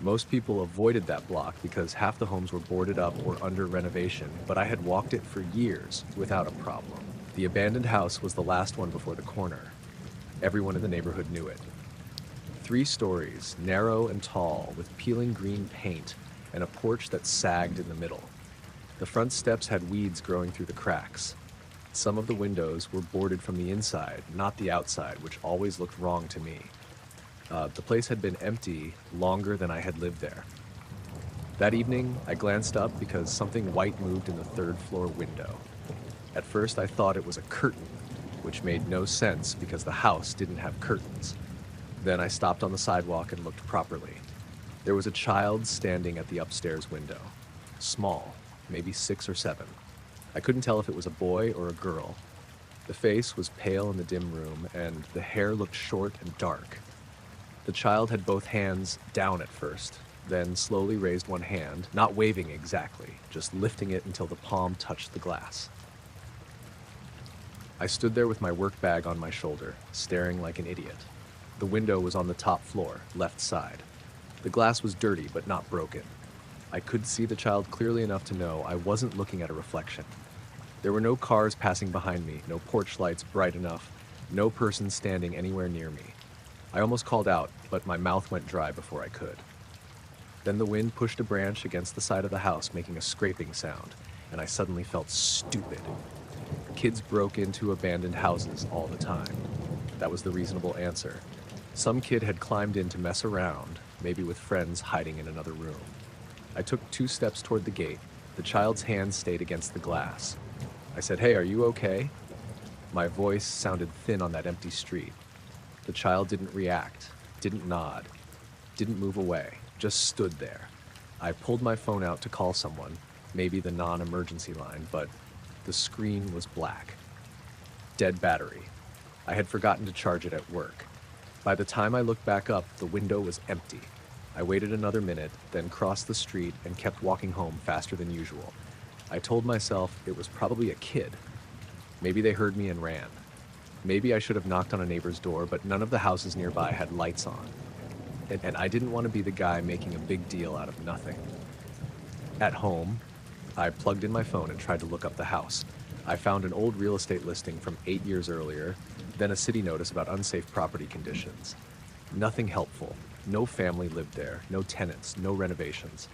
Most people avoided that block because half the homes were boarded up or under renovation, but I had walked it for years without a problem. The abandoned house was the last one before the corner. Everyone in the neighborhood knew it. 3 stories, narrow and tall, with peeling green paint and a porch that sagged in the middle. The front steps had weeds growing through the cracks. Some of the windows were boarded from the inside, not the outside, which always looked wrong to me. The place had been empty longer than I had lived there. That evening, I glanced up because something white moved in the 3rd floor window. At first, I thought it was a curtain, which made no sense because the house didn't have curtains. Then I stopped on the sidewalk and looked properly. There was a child standing at the upstairs window. Small, maybe 6 or 7. I couldn't tell if it was a boy or a girl. The face was pale in the dim room, and the hair looked short and dark. The child had both hands down at first, then slowly raised one hand, not waving exactly, just lifting it until the palm touched the glass. I stood there with my work bag on my shoulder, staring like an idiot. The window was on the top floor, left side. The glass was dirty, but not broken. I could see the child clearly enough to know I wasn't looking at a reflection. There were no cars passing behind me, no porch lights bright enough, no person standing anywhere near me. I almost called out, but my mouth went dry before I could. Then the wind pushed a branch against the side of the house, making a scraping sound, and I suddenly felt stupid. Kids broke into abandoned houses all the time. That was the reasonable answer. Some kid had climbed in to mess around, maybe with friends hiding in another room. I took 2 steps toward the gate. The child's hand stayed against the glass. I said, "Hey, are you okay?" My voice sounded thin on that empty street. The child didn't react, didn't nod, didn't move away, just stood there. I pulled my phone out to call someone, maybe the non-emergency line, but the screen was black. Dead battery. I had forgotten to charge it at work. By the time I looked back up, the window was empty. I waited another minute, then crossed the street and kept walking home faster than usual. I told myself it was probably a kid. Maybe they heard me and ran. Maybe I should have knocked on a neighbor's door, but none of the houses nearby had lights on. And I didn't want to be the guy making a big deal out of nothing. At home, I plugged in my phone and tried to look up the house. I found an old real estate listing from 8 years earlier, then a city notice about unsafe property conditions. Nothing helpful. No family lived there, no tenants, no renovations.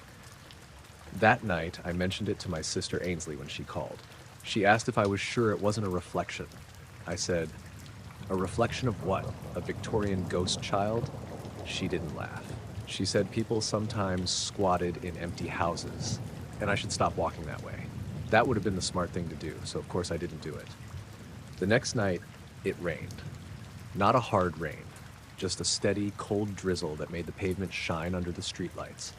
That night, I mentioned it to my sister Ainsley when she called. She asked if I was sure it wasn't a reflection. I said, "A reflection of what? A Victorian ghost child?" She didn't laugh. She said people sometimes squatted in empty houses, and I should stop walking that way. That would have been the smart thing to do, so of course I didn't do it. The next night, it rained. Not a hard rain, just a steady, cold drizzle that made the pavement shine under the streetlights.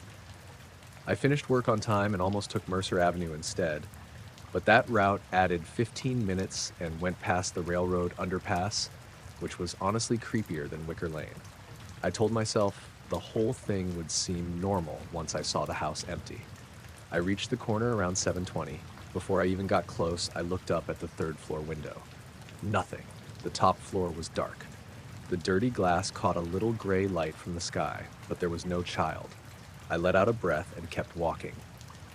I finished work on time and almost took Mercer Avenue instead, but that route added 15 minutes and went past the railroad underpass, which was honestly creepier than Wicker Lane. I told myself the whole thing would seem normal once I saw the house empty. I reached the corner around 7:20. Before I even got close, I looked up at the 3rd floor window. Nothing. The top floor was dark. The dirty glass caught a little gray light from the sky, but there was no child. I let out a breath and kept walking.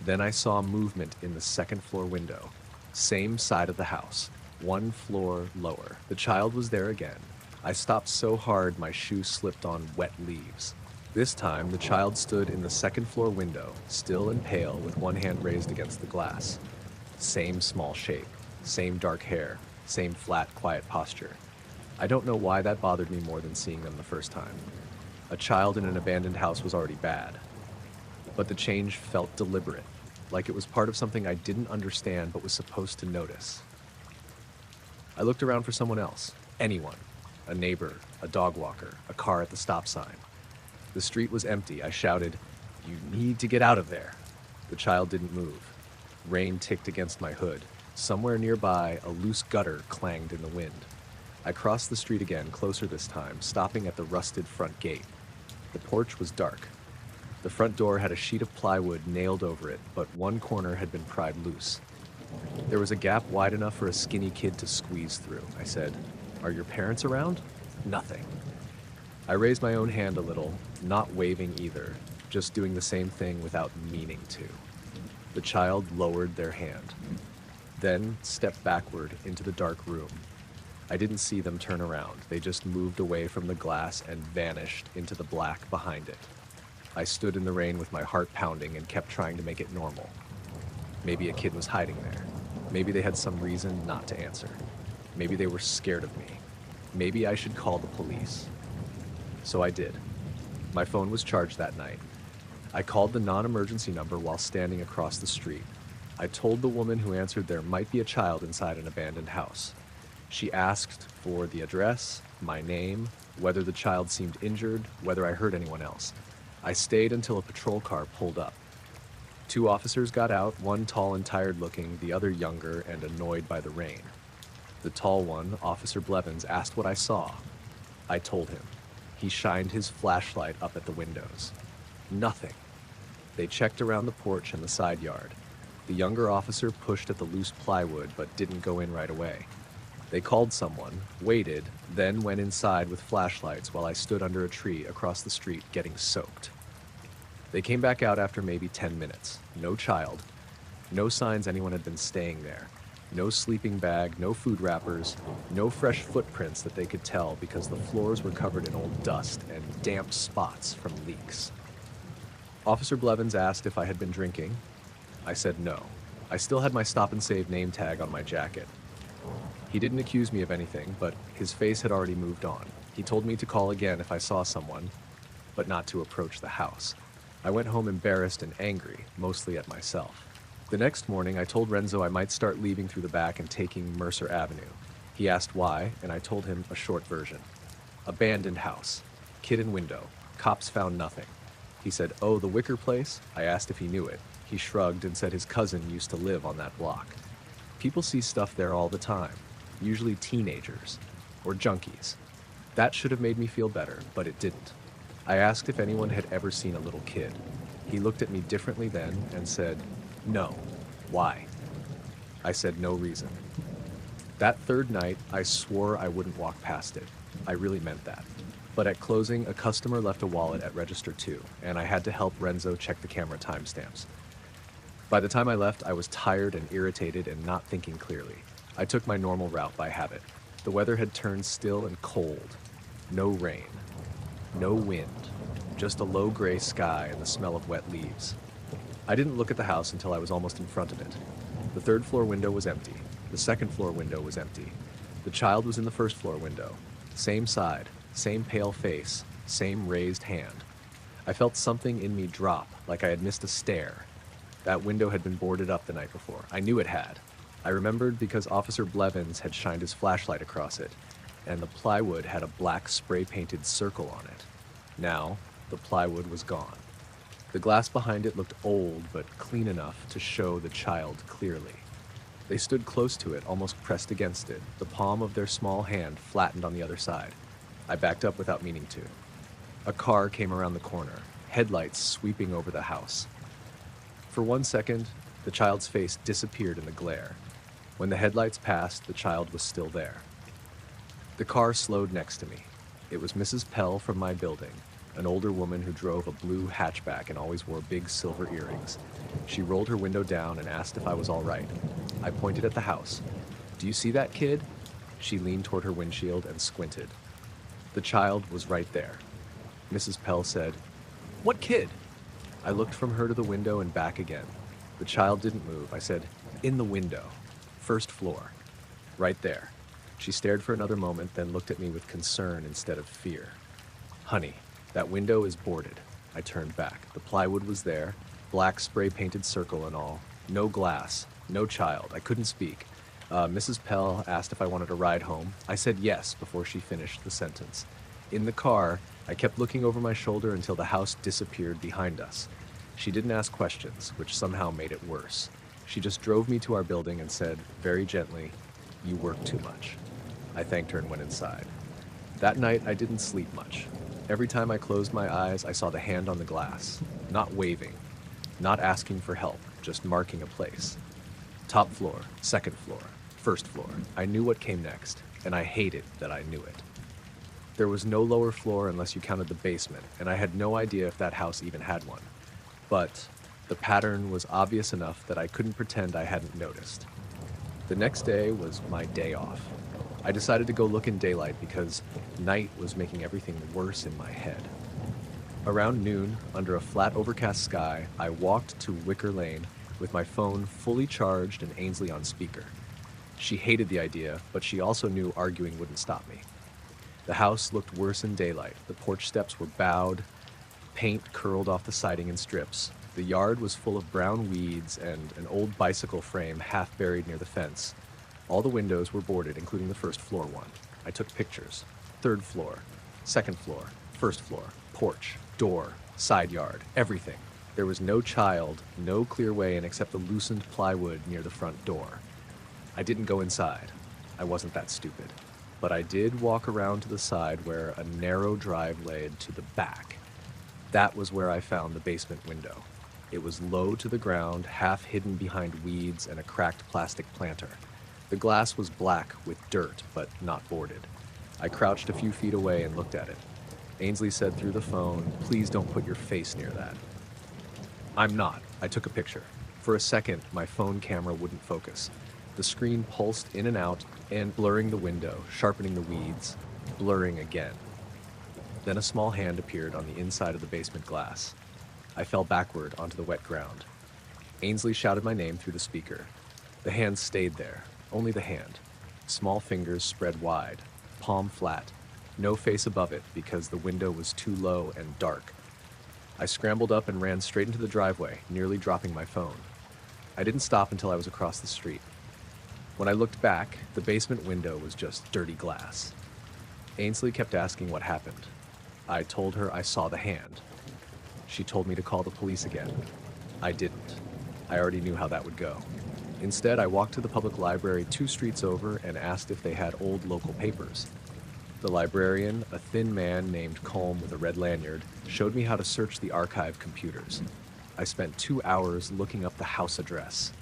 Then I saw movement in the 2nd floor window. Same side of the house, 1 floor lower. The child was there again. I stopped so hard my shoe slipped on wet leaves. This time, the child stood in the 2nd floor window, still and pale, with one hand raised against the glass. Same small shape, same dark hair, same flat, quiet posture. I don't know why that bothered me more than seeing them the first time. A child in an abandoned house was already bad. But the change felt deliberate, like it was part of something I didn't understand but was supposed to notice. I looked around for someone else, anyone, a neighbor, a dog walker, a car at the stop sign. The street was empty. I shouted, "You need to get out of there." The child didn't move. Rain ticked against my hood. Somewhere nearby, a loose gutter clanged in the wind. I crossed the street again, closer this time, stopping at the rusted front gate. The porch was dark. The front door had a sheet of plywood nailed over it, but one corner had been pried loose. There was a gap wide enough for a skinny kid to squeeze through. I said, "Are your parents around?" Nothing. I raised my own hand a little, not waving either, just doing the same thing without meaning to. The child lowered their hand, then stepped backward into the dark room. I didn't see them turn around. They just moved away from the glass and vanished into the black behind it. I stood in the rain with my heart pounding and kept trying to make it normal. Maybe a kid was hiding there. Maybe they had some reason not to answer. Maybe they were scared of me. Maybe I should call the police. So I did. My phone was charged that night. I called the non-emergency number while standing across the street. I told the woman who answered there might be a child inside an abandoned house. She asked for the address, my name, whether the child seemed injured, whether I heard anyone else. I stayed until a patrol car pulled up. 2 officers got out, one tall and tired looking, the other younger and annoyed by the rain. The tall one, Officer Blevins, asked what I saw. I told him. He shined his flashlight up at the windows. Nothing. They checked around the porch and the side yard. The younger officer pushed at the loose plywood but didn't go in right away. They called someone, waited, then went inside with flashlights while I stood under a tree across the street getting soaked. They came back out after maybe 10 minutes. No child. No signs anyone had been staying there. No sleeping bag, no food wrappers, no fresh footprints that they could tell because the floors were covered in old dust and damp spots from leaks. Officer Blevins asked if I had been drinking. I said no. I still had my Stop and Save name tag on my jacket. He didn't accuse me of anything, but his face had already moved on. He told me to call again if I saw someone, but not to approach the house. I went home embarrassed and angry, mostly at myself. The next morning, I told Renzo I might start leaving through the back and taking Mercer Avenue. He asked why, and I told him a short version. Abandoned house. Kid in window. Cops found nothing. He said, "Oh, the Wicker place?" I asked if he knew it. He shrugged and said his cousin used to live on that block. People see stuff there all the time, usually teenagers or junkies. That should have made me feel better, but it didn't. I asked if anyone had ever seen a little kid. He looked at me differently then and said, "No. Why?" I said no reason. That third night, I swore I wouldn't walk past it. I really meant that. But at closing, a customer left a wallet at register 2, and I had to help Renzo check the camera timestamps. By the time I left, I was tired and irritated and not thinking clearly. I took my normal route by habit. The weather had turned still and cold. No rain. No wind. Just a low gray sky and the smell of wet leaves. I didn't look at the house until I was almost in front of it. The 3rd floor window was empty. The 2nd floor window was empty. The child was in the 1st floor window. Same side, same pale face, same raised hand. I felt something in me drop, like I had missed a stair. That window had been boarded up the night before. I knew it had. I remembered because Officer Blevins had shined his flashlight across it, and the plywood had a black spray-painted circle on it. Now, the plywood was gone. The glass behind it looked old, but clean enough to show the child clearly. They stood close to it, almost pressed against it, the palm of their small hand flattened on the other side. I backed up without meaning to. A car came around the corner, headlights sweeping over the house. For 1 second, the child's face disappeared in the glare. When the headlights passed, the child was still there. The car slowed next to me. It was Mrs. Pell from my building, an older woman who drove a blue hatchback and always wore big silver earrings. She rolled her window down and asked if I was all right. I pointed at the house. "Do you see that kid?" She leaned toward her windshield and squinted. The child was right there. Mrs. Pell said, "What kid?" I looked from her to the window and back again. The child didn't move. I said, "In the window. 1st floor. Right there." She stared for another moment, then looked at me with concern instead of fear. "Honey, that window is boarded." I turned back. The plywood was there, black spray-painted circle and all. No glass, no child. I couldn't speak. Mrs. Pell asked if I wanted a ride home. I said yes before she finished the sentence. In the car, I kept looking over my shoulder until the house disappeared behind us. She didn't ask questions, which somehow made it worse. She just drove me to our building and said, very gently, "You work too much." I thanked her and went inside. That night, I didn't sleep much. Every time I closed my eyes, I saw the hand on the glass, not waving, not asking for help, just marking a place. Top floor, 2nd floor, 1st floor. I knew what came next, and I hated that I knew it. There was no lower floor unless you counted the basement, and I had no idea if that house even had one. But the pattern was obvious enough that I couldn't pretend I hadn't noticed. The next day was my day off. I decided to go look in daylight because night was making everything worse in my head. Around noon, under a flat overcast sky, I walked to Wicker Lane with my phone fully charged and Ainsley on speaker. She hated the idea, but she also knew arguing wouldn't stop me. The house looked worse in daylight. The porch steps were bowed, paint curled off the siding in strips. The yard was full of brown weeds and an old bicycle frame half buried near the fence. All the windows were boarded, including the first floor one. I took pictures. Third floor, second floor, first floor, porch, door, side yard, everything. There was no child, no clear way in except the loosened plywood near the front door. I didn't go inside. I wasn't that stupid. But I did walk around to the side where a narrow drive led to the back. That was where I found the basement window. It was low to the ground, half hidden behind weeds and a cracked plastic planter. The glass was black with dirt, but not boarded. I crouched a few feet away and looked at it. Ainsley said through the phone, "Please don't put your face near that." I'm not. I took a picture. For a second, my phone camera wouldn't focus. The screen pulsed in and out, and blurring the window, sharpening the weeds, blurring again. Then a small hand appeared on the inside of the basement glass. I fell backward onto the wet ground. Ainsley shouted my name through the speaker. The hand stayed there, only the hand. Small fingers spread wide, palm flat, no face above it because the window was too low and dark. I scrambled up and ran straight into the driveway, nearly dropping my phone. I didn't stop until I was across the street. When I looked back, the basement window was just dirty glass. Ainsley kept asking what happened. I told her I saw the hand. She told me to call the police again. I didn't. I already knew how that would go. Instead, I walked to the public library 2 streets over and asked if they had old local papers. The librarian, a thin man named Colm with a red lanyard, showed me how to search the archive computers. I spent 2 hours looking up the house address.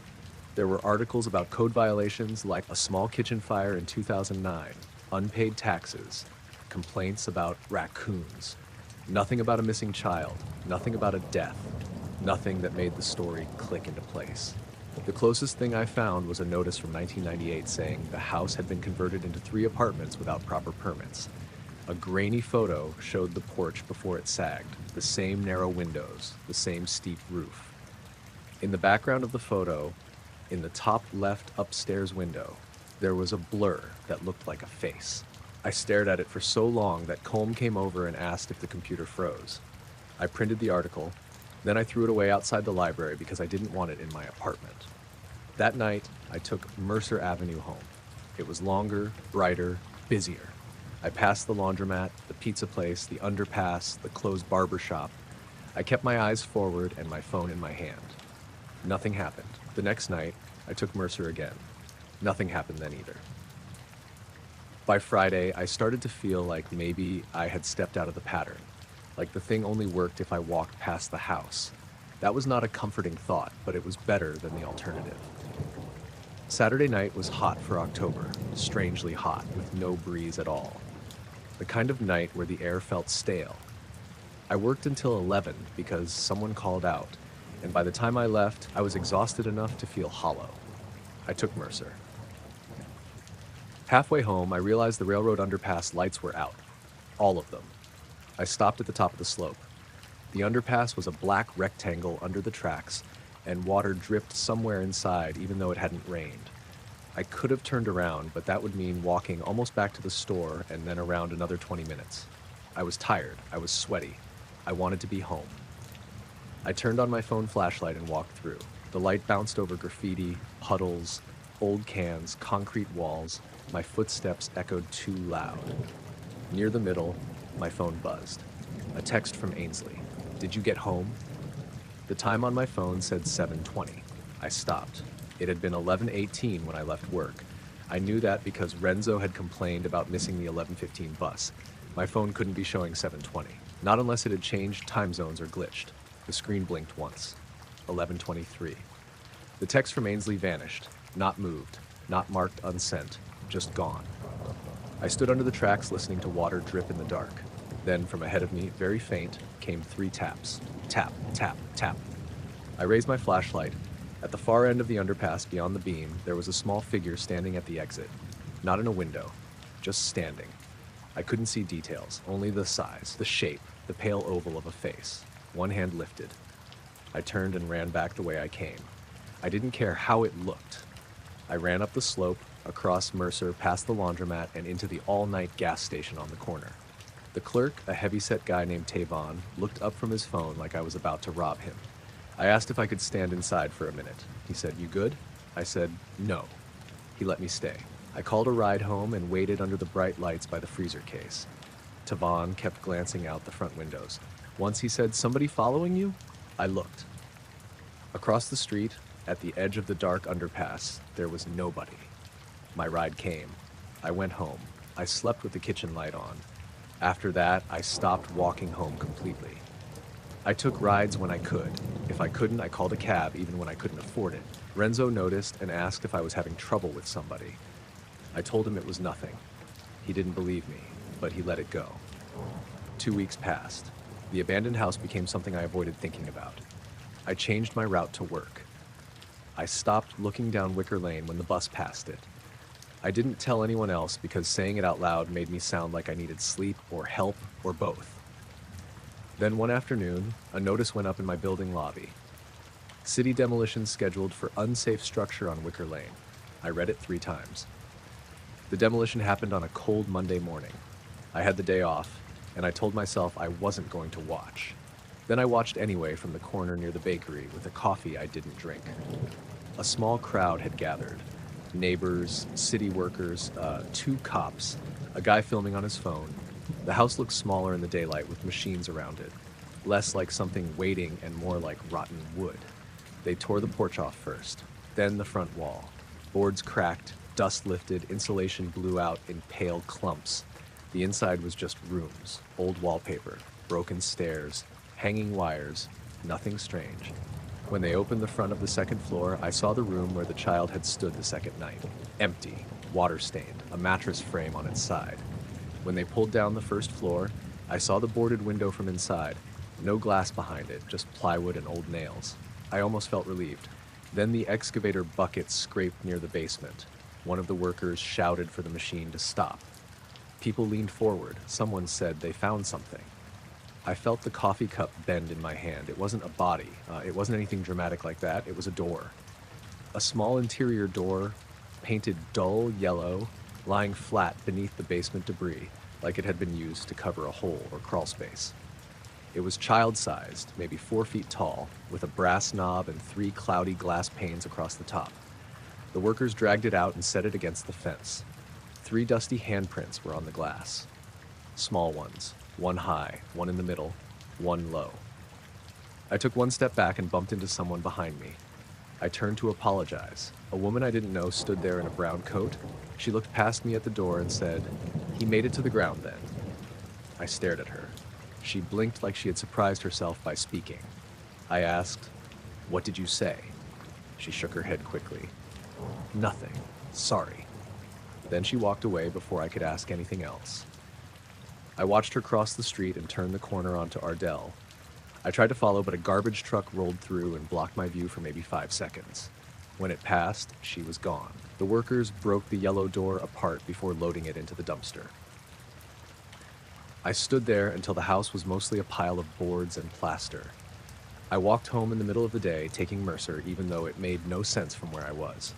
There were articles about code violations like a small kitchen fire in 2009, unpaid taxes, complaints about raccoons. Nothing about a missing child, nothing about a death, nothing that made the story click into place. The closest thing I found was a notice from 1998 saying the house had been converted into 3 apartments without proper permits. A grainy photo showed the porch before it sagged, the same narrow windows, the same steep roof. In the background of the photo, in the top left upstairs window, there was a blur that looked like a face. I stared at it for so long that Colm came over and asked if the computer froze. I printed the article, then I threw it away outside the library because I didn't want it in my apartment. That night, I took Mercer Avenue home. It was longer, brighter, busier. I passed the laundromat, the pizza place, the underpass, the closed barber shop. I kept my eyes forward and my phone in my hand. Nothing happened. The next night, I took Mercer again. Nothing happened then either. By Friday, I started to feel like maybe I had stepped out of the pattern, like the thing only worked if I walked past the house. That was not a comforting thought, but it was better than the alternative. Saturday night was hot for October, strangely hot, with no breeze at all. The kind of night where the air felt stale. I worked until 11 because someone called out, and by the time I left, I was exhausted enough to feel hollow. I took Mercer. Halfway home, I realized the railroad underpass lights were out. All of them. I stopped at the top of the slope. The underpass was a black rectangle under the tracks, and water dripped somewhere inside even though it hadn't rained. I could have turned around, but that would mean walking almost back to the store and then around another 20 minutes. I was tired. I was sweaty. I wanted to be home. I turned on my phone flashlight and walked through. The light bounced over graffiti, puddles, old cans, concrete walls. My footsteps echoed too loud. Near the middle, my phone buzzed. A text from Ainsley. "Did you get home?" The time on my phone said 7:20. I stopped. It had been 11:18 when I left work. I knew that because Renzo had complained about missing the 11:15 bus. My phone couldn't be showing 7:20, not unless it had changed time zones or glitched. The screen blinked once. 11:23. The text from Ainsley vanished, not moved, not marked unsent, just gone. I stood under the tracks listening to water drip in the dark. Then, from ahead of me, very faint, came 3 taps. Tap, tap, tap. I raised my flashlight. At the far end of the underpass beyond the beam, there was a small figure standing at the exit. Not in a window, just standing. I couldn't see details, only the size, the shape, the pale oval of a face. One hand lifted. I turned and ran back the way I came. I didn't care how it looked. I ran up the slope, across Mercer, past the laundromat, and into the all-night gas station on the corner. The clerk, a heavy-set guy named Tavon, looked up from his phone like I was about to rob him. I asked if I could stand inside for a minute. He said, "You good?" I said, "No." He let me stay. I called a ride home and waited under the bright lights by the freezer case. Tavon kept glancing out the front windows. Once he said, "Somebody following you?" I looked. Across the street, at the edge of the dark underpass, there was nobody. My ride came. I went home. I slept with the kitchen light on. After that, I stopped walking home completely. I took rides when I could. If I couldn't, I called a cab even when I couldn't afford it. Renzo noticed and asked if I was having trouble with somebody. I told him it was nothing. He didn't believe me, but he let it go. 2 weeks passed. The abandoned house became something I avoided thinking about. I changed my route to work. I stopped looking down Wicker Lane when the bus passed it. I didn't tell anyone else because saying it out loud made me sound like I needed sleep or help or both. Then one afternoon, a notice went up in my building lobby. City demolition scheduled for unsafe structure on Wicker Lane. I read it 3 times. The demolition happened on a cold Monday morning. I had the day off, and I told myself I wasn't going to watch. Then I watched anyway from the corner near the bakery with a coffee I didn't drink. A small crowd had gathered. Neighbors, city workers, 2 cops, a guy filming on his phone. The house looked smaller in the daylight with machines around it, less like something waiting and more like rotten wood. They tore the porch off first, then the front wall. Boards cracked, dust lifted, insulation blew out in pale clumps. The inside was just rooms, old wallpaper, broken stairs, hanging wires, nothing strange. When they opened the front of the 2nd floor, I saw the room where the child had stood the 2nd night. Empty, water-stained, a mattress frame on its side. When they pulled down the 1st floor, I saw the boarded window from inside. No glass behind it, just plywood and old nails. I almost felt relieved. Then the excavator bucket scraped near the basement. One of the workers shouted for the machine to stop. People leaned forward. Someone said they found something. I felt the coffee cup bend in my hand. It wasn't a body. It wasn't anything dramatic like that. It was a door. A small interior door, painted dull yellow, lying flat beneath the basement debris, like it had been used to cover a hole or crawl space. It was child-sized, maybe 4 feet tall, with a brass knob and 3 cloudy glass panes across the top. The workers dragged it out and set it against the fence. 3 dusty handprints were on the glass. Small ones, 1 high, 1 in the middle, 1 low. I took 1 step back and bumped into someone behind me. I turned to apologize. A woman I didn't know stood there in a brown coat. She looked past me at the door and said, "He made it to the ground then." I stared at her. She blinked like she had surprised herself by speaking. I asked, "What did you say?" She shook her head quickly. "Nothing. Sorry." Then she walked away before I could ask anything else. I watched her cross the street and turn the corner onto Ardell. I tried to follow, but a garbage truck rolled through and blocked my view for maybe 5 seconds. When it passed, she was gone. The workers broke the yellow door apart before loading it into the dumpster. I stood there until the house was mostly a pile of boards and plaster. I walked home in the middle of the day, taking Mercer, even though it made no sense from where I was.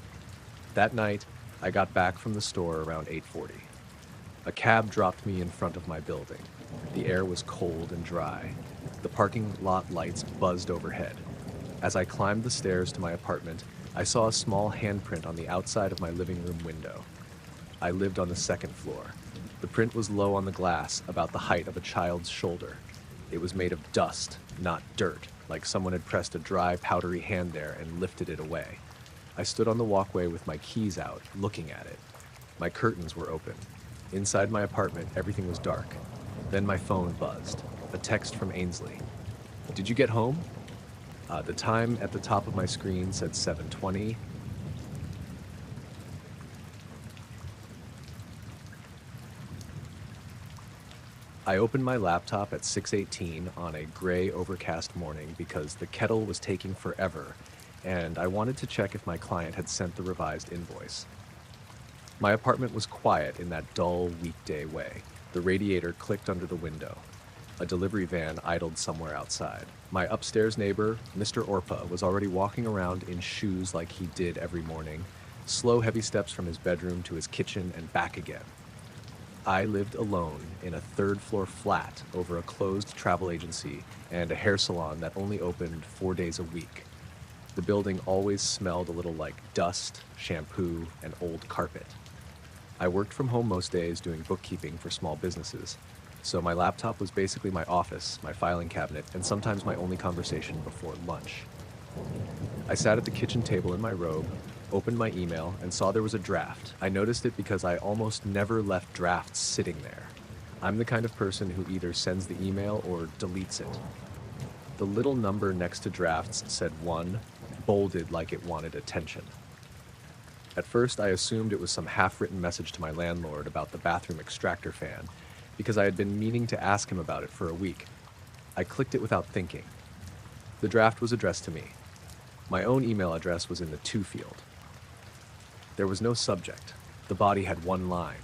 That night, I got back from the store around 8:40. A cab dropped me in front of my building. The air was cold and dry. The parking lot lights buzzed overhead. As I climbed the stairs to my apartment, I saw a small handprint on the outside of my living room window. I lived on the 2nd floor. The print was low on the glass, about the height of a child's shoulder. It was made of dust, not dirt, like someone had pressed a dry, powdery hand there and lifted it away. I stood on the walkway with my keys out, looking at it. My curtains were open. Inside my apartment, everything was dark. Then my phone buzzed. A text from Ainsley. "Did you get home?" The time at the top of my screen said 7:20. I opened my laptop at 6:18 on a gray, overcast morning because the kettle was taking forever, and I wanted to check if my client had sent the revised invoice. My apartment was quiet in that dull, weekday way. The radiator clicked under the window. A delivery van idled somewhere outside. My upstairs neighbor, Mr. Orpa, was already walking around in shoes like he did every morning, slow, heavy steps from his bedroom to his kitchen and back again. I lived alone in a third-floor flat over a closed travel agency and a hair salon that only opened 4 days a week. The building always smelled a little like dust, shampoo, and old carpet. I worked from home most days doing bookkeeping for small businesses, so my laptop was basically my office, my filing cabinet, and sometimes my only conversation before lunch. I sat at the kitchen table in my robe, opened my email, and saw there was a draft. I noticed it because I almost never left drafts sitting there. I'm the kind of person who either sends the email or deletes it. The little number next to drafts said 1, bolded like it wanted attention. At first, I assumed it was some half-written message to my landlord about the bathroom extractor fan, because I had been meaning to ask him about it for a week. I clicked it without thinking. The draft was addressed to me. My own email address was in the to field. There was no subject. The body had one line.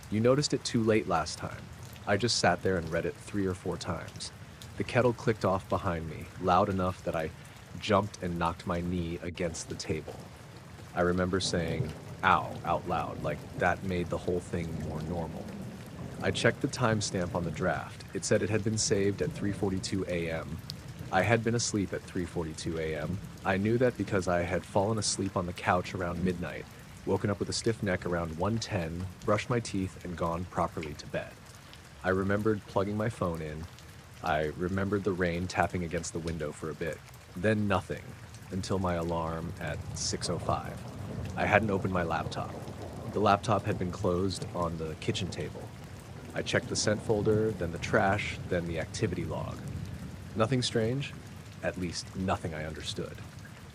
You noticed it too late last time. I just sat there and read it 3 or 4 times. The kettle clicked off behind me, loud enough that I jumped and knocked my knee against the table. I remember saying, "Ow," out loud, like that made the whole thing more normal. I checked the timestamp on the draft. It said it had been saved at 3:42 a.m. I had been asleep at 3:42 a.m. I knew that because I had fallen asleep on the couch around midnight, woken up with a stiff neck around 1:10, brushed my teeth, and gone properly to bed. I remembered plugging my phone in. I remembered the rain tapping against the window for a bit. Then nothing, until my alarm at 6:05. I hadn't opened my laptop. The laptop had been closed on the kitchen table. I checked the sent folder, then the trash, then the activity log. Nothing strange, at least nothing I understood.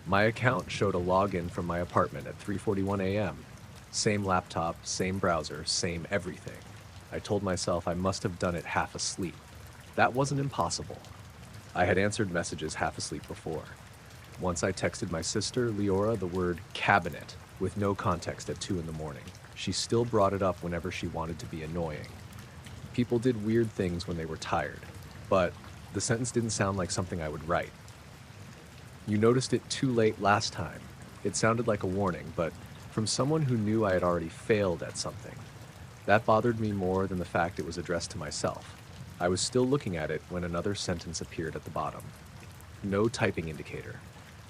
My account showed a login from my apartment at 3:41 a.m. Same laptop, same browser, same everything. I told myself I must have done it half asleep. That wasn't impossible. I had answered messages half asleep before. Once I texted my sister, Leora, the word cabinet with no context at 2 in the morning. She still brought it up whenever she wanted to be annoying. People did weird things when they were tired, but the sentence didn't sound like something I would write. You noticed it too late last time. It sounded like a warning, but from someone who knew I had already failed at something. That bothered me more than the fact it was addressed to myself. I was still looking at it when another sentence appeared at the bottom. No typing indicator.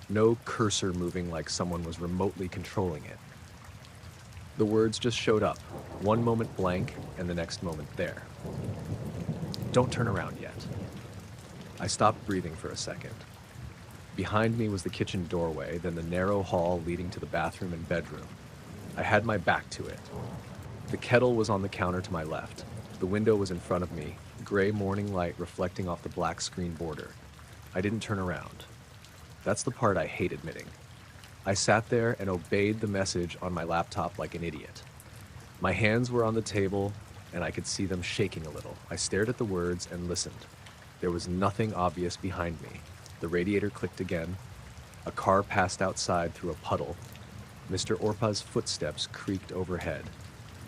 No cursor moving like someone was remotely controlling it. The words just showed up, one moment blank and the next moment there. Don't turn around yet. I stopped breathing for a second. Behind me was the kitchen doorway, then the narrow hall leading to the bathroom and bedroom. I had my back to it. The kettle was on the counter to my left. The window was in front of me, gray morning light reflecting off the black screen border. I didn't turn around. That's the part I hate admitting. I sat there and obeyed the message on my laptop like an idiot. My hands were on the table, and I could see them shaking a little. I stared at the words and listened. There was nothing obvious behind me. The radiator clicked again. A car passed outside through a puddle. Mr. Orpa's footsteps creaked overhead.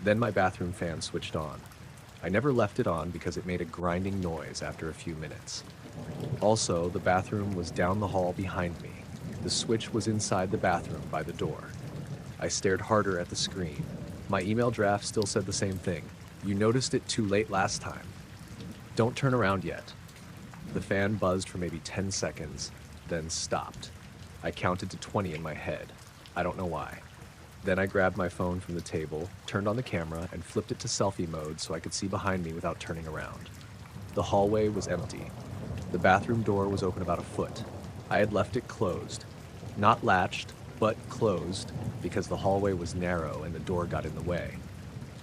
Then my bathroom fan switched on. I never left it on because it made a grinding noise after a few minutes. Also, the bathroom was down the hall behind me. The switch was inside the bathroom by the door. I stared harder at the screen. My email draft still said the same thing. You noticed it too late last time. Don't turn around yet. The fan buzzed for maybe 10 seconds, then stopped. I counted to 20 in my head. I don't know why. Then I grabbed my phone from the table, turned on the camera, and flipped it to selfie mode so I could see behind me without turning around. The hallway was empty. The bathroom door was open about a foot. I had left it closed. Not latched, but closed, because the hallway was narrow and the door got in the way.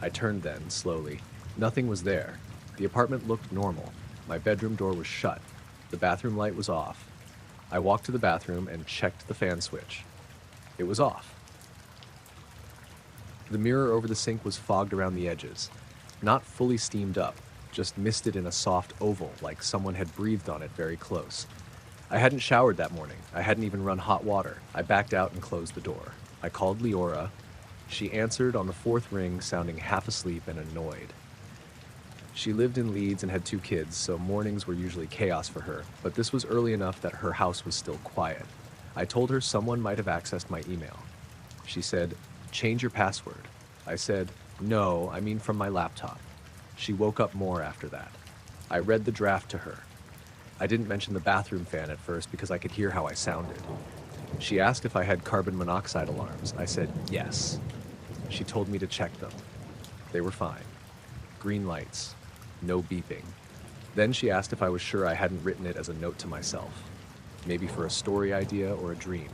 I turned then, slowly. Nothing was there. The apartment looked normal. My bedroom door was shut. The bathroom light was off. I walked to the bathroom and checked the fan switch. It was off. The mirror over the sink was fogged around the edges. Not fully steamed up, just misted in a soft oval, like someone had breathed on it very close. I hadn't showered that morning. I hadn't even run hot water. I backed out and closed the door. I called Leora. She answered on the fourth ring, sounding half asleep and annoyed. She lived in Leeds and had 2 kids, so mornings were usually chaos for her, but this was early enough that her house was still quiet. I told her someone might have accessed my email. She said, "Change your password." I said, "No, I mean from my laptop." She woke up more after that. I read the draft to her. I didn't mention the bathroom fan at first because I could hear how I sounded. She asked if I had carbon monoxide alarms. I said yes. She told me to check them. They were fine. Green lights. No beeping. Then she asked if I was sure I hadn't written it as a note to myself. Maybe for a story idea or a dream.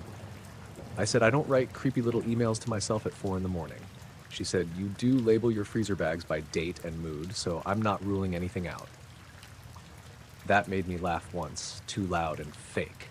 I said I don't write creepy little emails to myself at 4 in the morning. She said, "You do label your freezer bags by date and mood, so I'm not ruling anything out." That made me laugh once, too loud and fake.